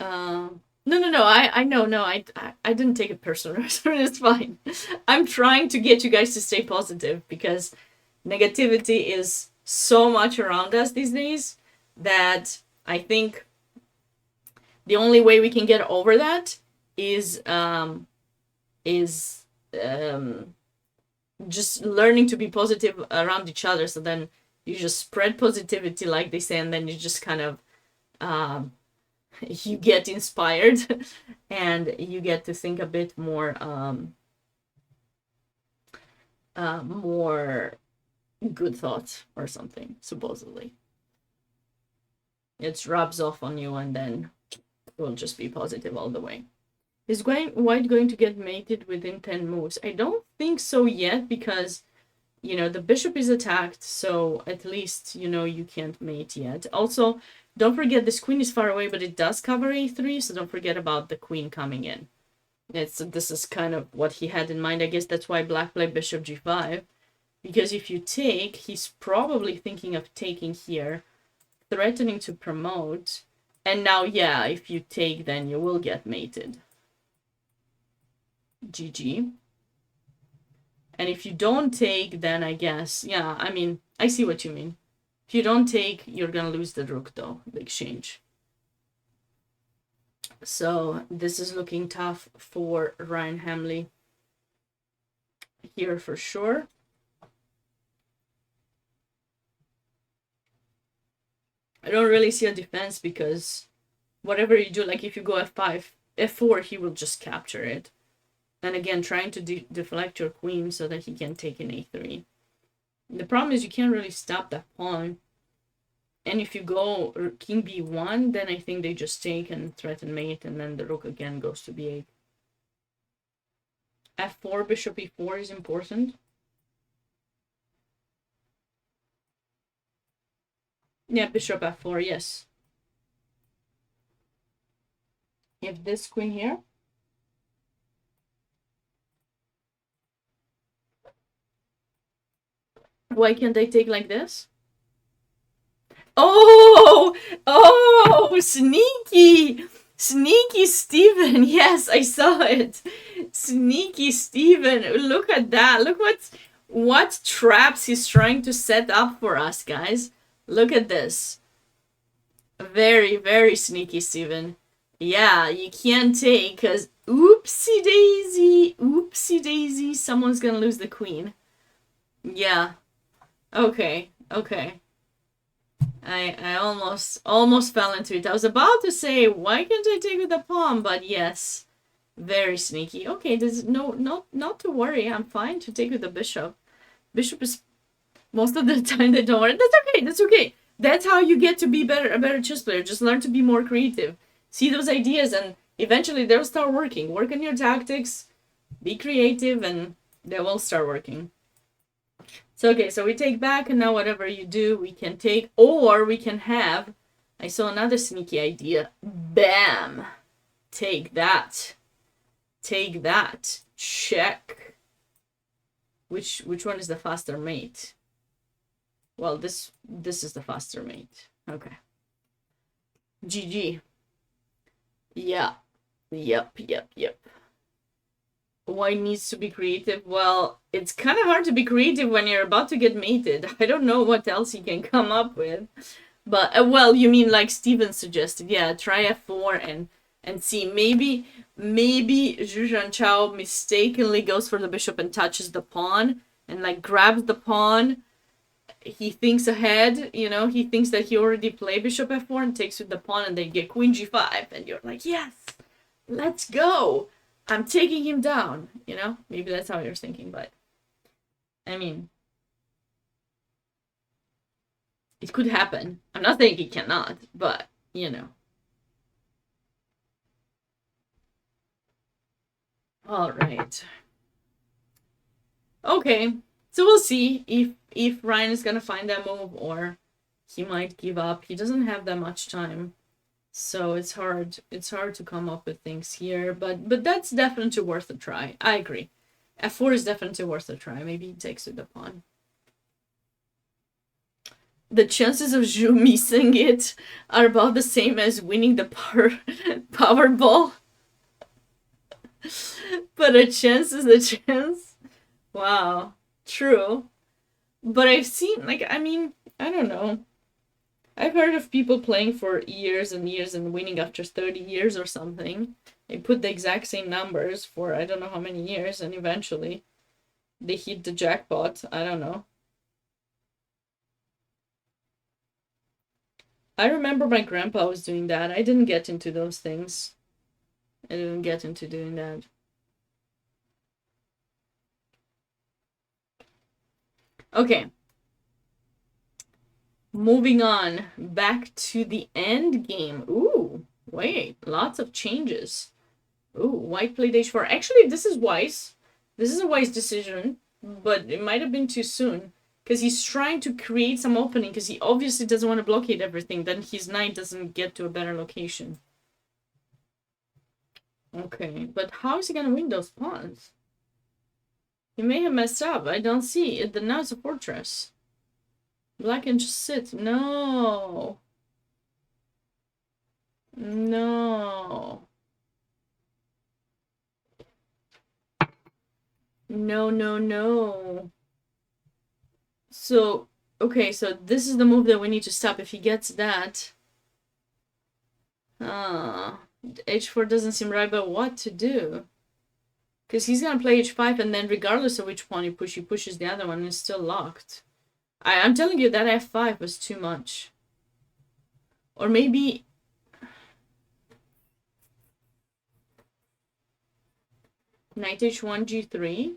No, I know, no, I didn't take it personal. It's fine. I'm trying to get you guys to stay positive, because negativity is so much around us these days that I think the only way we can get over that is just learning to be positive around each other. So then you just spread positivity, like they say, and then you just kind of you get inspired and you get to think a bit more more good thoughts or something, supposedly. It rubs off on you, and then will just be positive all the way. Is White going to get mated within 10 moves? I don't think so yet, because, you know, the bishop is attacked, so at least, you know, you can't mate yet. Also, don't forget this queen is far away, but it does cover a3, so don't forget about the queen coming in. This is kind of what he had in mind. I guess that's why Black played bishop g5, because if you take, he's probably thinking of taking here, threatening to promote, and now, yeah, if you take, then you will get mated. GG. And if you don't take, then I guess, yeah, I mean, I see what you mean. If you don't take, you're gonna lose the rook, though, the exchange. So this is looking tough for Ryan Hamley here for sure. I don't really see a defense, because whatever you do, like if you go f5, f4, he will just capture it. And again, trying to deflect your queen so that he can take an a3. The problem is you can't really stop that pawn. And if you go king b1, then I think they just take and threaten mate, and then the rook again goes to b8. f4, bishop e4 is important. Yeah, bishop f4, yes. You have this queen here. Why can't I take like this? Oh, sneaky. Sneaky Steven. Yes, I saw it. Sneaky Steven. Look at that. Look what traps he's trying to set up for us, guys. Look at this. Very, very sneaky Steven. Yeah, you can't take, because oopsie daisy, someone's gonna lose the queen. Yeah. Okay. I almost fell into it. I was about to say, why can't I take with the pawn? But yes, very sneaky. Okay, there's not to worry. I'm fine to take with the bishop. Bishop is most of the time they don't worry. That's okay. That's how you get to be a better chess player. Just learn to be more creative. See those ideas, and eventually they'll start working. Work on your tactics, be creative, and they will start working. So, okay, so we take back, and now whatever you do, we can take, or we can have I saw another sneaky idea. Bam! Take that. Take that. Check. Which one is the faster mate? Well, this is the faster mate. Okay. GG. Yeah. Yep. Why needs to be creative? Well, it's kind of hard to be creative when you're about to get mated. I don't know what else you can come up with. But, well, you mean like Steven suggested. Yeah, try F4 and see. Maybe Zhu Zhanchao mistakenly goes for the bishop and touches the pawn and like grabs the pawn. He thinks ahead, you know, he thinks that he already played bishop F4 and takes with the pawn and they get queen G5 and you're like, yes, let's go. I'm taking him down, you know? Maybe that's how you're thinking, but I mean, it could happen. I'm not saying it cannot, but, you know. All right. Okay, so we'll see if Ryan is gonna find that move or he might give up. He doesn't have that much time. So it's hard to come up with things here, but that's definitely worth a try. I agree. F4 is definitely worth a try. Maybe he takes with the pawn. The chances of Zhu missing it are about the same as winning the Powerball. But a chance is a chance. Wow. True. But I've seen, like, I mean, I don't know. I've heard of people playing for years and years and winning after 30 years or something. They put the exact same numbers for I don't know how many years, and eventually they hit the jackpot. I don't know. I remember my grandpa was doing that. I didn't get into those things. I didn't get into doing that. Okay. Moving on, back to the end game. Ooh, wait, lots of changes. Ooh, white played h4. Actually, this is wise. This is a wise decision, but it might have been too soon. Because he's trying to create some opening, because he obviously doesn't want to blockade everything. Then his knight doesn't get to a better location. Okay, but how is he going to win those pawns? He may have messed up. I don't see it. Now it's a fortress. Black can just sit. No. No. No. So, okay, so this is the move that we need to stop. If he gets that... h4 doesn't seem right, but what to do? Because he's gonna play h5, and then regardless of which pawn he pushes the other one, and it's still locked. I'm telling you, that f5 was too much. Or maybe... Knight h1, g3.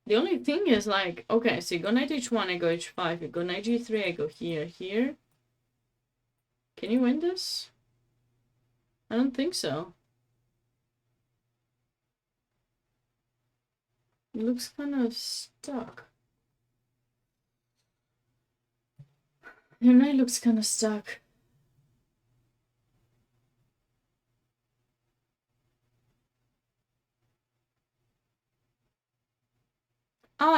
The only thing is, like, okay, so you go knight h1, I go h5, you go knight g3, I go here. Can you win this? I don't think so. It looks kind of stuck. Your knight looks kind of stuck.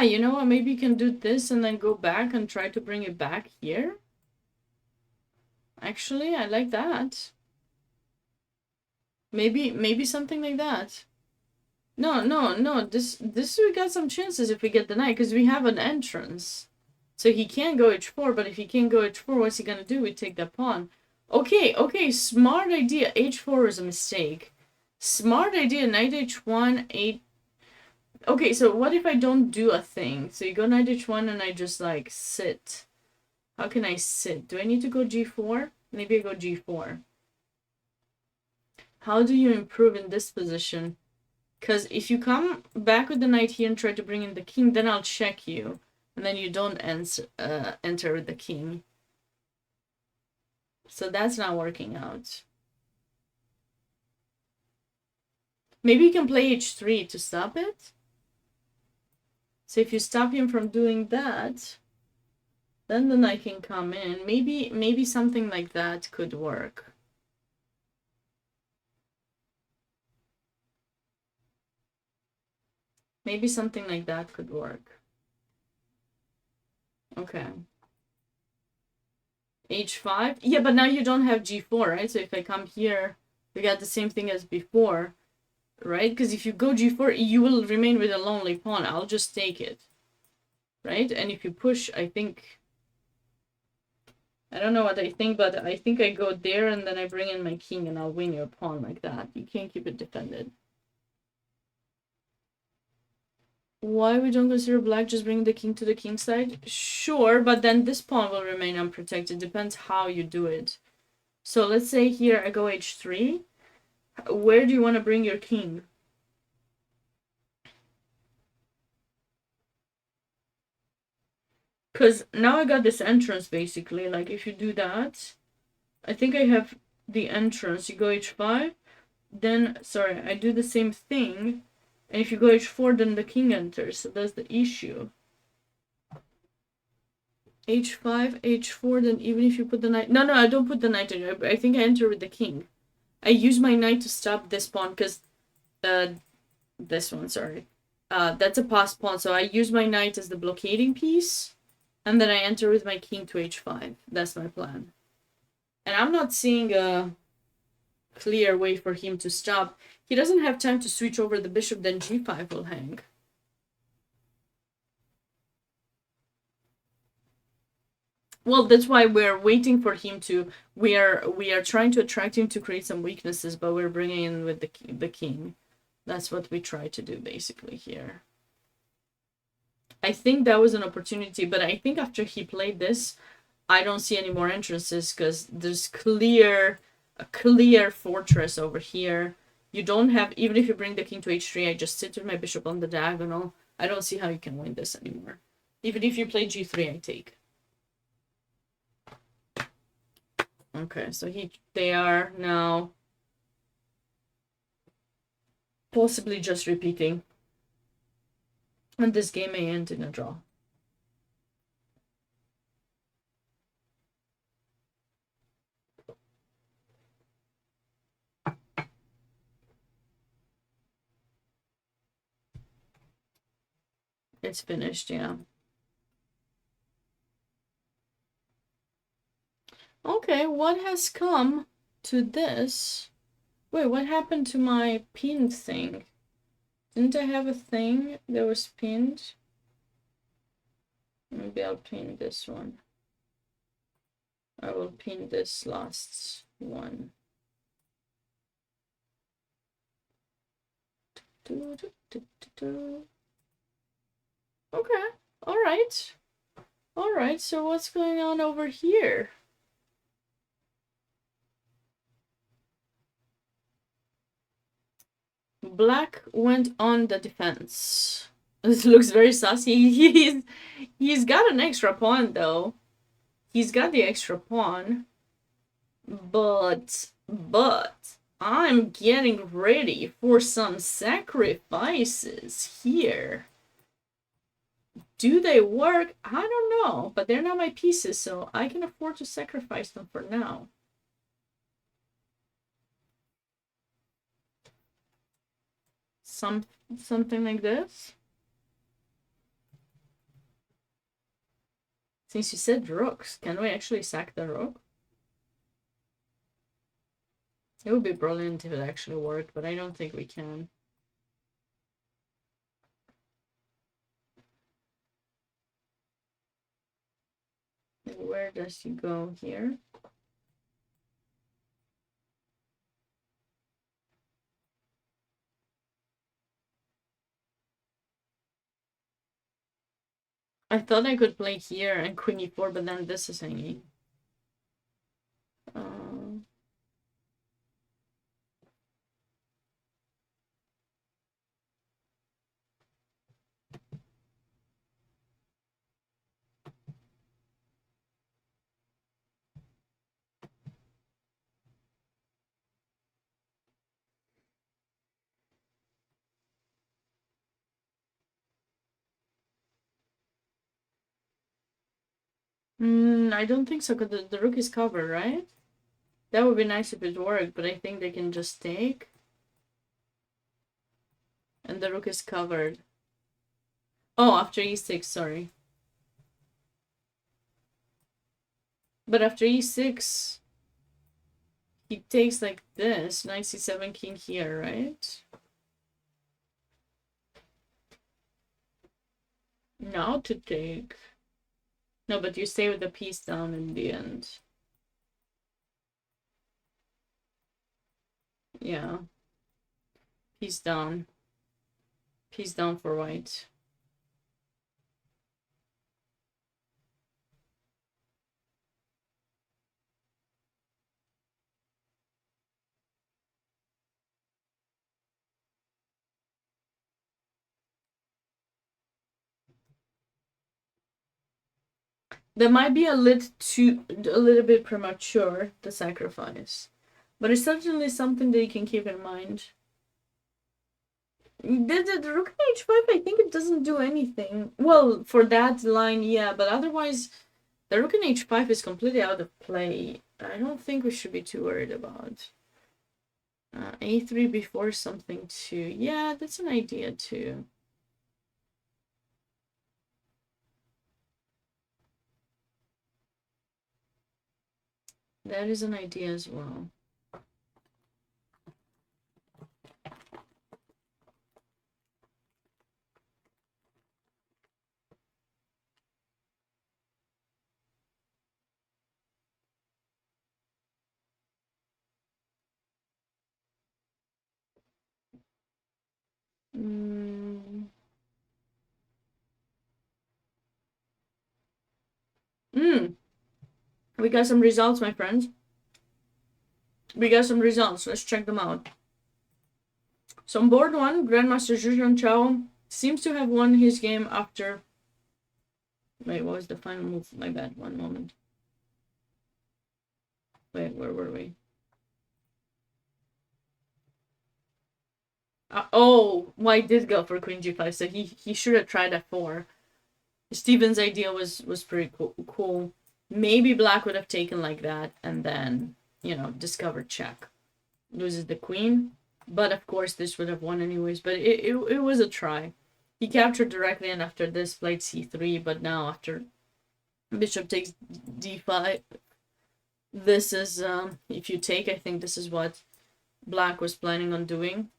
You know what? Maybe you can do this and then go back and try to bring it back here. Actually, I like that. Maybe something like that. No. This we got some chances if we get the knight, because we have an entrance. So he can't go h4, but if he can't go h4, what's he gonna do? We take that pawn. Okay, smart idea. h4 is a mistake. Smart idea, knight h1, 8... Okay, so what if I don't do a thing? So you go knight h1 and I just, like, sit. How can I sit? Do I need to go g4? Maybe I go g4. How do you improve in this position? Because if you come back with the knight here and try to bring in the king, then I'll check you. And then you don't enter with the king. So that's not working out. Maybe you can play h3 to stop it. So if you stop him from doing that, then the knight can come in. Maybe something like that could work. Maybe something like that could work. Okay. h5? Yeah, but now you don't have g4, right? So if I come here, we got the same thing as before, right? Because if you go g4, you will remain with a lonely pawn. I'll just take it, right? And if you push, I think... I don't know what I think, but I think I go there and then I bring in my king and I'll win your pawn like that. You can't keep it defended. Why we don't consider black just bring the king to the king side? Sure, but then this pawn will remain unprotected. Depends how you do it. So let's say here I go h3. Where do you want to bring your king? Because now I got this entrance basically. Like if you do that, I think I have the entrance. You go h5, then, sorry, I do the same thing. And if you go h4, then the king enters. So that's the issue. h5, h4, then even if you put the knight... No, I don't put the knight in. I think I enter with the king. I use my knight to stop this pawn because... this one, sorry. That's a passed pawn. So I use my knight as the blockading piece. And then I enter with my king to h5. That's my plan. And I'm not seeing a clear way for him to stop. He doesn't have time to switch over the bishop, then g5 will hang. Well, that's why we're waiting for him to... We are trying to attract him to create some weaknesses, but we're bringing in with the king. That's what we try to do, basically, here. I think that was an opportunity, but I think after he played this, I don't see any more entrances, because there's a clear fortress over here. You don't have... Even if you bring the king to h3, I just sit with my bishop on the diagonal. I don't see how you can win this anymore. Even if you play g3, I take. Okay, so they are now possibly just repeating. And this game may end in a draw. It's finished, yeah. Okay, what has come to this? Wait, what happened to my pinned thing? Didn't I have a thing that was pinned? Maybe I'll pin this one. I will pin this last one. Okay, alright. Alright, so what's going on over here? Black went on the defense. This looks very sassy. He's got an extra pawn, though. He's got the extra pawn. But I'm getting ready for some sacrifices here. Do they work? I don't know, but they're not my pieces, so I can afford to sacrifice them for now. Something like this. Since you said rooks, can we actually sack the rook? It would be brilliant if it actually worked, but I don't think we can. Where does he go here? I thought I could play here and queen e4, but then this is hanging. I don't think so, because the rook is covered, right? That would be nice if it worked, but I think they can just take. And the rook is covered. Oh, after e6, sorry. But after e6, he takes like this. Knight c7, king here, right? Now to take. No, but you stay with the piece down in the end. Yeah. Piece down. Piece down for white. That might be a little bit premature, the sacrifice. But it's certainly something that you can keep in mind. The rook h5, I think it doesn't do anything. Well, for that line, yeah, but otherwise, the rook in h5 is completely out of play. I don't think we should be too worried about. A3 before something too. Yeah, that's an idea too. That is an idea as well. We got some results, my friends. We got some results. Let's check them out. So on board one, Grandmaster Zhu Chao seems to have won his game after... Wait, what was the final move? My bad. One moment. Wait, where were we? Oh, White did go for Queen G5, so he should have tried f4. Steven's idea was pretty cool. Maybe Black would have taken like that and then, you know, discovered check. Loses the queen. But of course this would have won anyways. But it was a try. He captured directly and after this played c3. But now after bishop takes d5, this is, if you take, I think this is what Black was planning on doing.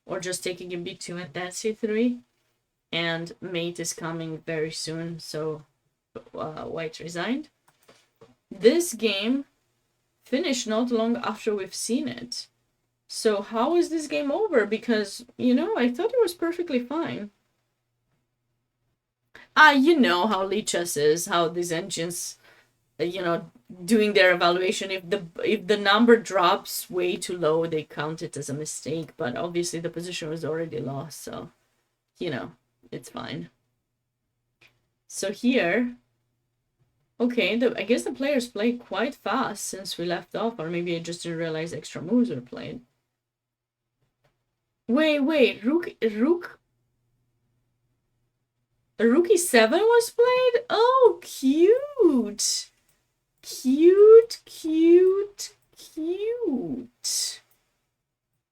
Or just taking in b2 and then c3. And mate is coming very soon, so White resigned. This game finished not long after we've seen it. So how is this game over? Because, you know, I thought it was perfectly fine. You know how Lichess is, how these engines, you know, doing their evaluation. If the number drops way too low, they count it as a mistake. But obviously the position was already lost, so, you know, it's fine. So here, okay, I guess the players played quite fast since we left off, or maybe I just didn't realize extra moves were played. Wait, Rook e7 was played? Oh, cute! Cute.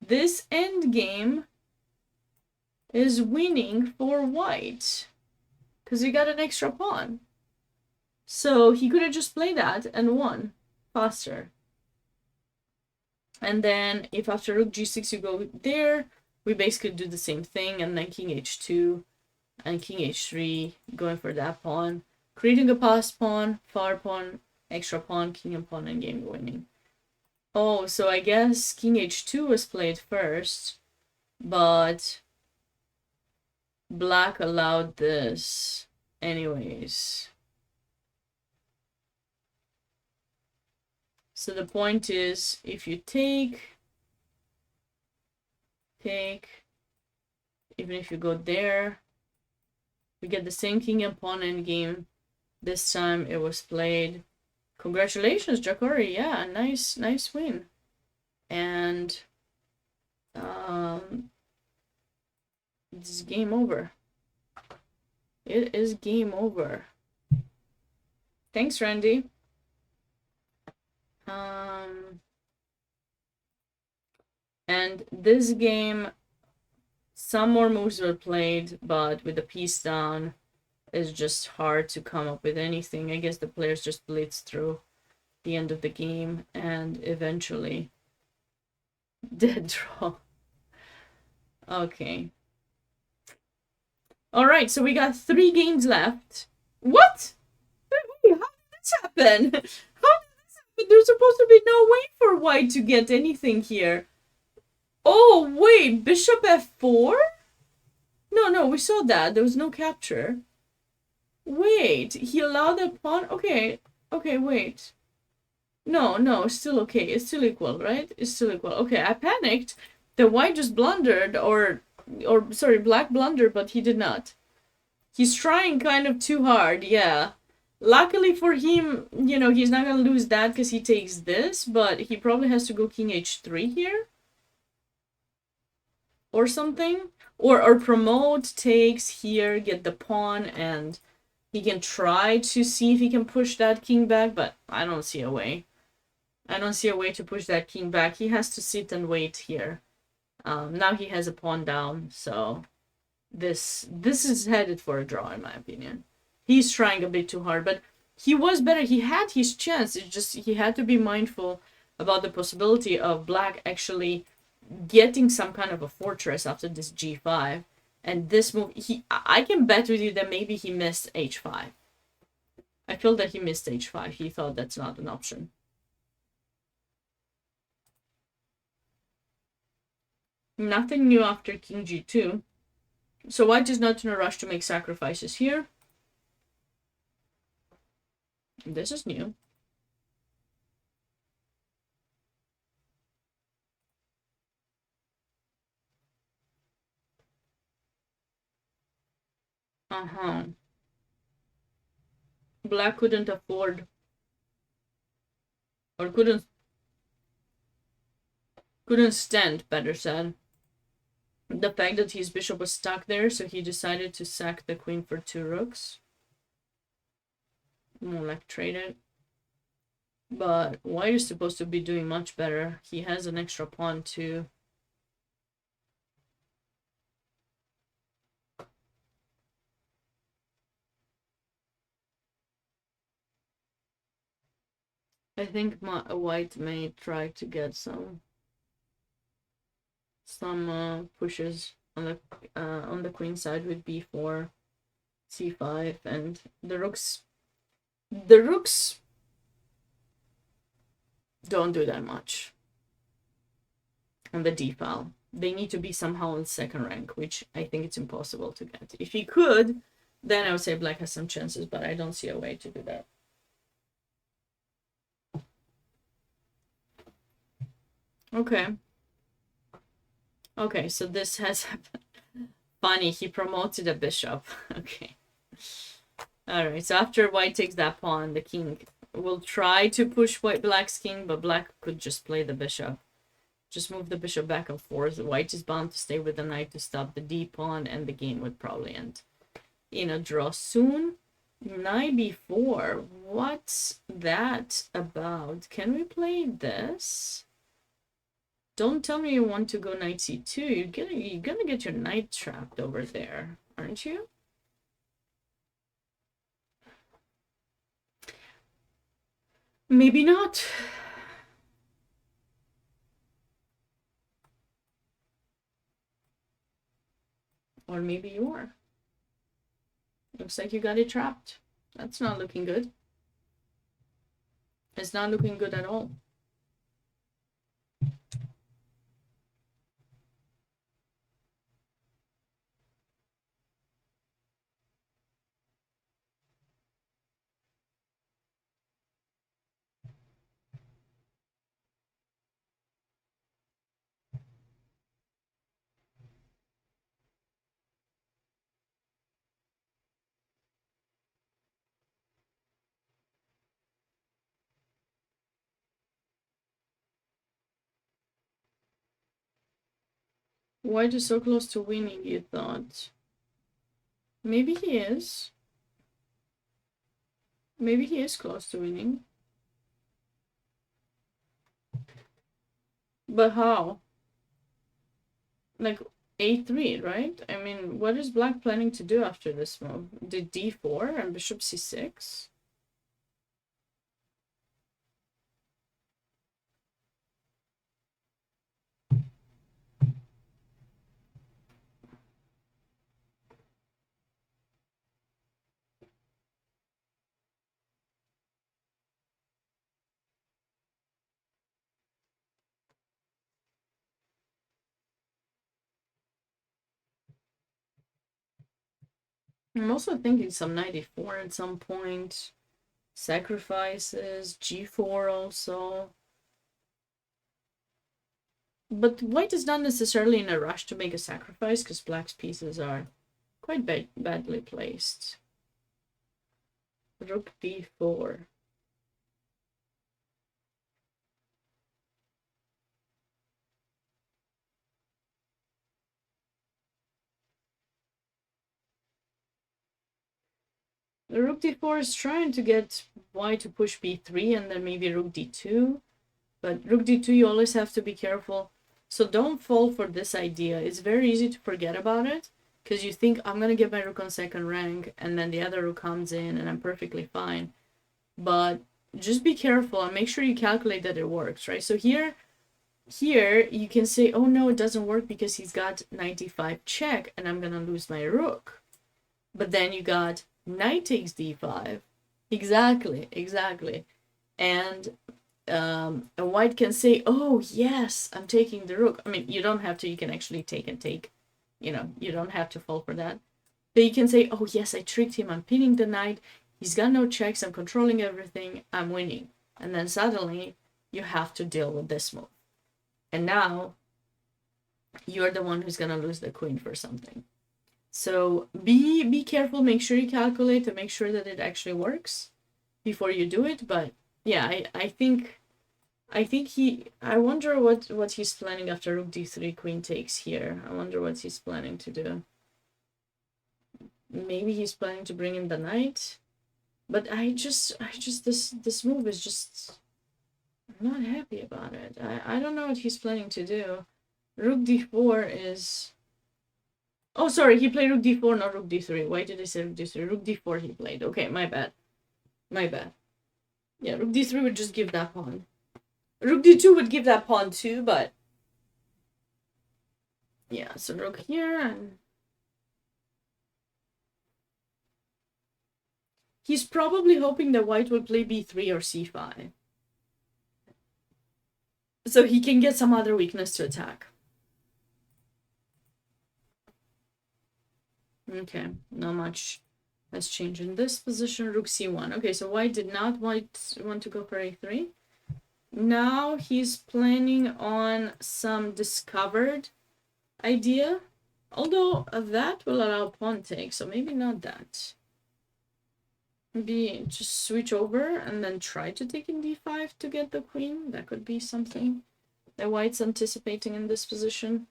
This endgame is winning for White. Because he got an extra pawn. So he could have just played that and won faster. And then if after rook g6 you go there, we basically do the same thing, and then king h2 and king h3, going for that pawn, creating a passed pawn, far pawn, extra pawn, king and pawn, and game winning. Oh, so I guess king h2 was played first, but Black allowed this anyways. So the point is, if you take, even if you go there, we get the same king and pawn endgame. This time it was played. Congratulations, Jacori. Yeah, nice win. And it's game over. It is game over. Thanks, Randy. And this game, some more moves were played, but with the piece down, it's just hard to come up with anything. I guess the players just blitz through the end of the game and eventually dead draw. Okay. All right, so we got 3 games left. What? Wait, how did this happen? How did this happen? There's supposed to be no way for white to get anything here. Oh, wait, bishop f4? No, we saw that. There was no capture. Wait, he allowed the pawn? Okay, wait. No, it's still okay. It's still equal, right? It's still equal. Okay, I panicked. The white just blundered, or sorry, black blundered, but he did not. He's trying kind of too hard, yeah. Luckily for him, you know, he's not gonna lose that because he takes this, but he probably has to go king h3 here. Or something. Or promote, takes here, get the pawn, and he can try to see if he can push that king back, but I don't see a way. I don't see a way to push that king back. He has to sit and wait here. Now he has a pawn down, so this is headed for a draw, in my opinion. He's trying a bit too hard, but he was better. He had his chance. It's just he had to be mindful about the possibility of black actually getting some kind of a fortress after this g5. And this move, I can bet with you that maybe he missed h5. I feel that he missed h5. He thought that's not an option. Nothing new after king g2. So white is not in a rush to make sacrifices here. This is new. Black couldn't afford, or couldn't stand, better said, the fact that his bishop was stuck there, so he decided to sack the queen for 2 rooks. More like trade it. But white is supposed to be doing much better. He has an extra pawn too. I think white may try to get some pushes on the queen side with b4, c5, and the rooks don't do that much on the d file. They need to be somehow in 2nd rank, which I think it's impossible to get. If he could, then I would say black has some chances, but I don't see a way to do that. Okay, so this has happened. Funny, he promoted a bishop. Okay. Alright, so after white takes that pawn, the king will try to push black's king, but black could just play the bishop. Just move the bishop back and forth. White is bound to stay with the knight to stop the d pawn, and the game would probably end in a draw soon. Knight b4. What's that about? Can we play this? Don't tell me you want to go knight c2. You're gonna get your knight trapped over there, aren't you? Maybe not. Or maybe you are. Looks like you got it trapped. That's not looking good. It's not looking good at all. White is so close to winning, you thought. Maybe he is. Maybe he is close to winning. But how? Like a3, right? I mean, what is black planning to do after this move? Did d4 and bishop c6? I'm also thinking some knight e4 at some point. Sacrifices, g4 also. But white is not necessarily in a rush to make a sacrifice because black's pieces are quite badly placed. Rook d4. The rook d4 is trying to get white to push b3 and then maybe rook d2. But rook d2, you always have to be careful. So don't fall for this idea. It's very easy to forget about it because you think I'm going to get my rook on second rank and then the other rook comes in and I'm perfectly fine. But just be careful and make sure you calculate that it works, right? So here you can say, oh no, it doesn't work because he's got knight d5 check and I'm going to lose my rook. But then you got knight takes d5. Exactly. And a white can say, oh yes, I'm taking the rook. I mean, you don't have to, you can actually take and take. You know, you don't have to fall for that. But you can say, oh yes, I tricked him, I'm pinning the knight, he's got no checks, I'm controlling everything, I'm winning. And then suddenly you have to deal with this move. And now you're the one who's gonna lose the queen for something. So be careful, make sure you calculate to make sure that it actually works before you do it. But yeah, I think I wonder what he's planning after rook d3 queen takes here. I wonder what he's planning to do. Maybe he's planning to bring in the knight. But I just this move is just, I'm not happy about it. I don't know what he's planning to do. Rook d4 is, oh, sorry, he played rook d4, not rook d3. Why did I say rook d3? Rook d4 he played. Okay, my bad. Yeah, rook d3 would just give that pawn. Rook d2 would give that pawn too, but yeah, so rook here, and he's probably hoping that white will play b3 or c5. So he can get some other weakness to attack. Okay, not much has changed in this position. Rook c1. Okay, so white did not want to go for a3. Now he's planning on some discovered idea. Although that will allow pawn take, so maybe not that. Maybe just switch over and then try to take in d5 to get the queen. That could be something that white's anticipating in this position.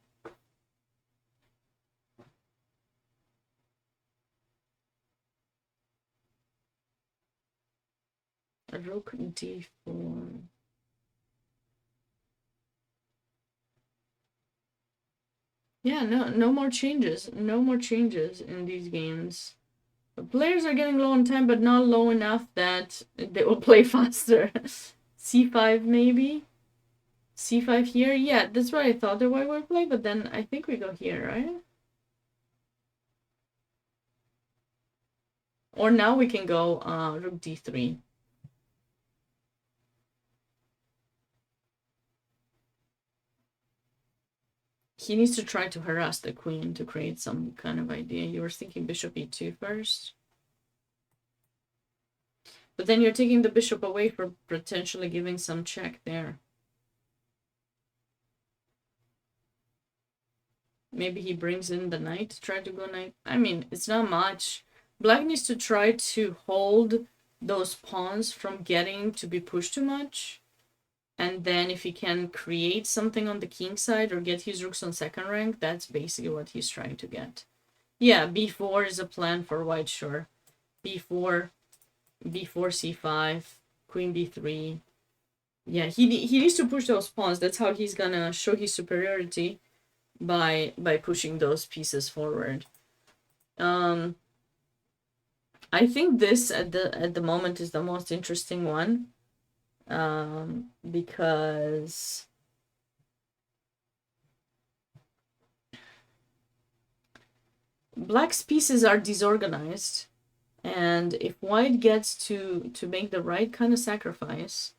Rook d4. Yeah, no more changes. No more changes in these games. The players are getting low on time, but not low enough that they will play faster. c5 maybe? c5 here? Yeah, that's what I thought the white would play, but then I think we go here, right? Or now we can go rook d3. He needs to try to harass the queen to create some kind of idea. You were thinking bishop e2 first. But then you're taking the bishop away for potentially giving some check there. Maybe he brings in the knight to try to go knight. I mean, it's not much. Black needs to try to hold those pawns from getting to be pushed too much. And then if he can create something on the king side or get his rooks on second rank, that's basically what he's trying to get. Yeah, b4 is a plan for white, sure. b4. b4, c5, queen b3. Yeah, he needs to push those pawns. That's how he's gonna show his superiority, by pushing those pieces forward. I think this at the moment is the most interesting one, because black's pieces are disorganized, and if white gets to make the right kind of sacrifice,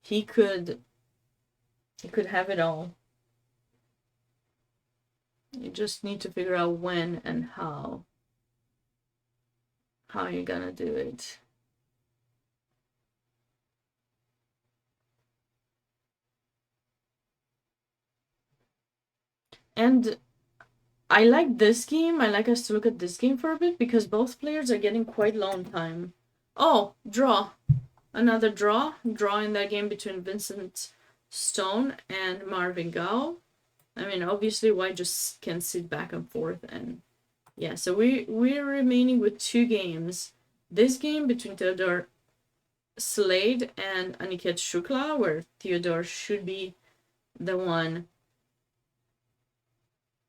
he could have it all. You just need to figure out when and how you're gonna do it. And I like this game. I like us to look at this game for a bit, because both players are getting quite low on time. Oh, draw. Another draw. Draw in that game between Vincent Stone and Marvin Gao. I mean, obviously, white just can sit back and forth, and yeah. So we're remaining with 2 games. This game between Theodore Slade and Aniket Shukla, where Theodore should be the one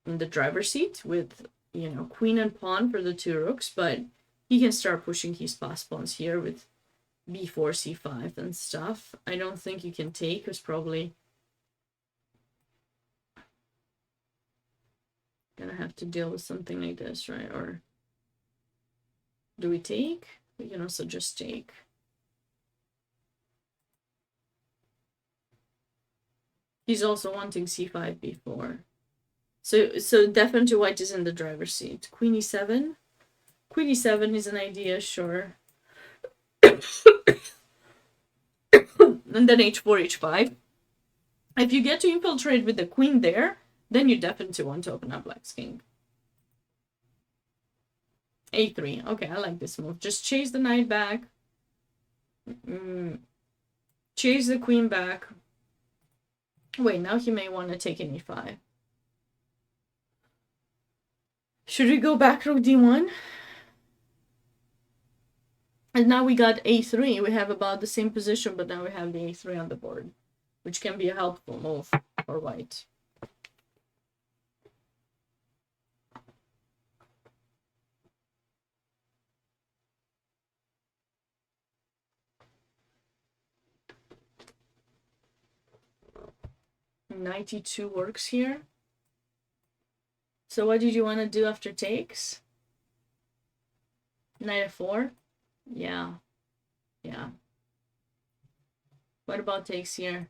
in the driver's seat with, you know, queen and pawn for the 2 rooks, but he can start pushing his pass pawns here with b4, c5 and stuff. I don't think you can take, because probably gonna have to deal with something like this, right? Or do we take? We can also just take. He's also wanting c5, b4. So definitely white is in the driver's seat. Queen e7. Queen e7 is an idea, sure. And then h4, h5. If you get to infiltrate with the queen there, then you definitely want to open up black's king. a3. Okay, I like this move. Just chase the knight back. Chase the queen back. Wait, now he may want to take an e5. Should we go back rook d1? And now we got a3. We have about the same position, but now we have the a3 on the board, which can be a helpful move for white. Knight e2 works here. So what did you want to do after takes? Knight f4? Yeah. Yeah. What about takes here?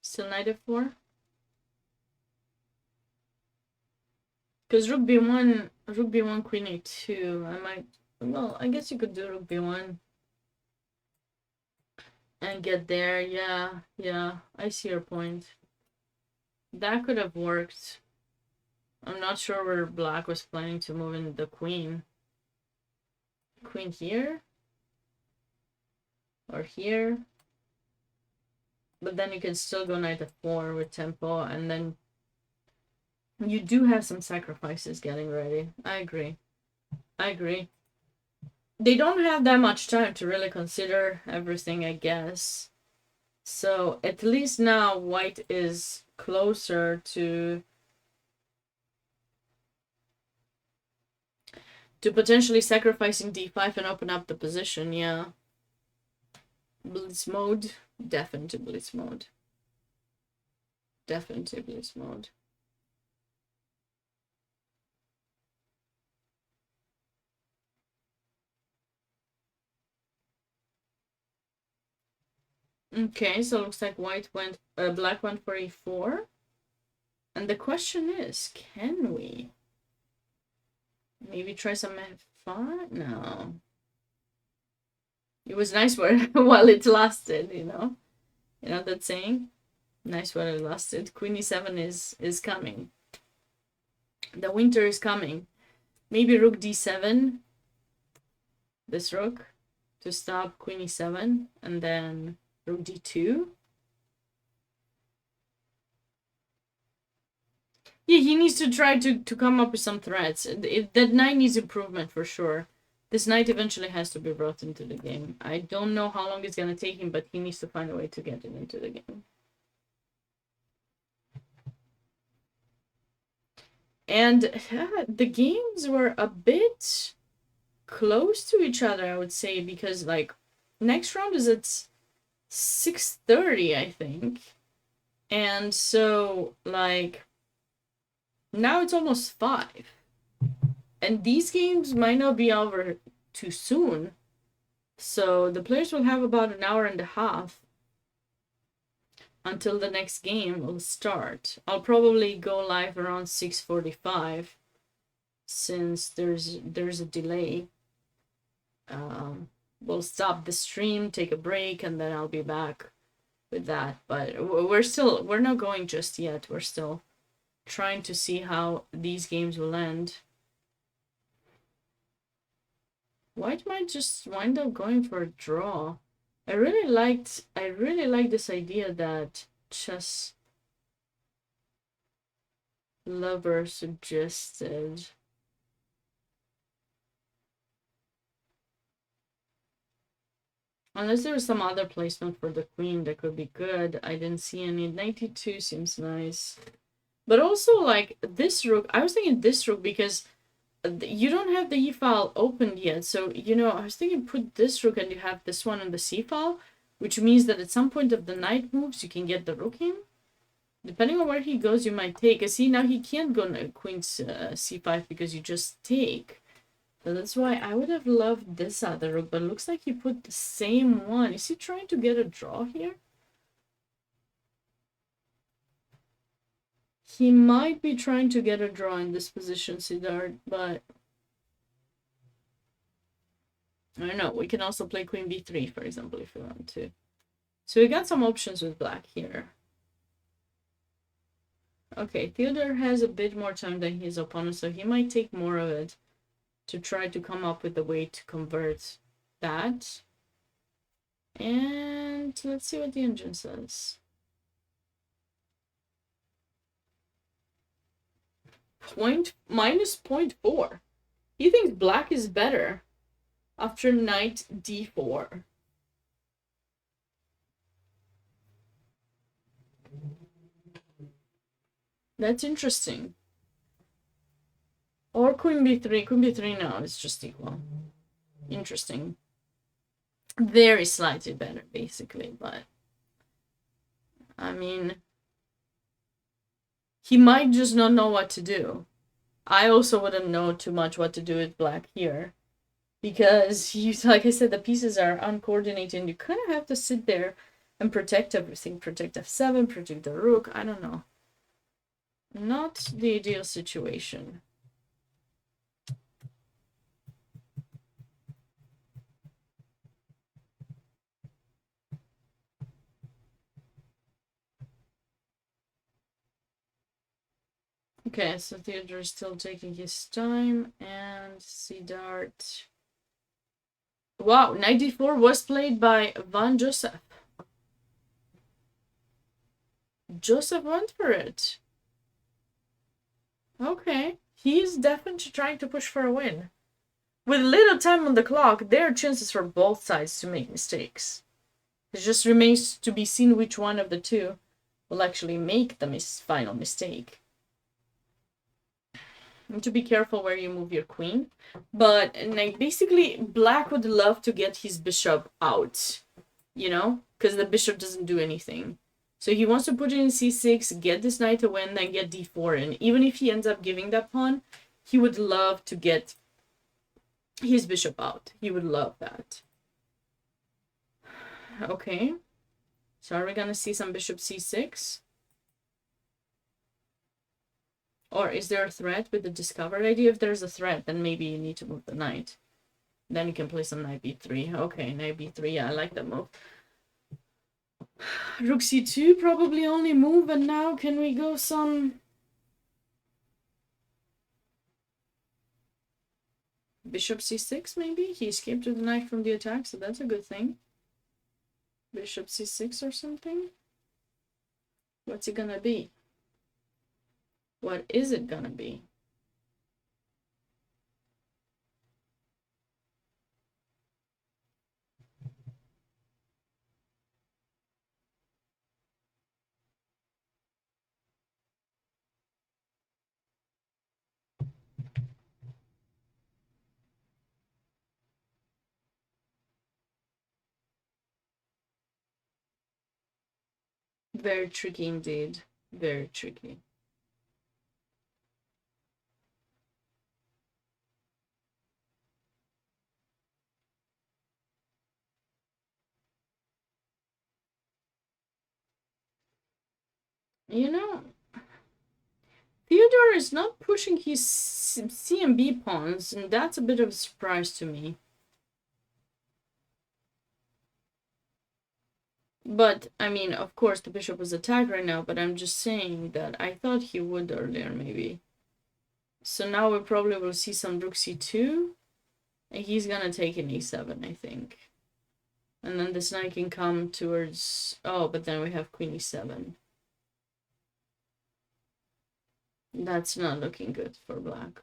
Still knight f4? Because rook b1, queen a2. I might... Well, I guess you could do rook b1. And get there. Yeah. Yeah. I see your point. That could have worked. I'm not sure where black was planning to move in the queen. Queen here? Or here? But then you can still go knight f4 with tempo, and then you do have some sacrifices getting ready. I agree. I agree. They don't have that much time to really consider everything, I guess. So at least now white is closer to potentially sacrificing d5 and open up the position. Yeah. Blitz mode. Definitely blitz mode. Definitely blitz mode. Okay, so it looks like black went for e4. And the question is, can we maybe try some f5? No. It was nice while it lasted, you know? You know that saying? Nice while it lasted. Queen e7 is coming. The winter is coming. Maybe rook d7. This rook to stop queen e7, and then rook d2. Yeah, he needs to try to come up with some threats. That knight needs improvement for sure. This knight eventually has to be brought into the game. I don't know how long it's gonna take him, but he needs to find a way to get it into the game. And the games were a bit close to each other, I would say, because like next round is at 6:30, I think. And so like now it's almost 5. And these games might not be over too soon. So the players will have about an hour and a half until the next game will start. I'll probably go live around 6:45 since there's a delay. We'll stop the stream, take a break, and then I'll be back with that. But we're not going just yet. We're still trying to see how these games will end. White might just wind up going for a draw. I really liked this idea that chess lover suggested. Unless there was some other placement for the queen that could be good. I didn't see any. 92 seems nice. But also, like, this rook, I was thinking this rook because you don't have the e-file opened yet. So, I was thinking put this rook and you have this one on the c-file, which means that at some point of the knight moves, you can get the rook in. Depending on where he goes, you might take. See, now he can't go queen c5 because you just take. So that's why I would have loved this other rook, but it looks like he put the same one. Is he trying to get a draw here? He might be trying to get a draw in this position, Siddharth, but I don't know. We can also play queen b3, for example, if we want to. So we got some options with black here. Okay, Theodore has a bit more time than his opponent, so he might take more of it to try to come up with a way to convert that. And let's see what the engine says. Minus 0.4. He thinks black is better after knight d4. That's interesting. Or queen b3. Queen b3 now is just equal. Interesting. Very slightly better, basically, but I mean, he might just not know what to do. I also wouldn't know too much what to do with black here, because like I said, the pieces are uncoordinated, and you kind of have to sit there and protect everything. Protect f7, protect the rook. I don't know. Not the ideal situation. Okay, so Theodore is still taking his time, and Siddharth. Wow, 94 was played by Van Joseph. Joseph went for it. Okay, he's definitely trying to push for a win. With little time on the clock, there are chances for both sides to make mistakes. It just remains to be seen which one of the two will actually make the final mistake. And to be careful where you move your queen. But like, basically, black would love to get his bishop out, because the bishop doesn't do anything. So he wants to put it in c6, get this knight away, and then get d4 in. Even if he ends up giving that pawn, he would love to get his bishop out. He would love that. Okay. So are we going to see some bishop c6? Or is there a threat with the discovered idea? If there's a threat, then maybe you need to move the knight. Then you can play some knight b3. Okay, knight b3. Yeah, I like that move. Rook c2, probably only move. And now can we go some... Bishop c6, maybe? He escaped with the knight from the attack, so that's a good thing. Bishop c6 or something? What's it gonna be? What is it gonna be? Very tricky indeed. Very tricky. You know, Theodore is not pushing his CMB pawns, and that's a bit of a surprise to me. But, I mean, of course, the bishop was attacked right now, but I'm just saying that I thought he would earlier, maybe. So now we probably will see some rook c2, and he's gonna take an e7, I think. And then this knight can come towards... Oh, but then we have queen e7. That's not looking good for black.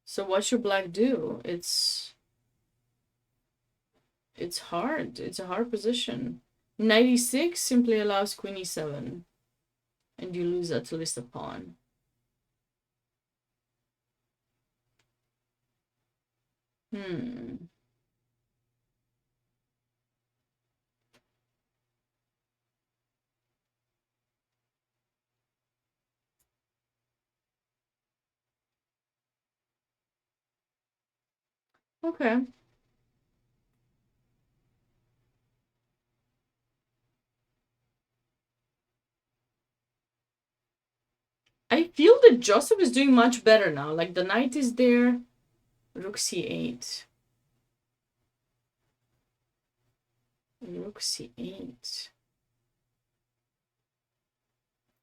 So what should black do? It's hard. It's a hard position. Knight e6 simply allows queen e7. And you lose at least a pawn. Okay. I feel that Joseph is doing much better now. Like, the knight is there. Rook c8. Rook c8.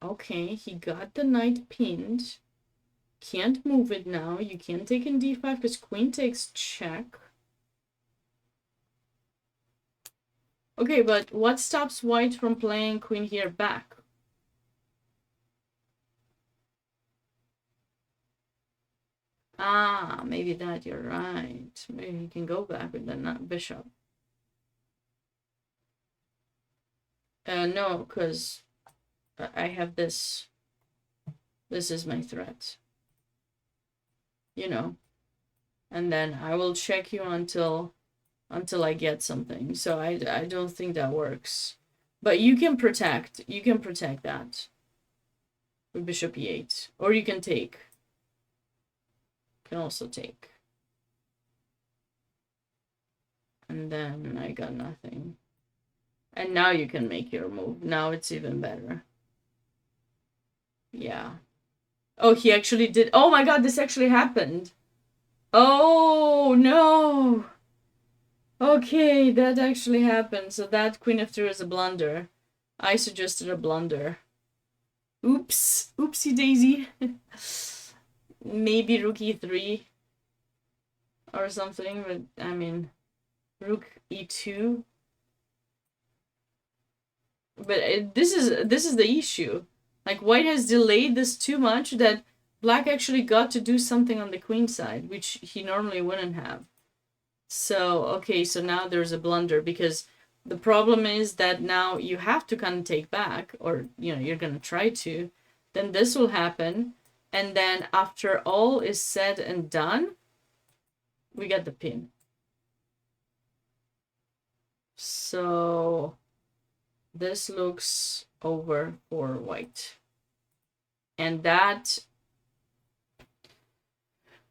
Okay, he got the knight pinned. Can't move it now. You can't take in d5 because queen takes check. Okay, but what stops white from playing queen here back? Ah, maybe that, you're right. Maybe he can go back with the bishop. No, because I have this. This is my threat. You know. And then I will check you until I get something. So I don't think that works. But you can protect that with bishop e8. Or you can take. Can also take. And then I got nothing. And now you can make your move. Now it's even better. Yeah. Oh, he actually did. Oh my god, this actually happened. Oh, no. Okay, that actually happened. So that queen f2 is a blunder. I suggested a blunder. Oops. Oopsie daisy. Maybe rook e3 or something, but I mean, rook e2. But this is the issue. Like, white has delayed this too much that black actually got to do something on the queen side, which he normally wouldn't have. So, okay, so now there's a blunder because the problem is that now you have to kind of take back, or, you know, you're going to try to. Then this will happen. And then after all is said and done, we get the pin. So this looks over for white. And that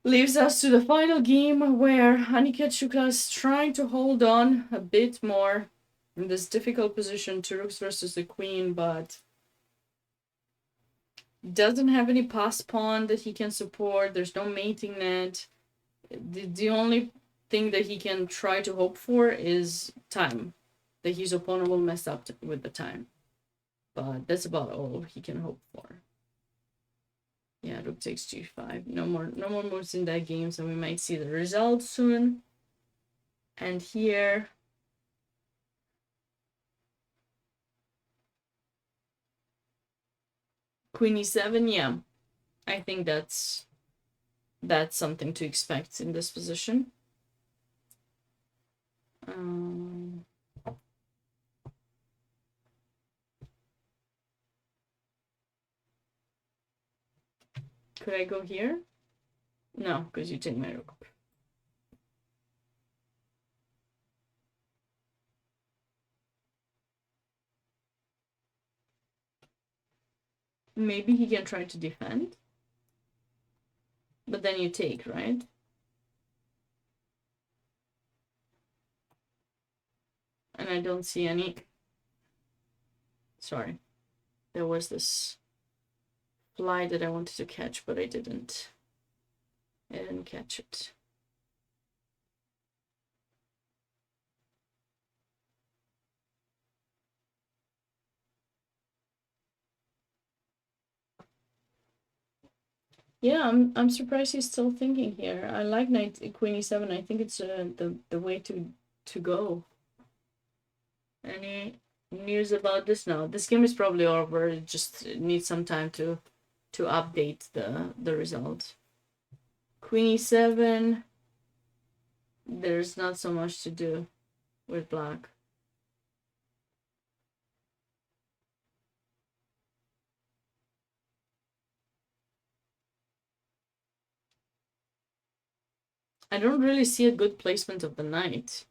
leaves us to the final game where Aniket Shukla is trying to hold on a bit more in this difficult position to rooks versus the queen, but doesn't have any pass pawn that he can support. There's no mating net. The only thing that he can try to hope for is time, that his opponent will mess up with the time. But that's about all he can hope for. Yeah, rook takes g5. No more moves in that game, so we might see the result soon. And here, Queen e7, yeah. I think that's something to expect in this position. Could I go here? No, because you take my rook. Maybe he can try to defend. But then you take, right? And I don't see any... Sorry. There was this fly that I wanted to catch, but I didn't. I didn't catch it. Yeah, I'm surprised he's still thinking here. I like Queen e7. I think it's the way to go. Any news about this? No, this game is probably over. It just needs some time to update the result. Queen e7. There's not so much to do with black. I don't really see a good placement of the knight.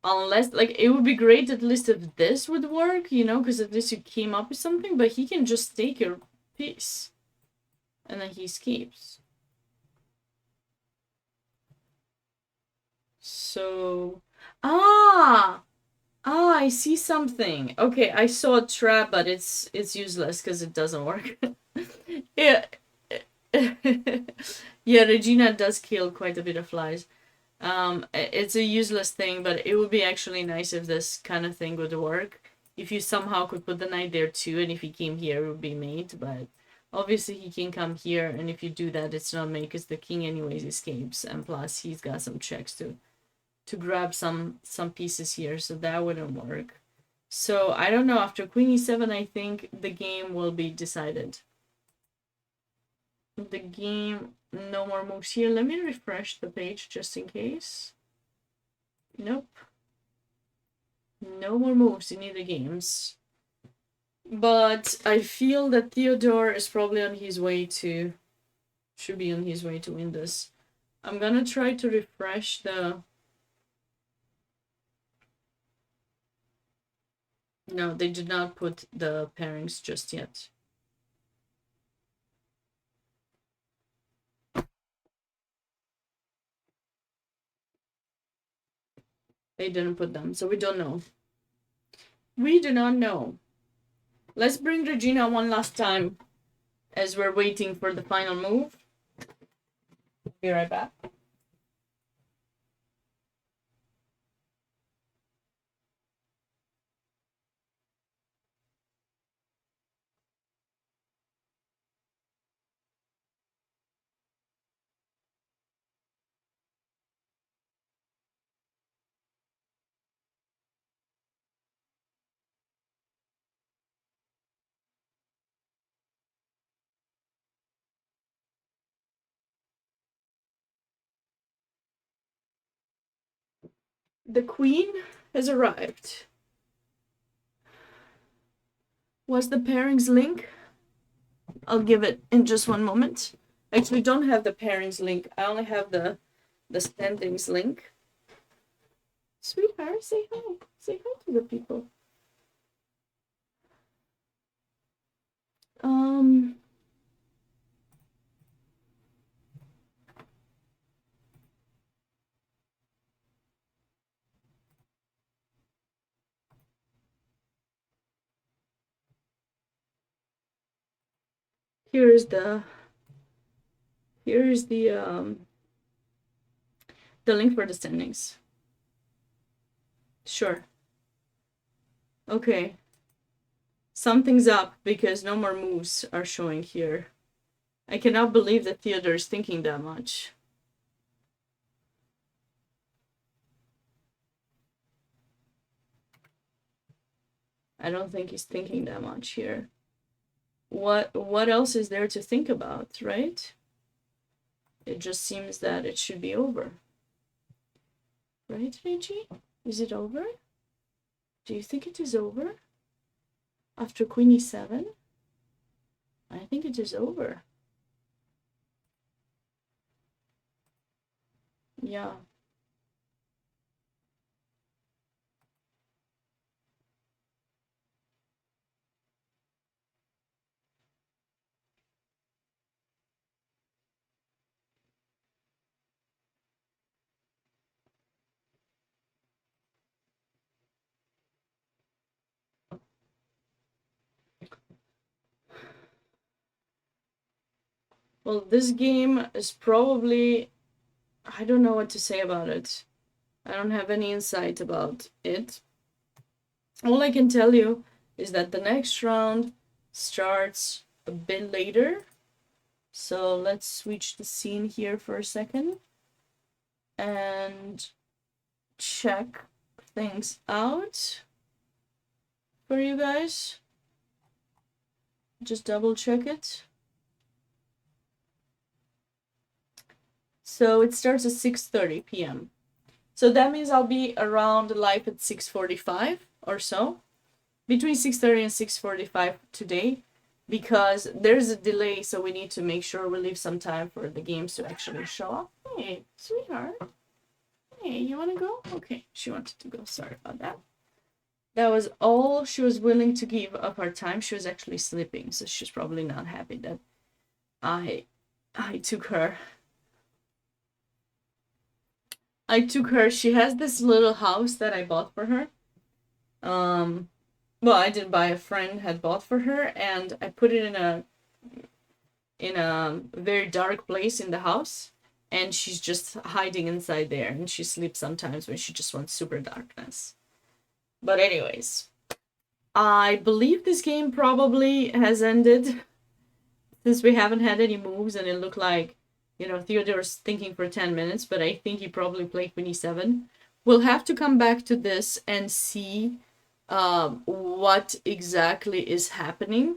Unless, like, it would be great at least if this would work, you know, because at least you came up with something, but he can just take your piece. And then he escapes. So... I see something. Okay, I saw a trap, but it's useless because it doesn't work. Yeah. Yeah, Regina does kill quite a bit of flies. It's a useless thing, but it would be actually nice if this kind of thing would work. If you somehow could put the knight there too, and if he came here, it would be mate, but obviously he can come here, and if you do that, it's not mate, because the king anyways escapes, and plus he's got some checks to grab some pieces here, so that wouldn't work. So, I don't know, after queen e7, I think the game will be decided. The game... No more moves here. Let me refresh the page just in case. Nope. No more moves in either games. But I feel that Theodore is probably on his way to... Should be on his way to win this. I'm gonna try to refresh the... No, they did not put the pairings just yet. They didn't put them, so we don't know. We do not know. Let's bring Regina one last time as we're waiting for the final move. Be right back. The queen has arrived. What's the pairings link? I'll give it in just one moment. Actually, don't have the pairings link. I only have the standings link. Sweetheart, say hi. Say hi to the people. Here's the link for the standings. Sure. Okay. Something's up because no more moves are showing here. I cannot believe that Theodore is thinking that much. I don't think he's thinking that much here. what else is there to think about, right? It just seems that it should be over. Right, Reggie? Is it over? Do you think it is over? After Queen e7? I think it is over. Yeah. Well, this game is probably... I don't know what to say about it. I don't have any insight about it. All I can tell you is that the next round starts a bit later. So let's switch the scene here for a second and check things out for you guys. Just double check it. So it starts at 6:30 p.m. So that means I'll be around live at 6:45 or so. Between 6:30 and 6:45 today, because there's a delay, so we need to make sure we leave some time for the games to actually show up. Hey, sweetheart. Hey, you want to go? Okay, she wanted to go. Sorry about that. That was all she was willing to give of her time. She was actually sleeping, so she's probably not happy that I took her. She has this little house that I bought for her. Well, I didn't buy, a friend had bought for her, and I put it in a very dark place in the house, and she's just hiding inside there, and she sleeps sometimes when she just wants super darkness. But anyways, I believe this game probably has ended since we haven't had any moves, and it looked like, you know, Theodore's thinking for 10 minutes, but I think he probably played Queen e7. We'll have to come back to this and see what exactly is happening.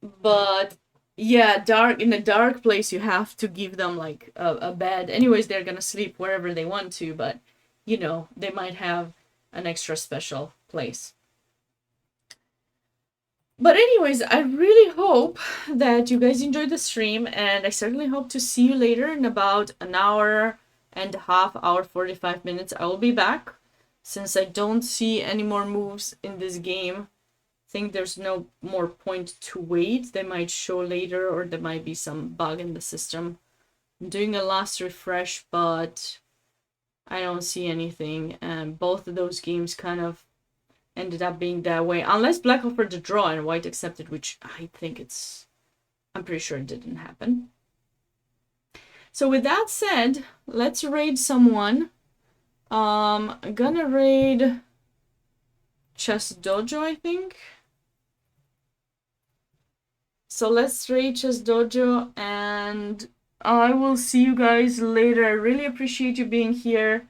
But yeah, in a dark place, you have to give them like a bed. Anyways, they're gonna sleep wherever they want to, but you know, they might have an extra special place. But anyways, I really hope that you guys enjoyed the stream, and I certainly hope to see you later in about an hour and a half, hour 45 minutes. I will be back. Since I don't see any more moves in this game, I think there's no more point to wait. They might show later, or there might be some bug in the system. I'm doing a last refresh, but I don't see anything. And both of those games kind of ended up being that way. Unless Black offered the draw and White accepted, which I think I'm pretty sure it didn't happen. So with that said, let's raid someone. I'm gonna raid Chess Dojo, I think. So let's raid Chess Dojo, and I will see you guys later. I really appreciate you being here.